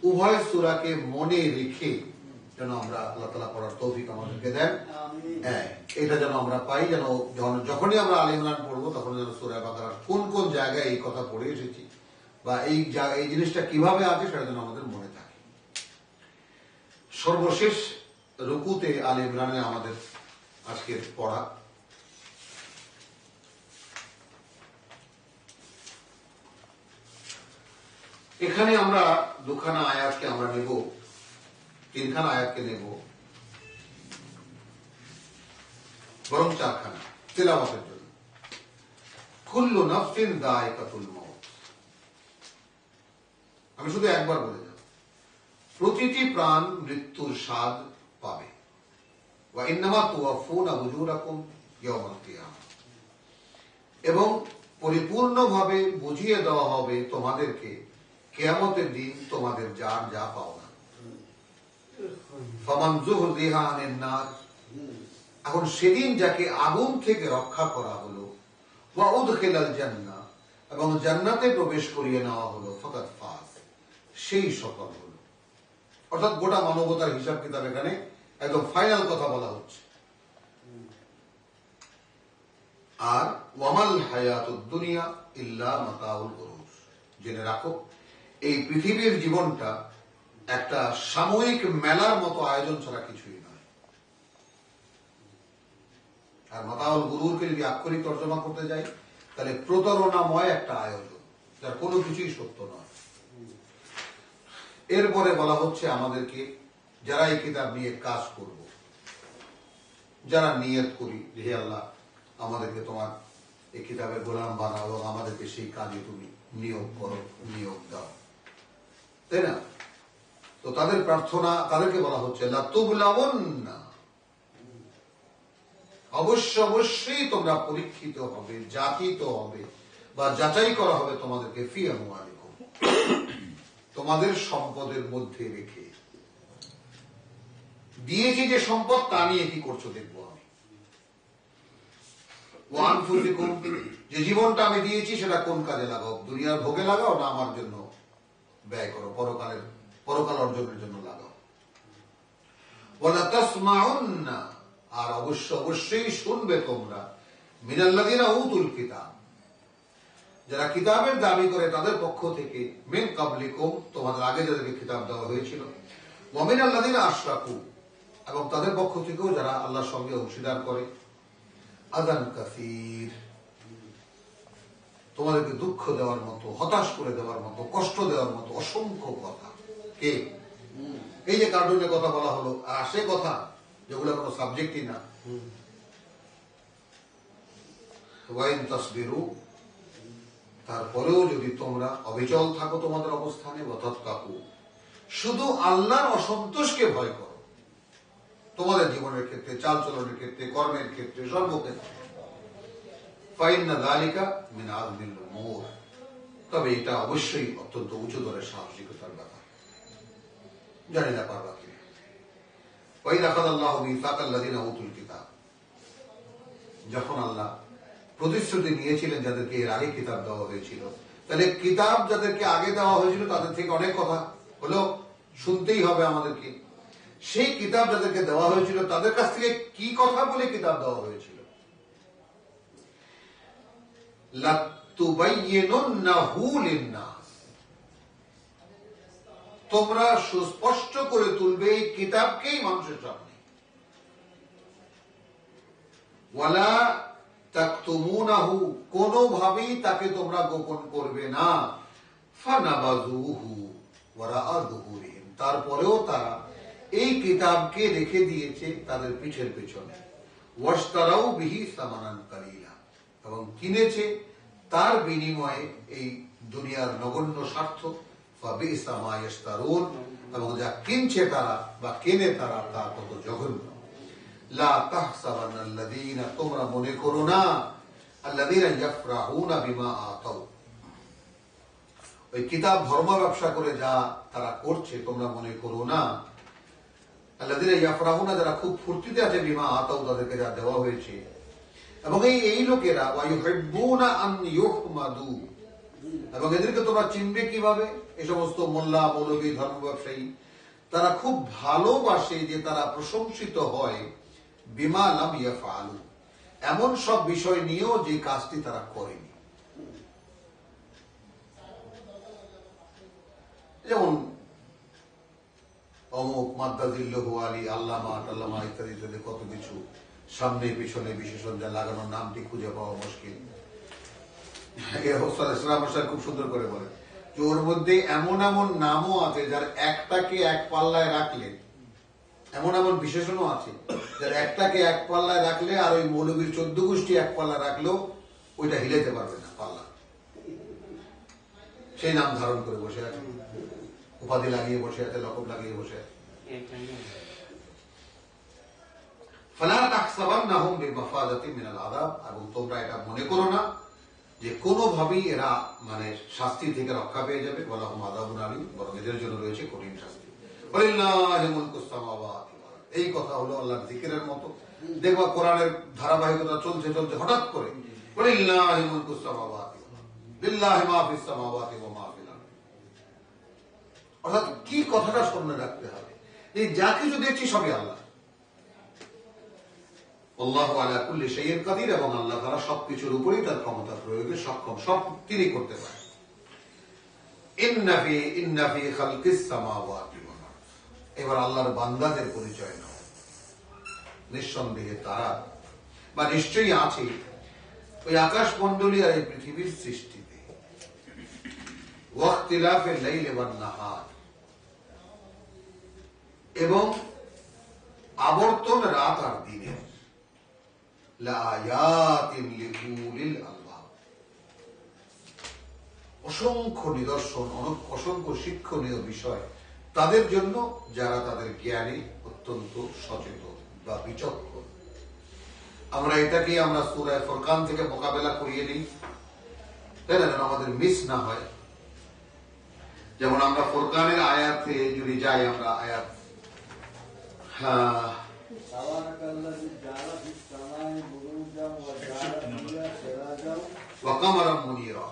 Speaker 3: উভয় সূরাকে মনে রেখে যেন আমরা আল্লাহ তাআলা পড়ার তৌফিক আমাদেরকে দেন। হ্যাঁ, এটা যেন আমরা পাই, যেন যখনই আমরা আলে ইমরান পড়বো তখন যেন সূরা বাকারার কোন কোন জায়গায় এই কথা পড়ে এসেছি বা এই জিনিসটা কিভাবে আছে সেটা যেন আমাদের মনে থাকে। সর্বশেষ রুকুতে আলে ইমরানে আমাদের আজকের পড়া। এখানে আমরা দুখানা আয়াতকে আমরা নেব, তিনখানা আয়াতকে নেব, বরং চারখানা তেলাওয়াতের জন্য। কুল্লু নাফসিন যায়কাতুল মউত। আমি শুধু একবার বলে যাব, প্রতিটি প্রাণ মৃত্যুর স্বাদ পাবে। ওয়া ইন্নামা তুওয়াফুনা উজুরাকুম ইয়াওমাল কিয়ামাহ। এবং পরিপূর্ণভাবে বুঝিয়ে দেওয়া হবে তোমাদেরকে কিয়ামতের দিন তোমাদের যার যা পাওনা। ফামান যুহযিহা আনিন নার। এখন সেদিন যাকে আগুন থেকে রক্ষা করা হলো, ওয়া উদখিলাল জান্নাহ, এবং জান্নাতে প্রবেশ করিয়ে নেওয়া হলো, ফাকাদ ফাজ, সেই সফল হলো। অর্থাৎ গোটা মানবতার হিসাব কিতাব এখানে একদম ফাইনাল কথা বলা হচ্ছে। আর ওয়ামাল হায়াতুদ দুনিয়া ইল্লা মাতাউল গুরুর। জেনে রাখো, এই পৃথিবীর জীবনটা একটা সাময়িক মেলার মতো আয়োজন ছাড়া কিছুই নয়। আর মাতাউল গুরুরকে যদি আক্ষরিক তর্জমা করতে যাই তাহলে প্রতারণাময় একটা আয়োজন, যার কোনো কিছুই সত্য নয়। এরপরে বলা হচ্ছে আমাদেরকে, যারা এই কিতাব নিয়ে কাজ করব, যারা নিয়ত করি যে হে আল্লাহ আমাদেরকে তোমার এই কিতাবের গোলাম বানাও এবং আমাদেরকে সেই কাজে তুমি নিয়োগ করো, নিয়োগ দাও, তাই না? তো তাদের প্রার্থনা, তাদেরকে বলা হচ্ছে লাতুবলাউন্না, অবশ্যই তোমরা পরীক্ষিত হবে, যাচিত হবে বা যাচাই করা হবে তোমাদেরকে ফি আমওয়ালিকুম, তোমাদের সম্পদের মধ্যে রেখে। দিয়েছি যে সম্পদ তা নিয়ে কি করছো দেখবো আমি। ওয়া আনফুসিকুম, যে জীবনটা আমি দিয়েছি সেটা কোন কাজে লাগাও, দুনিয়ার ভোগে লাগাও না আমার জন্য ব্যয় করো, পরকাল অর্জনের জন্য লাগাও। ওয়ালা তাসমাউন্না, আর অবশ্যই শুনবে তোমরা, মিনাল্লাযিনা উতুল কিতাব, যারা কিতাবের দাবি করে তাদের পক্ষ থেকে, মিন ক্বাবলিকুম, তোমাদের আগে যাদেরকে কিতাব দেওয়া হয়েছিল, ওয়া মিনাল্লাযিনা আশরাকু, এবং তাদের পক্ষ থেকেও যারা আল্লাহর সঙ্গে অংশীদার করে, আযান কাসীর, তোমাদেরকে দুঃখ দেওয়ার মতো, হতাশ করে দেওয়ার মতো, কষ্ট দেওয়ার মতো অসংখ্য কথা। কে? এই যে কার্টুনের কথা বলা হলো, আর আসে কথা যেগুলো কোনো সাবজেক্টই না। ওয়াইন তাসবিরু, তারপরেও যদি তোমরা অবিচল থাকো তোমাদের অবস্থানে, ওয়াতাত্তাকু, শুধু আল্লাহর অসন্তোষকে ভয় করো তোমাদের জীবনের ক্ষেত্রে, চালচলনের ক্ষেত্রে, কর্মের ক্ষেত্রে, সর্বক্ষেত্রে, ফাইন্না যালিকা মিন আযমিল উমুর, তবে এটা অবশ্যই অত্যন্ত উঁচু দরের সাহসিকতার ব্যাপার। জানি না পারবা কি। ওয়াইযা আখাযাল্লাহু মিসাকাল্লাযিনা উতুল কিতাব, যখন আল্লাহ প্রতিশ্রুতি নিয়েছিলেন যাদেরকে এর আগে কিতাব দেওয়া হয়েছিল, তাহলে কিতাব যাদেরকে আগে দেওয়া হয়েছিল তাদের থেকে অনেক কথা হলো, শুনতেই হবে আমাদেরকে। সেই কিতাব যাদেরকে দেওয়া হয়েছিল তাদের কাছ থেকে কি কথা বলে কিতাব দেওয়া হয়েছিল? লাতুবাইয়িনুন্নাহু লিন-নাস, তোমরা সুস্পষ্ট করে তুলবে এই কিতাবকেই মানুষের সামনে। ওয়ালা তাকতুমুনাহু, কোনোভাবেই তাকে তোমরা গোপন করবে না। ফানাবাযুহু ওয়ারাআ যুহুরিহিম, তারপরেও তারা এই কিতাবকে রেখে দিয়েছে তাদের পিঠের পেছনে। ওয়াশতারাউ বিহি সামানান কালিলা, এবং কিনেছে তার বিনিময়ে এই দুনিয়ার নগণ্য স্বার্থ। ফাবিসা মা ইয়াশতারুন, এবং যা কিনছে তারা বা কেনে তারা তা কত জঘন্য। লা তাহসাবান্নাল্লাযীনা, তোমরা মনে করো না, আল্লাযীনা ইয়াফরাহুনা বিমা আতাউ, ওই কিতাব ধর্ম ব্যবসা করে যা তারা করছে তোমরা মনে করো না, আল্লাযীনা ইয়াফরাহুনা, যারা খুব ফুর্তিতে আছে, বিমা আতাউ, তাদেরকে যা দেওয়া হয়েছে। এবং এই লোকেরা ওয়া ইউহিব্বুনা আন ইউহমাদু, এবং এদেরকে তোমরা চিনবে কিভাবে? এই সমস্ত মোল্লা মৌলভী ধর্ম ব্যবসায়ী, তারা খুব ভালোবাসে যে তারা প্রশংসিত হয় বিমা লাম ইয়াফআলু, এমন সব বিষয় নিয়েও যে কাজটি তারা করেনি। যেমন অমুক মাদ্দাজিল্লাহু আলী, আল্লামা টাল্লামা ইত্যাদি ইত্যাদি কত কিছু, সামনে পিছনে বিশেষণ যা লাগানোর নামটি খুঁজে পাওয়া মুশকিল। ইসলাম খুব সুন্দর করে বলে যে ওর মধ্যে এমন এমন নামও আছে যার একটাকে এক পাল্লায় রাখলে, এমন এমন বিশেষণও আছে যার একটাকে এক পাল্লায় রাখলে আর ওই মৌলবীর 14 গোষ্ঠী এক পাল্লা রাখলেও ওইটা হিলাইতে পারবে না পাল্লা। সেই নাম ধারণ করে বসে আছে, উপাধি লাগিয়ে বসে আছে, লকব লাগিয়ে বসে আছে। ফালা তাহসাবান্নাহুম বিমাফাযাতিন মিনাল আযাব, এবং তোমরা এটা মনে করো না যে কোনোভাবেই এরা মানে শাস্তি থেকে রক্ষা পেয়ে যাবে। ওয়ালাহুম আযাবুন আলীম, বরং এদের জন্য রয়েছে কঠিন শাস্তি। ওয়ালিল্লাহি মুলকুস সামাওয়াতি ওয়াল আরদ, এই কথা হলো আল্লাহর জিকিরের মতো। দেখবা কোরআনের ধারাবাহিকতা চলছে চলছে হঠাৎ করে ওয়ালিল্লাহি মুলকুস সামাওয়াতি ওয়াল আরদ, লিল্লাহি মা ফিস সামাওয়াতি ওয়া মা ফিল আরদ। অর্থাৎ কি কথাটা স্মরণে রাখতে হবে, এই যা কিছু দেখছি সবই আল্লাহ। আল্লাহু আলা কুল্লি শাইইন কাদির, এবং আল্লাহ তাআলা সবকিছুর উপরেই তার ক্ষমতা প্রয়োগে সক্ষম, সব তিনি করতে পারেন। ইন্না ফি খালকিস সামাওয়াতি ওয়াল আরদ, এবার আল্লাহর বান্দাদের পরিচয় নাও। নিঃসন্দেহে তারা বা নিশ্চয়ই আছে ওই আকাশ মণ্ডলী আর এই পৃথিবীর সৃষ্টিতে। ওয়াখতিলাফিল লাইলি ওয়ান নাহার, এবং আবর্তন রাত আর দিনের। লাআয়াতিন লিউলিল আলবাব, অসংখ্য নিদর্শন, অসংখ্য শিক্ষণীয় বিষয় তাদের জন্য যারা তাদের জ্ঞানী, অত্যন্ত সচেতন বা বিচক্ষণ। আমরা এটাকে আমরা সূরা ফুরকান থেকে মোকাবেলা করিয়ে নিই, তাই না, যেন আমাদের মিস না হয়। যেমন আমরা ফুরকানের আয়াতে যদি যাই, আমরা আয়াত ওয়াকামারাম মুনিরা,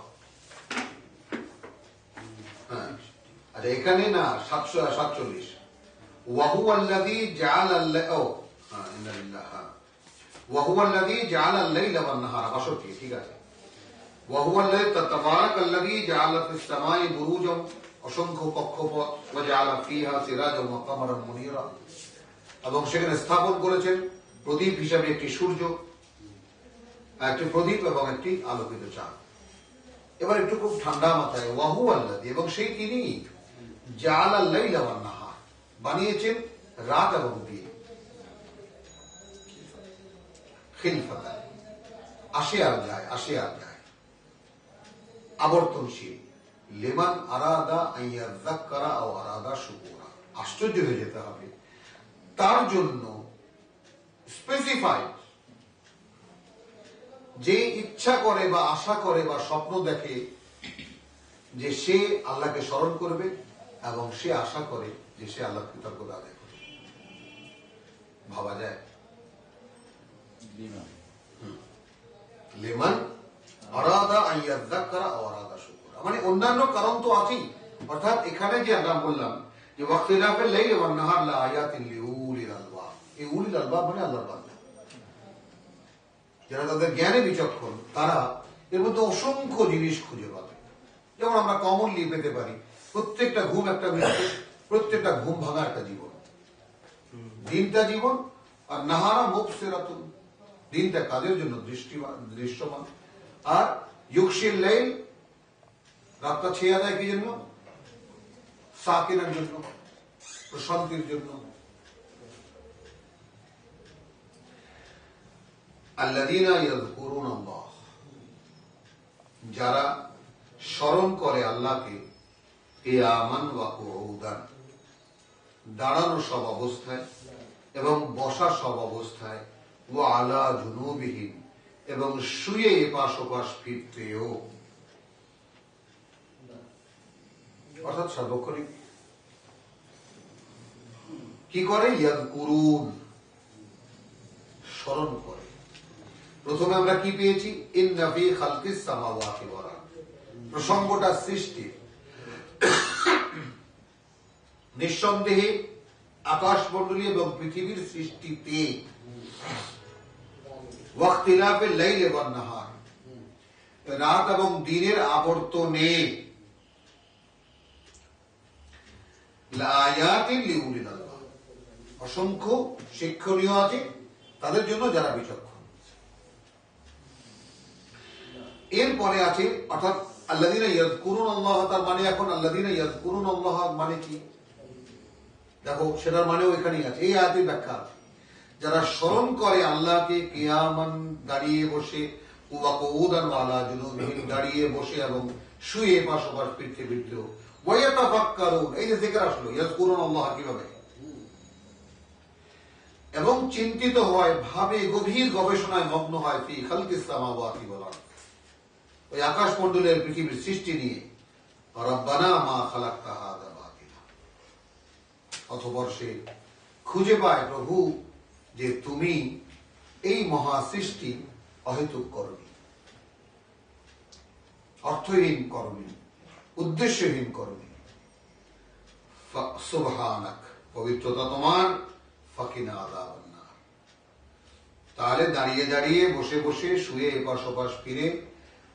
Speaker 3: আচ্ছা এখানে না 747 ওয়াহুয়াল্লাযী জাআলা ওয়াহুয়াল্লাযী জাআলা আল-লাইলা ওয়ান-নাহারা, 62, ঠিক আছে। ওয়াহুয়াল্লাযী তাবারাকাল্লাযী জাআলা ফিস-সামাই বুরুজান, অসংখ্য কক্ষপথ, ওয়া জাআলা ফিহা সিরাজান ওয়া কামারান মুনিরা, এবং সেখানে স্থাপন করেছেন প্রদীপ হিসাবে একটি সূর্য, একটি প্রদীপ এবং একটি আলোকিত চাঁদ। এবার একটু খুব ঠান্ডা মাথায়, ওয়াহুয়াল্লাযী, এবং সেই তিনি জাআলা আল-লাইলা ওয়ান-নাহার, বানিয়েছেন রাত এবং দিন। খিলফাতান, আসে আর যায়, আসে আর যায়, আবর্তনশীল। লিমান আরাদা আন ইয়াযাক্কারা আও আরাদা শুকুরা, আশ্চর্য হয়ে যেতে হবে তার জন্য স্পেসিফাইড, যে ইচ্ছা করে বা আশা করে বা স্বপ্ন দেখে যে সে আল্লাহকে স্মরণ করবে, এবং সে আশা করে যে সে আল্লাহ কৃতজ্ঞতা আদায় করবে। ভাবা যায়? লিমান আরাদা আন ইয়াযাক্কারা আও আরাদা শুকুরা, মানে অন্যান্য কারণ তো আছেই। অর্থাৎ এখানে যে আমরা বললাম যে ওয়াখতিলাফিল লাইলি ওয়ান নাহার লাআয়াতিন লিউলিল আলবাব, এই উলিল আলবাব মানে আল্লাহর বান্দা, যারা তাদের জ্ঞানে বিচক্ষণ, তারা এর মধ্যে অসংখ্য জিনিস খুঁজে পাবে। যেমন আমরা কমনলি পেতে পারি প্রত্যেকটা ঘুম একটা মৃত্যু, প্রত্যেকটা ঘুম ভাঙা একটা জীবন। দিনটা জীবন, আর নাহারা মুবসিরাতুন, দিনটা কাজের জন্য দৃশ্যমান, আর ইউকশিল লাইল, রাতটা ছেয়া দেয় কি জন্য? সাকিনের জন্য, প্রশান্তির জন্য। আল্লাযীনা ইয়াযকুরুনাল্লাহ, যারা স্মরণ করে আল্লাহকে কিয়ামান ওয়া কুউদান, দাঁড়ানো সব অবস্থায় এবং বসা সব অবস্থায়, ওয়া আলা জুনুবিহিম, এবং শুয়ে এপাশ ওপাশ ফিরতেও, অর্থাৎ সার্বক্ষণিক কি করে? ইয়াযকুরুন, স্মরণ করে। প্রথমে আমরা কি পেয়েছি? ইন্না ফি খালকিস সামাওয়াতি ওয়াল আরদ, প্রসঙ্গটা সৃষ্টি। নিঃসন্দেহে আকাশমণ্ডলী এবং পৃথিবীর সৃষ্টিতে, ওয়াখতিলাফিল লাইলি ওয়ান নাহার, রাত এবং দিনের আবর্তনে, লাআয়াতিন লিউলিল আলবাব, অসংখ্য শিক্ষণীয় আছে তাদের জন্য যারা বিচক্ষণ। এরপরে আছে অর্থাৎ আল্লাযীনা ইয়াযকুরুনাল্লাহ, তার মানে এখন আল্লাযীনা ইয়াযকুরুনাল্লাহ মানে কি? দেখো সেটার মানেও এখানেই আছে, এই আয়াতের ব্যাখ্যা আছে। যারা স্মরণ করে আল্লাহকে কিয়ামান, দাঁড়িয়ে বসে, ওয়া কুউদান ওয়া আলা জুনুবিহিম, দাঁড়িয়ে বসে এবং শুয়ে এপাশ ওপাশ ফিরতে ফিরতেও, ওয়া ইয়াতাফাক্কারুন, এই যে যিকির আসলো ইয়াযকুরুনাল্লাহ কিভাবে, এবং চিন্তিত হয়, ভাবে, গভীর গবেষণায় মগ্ন হয়, ফি খালকিস সামাওয়াতি ওয়াল আরদ, ওই আকাশমণ্ডলের পৃথিবীর সৃষ্টি নিয়ে, রব্বানা মা খালাকতা হাযা বাতিলা, অতঃপর সে খুঁজে পায়, প্রভু, যে তুমি এই মহা সৃষ্টি অহেতুক করনি, অর্থহীন করনি, উদ্দেশ্যহীন করনি। সুবহানাক, পবিত্রতা তোমার, ফাকিনা আযাবান নার। তাহলে দাঁড়িয়ে দাঁড়িয়ে, বসে বসে, শুয়ে এপাশ ওপাশ ফিরে,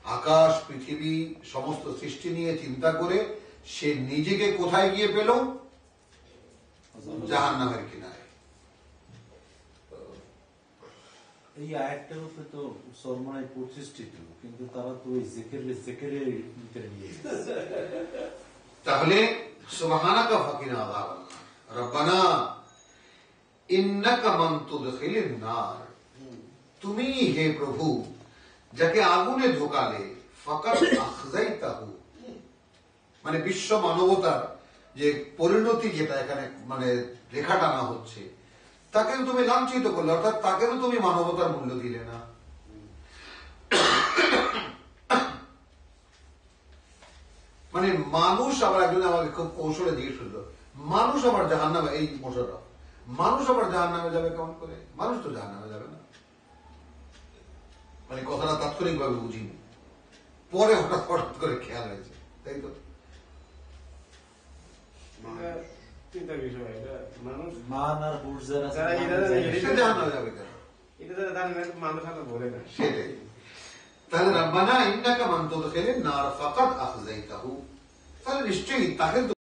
Speaker 3: আকাশ পৃথিবী সমস্ত সৃষ্টি নিয়ে চিন্তা করে সে নিজেকে কোথায় গিয়ে পেল? জাহান্নামের কিনারে।
Speaker 5: এই আয়াতটার উপরে তো সরমনায় প্রতিষ্ঠিত, কিন্তু তারা তো ওই জিকিরের ভিতরে নিয়ে গেছে।
Speaker 3: তাহলে সুবহানাকা ফাকিনা আযাবান নার, রব্বানা ইন্নাকা মান তুদখিলিন নার, তুমি হে প্রভু যাকে আগুনে ঢোকালে, ফাকাত আখযাইতাহু, মানে বিশ্ব মানবতার যে পরিণতি, যেটা এখানে মানে রেখা টানা হচ্ছে, তাকে তুমি লাঞ্ছিত করলে, অর্থাৎ তাকেও তুমি মানবতার মূল্য দিলে না। মানে মানুষ, আবার একজন আমাকে খুব কৌশলে জিজ্ঞেস করলো, মানুষ আবার জাহান্নামে, এই মোশাররফ, মানুষ আবার জাহান্নামে যাবে কেমন করে? মানুষ তো জাহান্নামে যাবে না। মানে কথাটা তাৎক্ষণিক ভাবে বুঝিনি, পরে হঠাৎ হঠাৎ করে খেয়াল হয়েছে, তাই তো?
Speaker 7: চিন্তার বিষয়, এটা মানুষ
Speaker 5: মান আর বুর্জার আছে,
Speaker 7: যারা এটা
Speaker 3: সে জাহান্নামে যাবে কেন?
Speaker 7: এটা যারা জানে না, মানুষ হাতে বলে না।
Speaker 3: সেটাই। তাহলে রব্বানা ইন্নাকা মান তুদখিলিন নার ফাকাদ আখযাইতাহু, তাহলে নিশ্চয়ই তাকে তো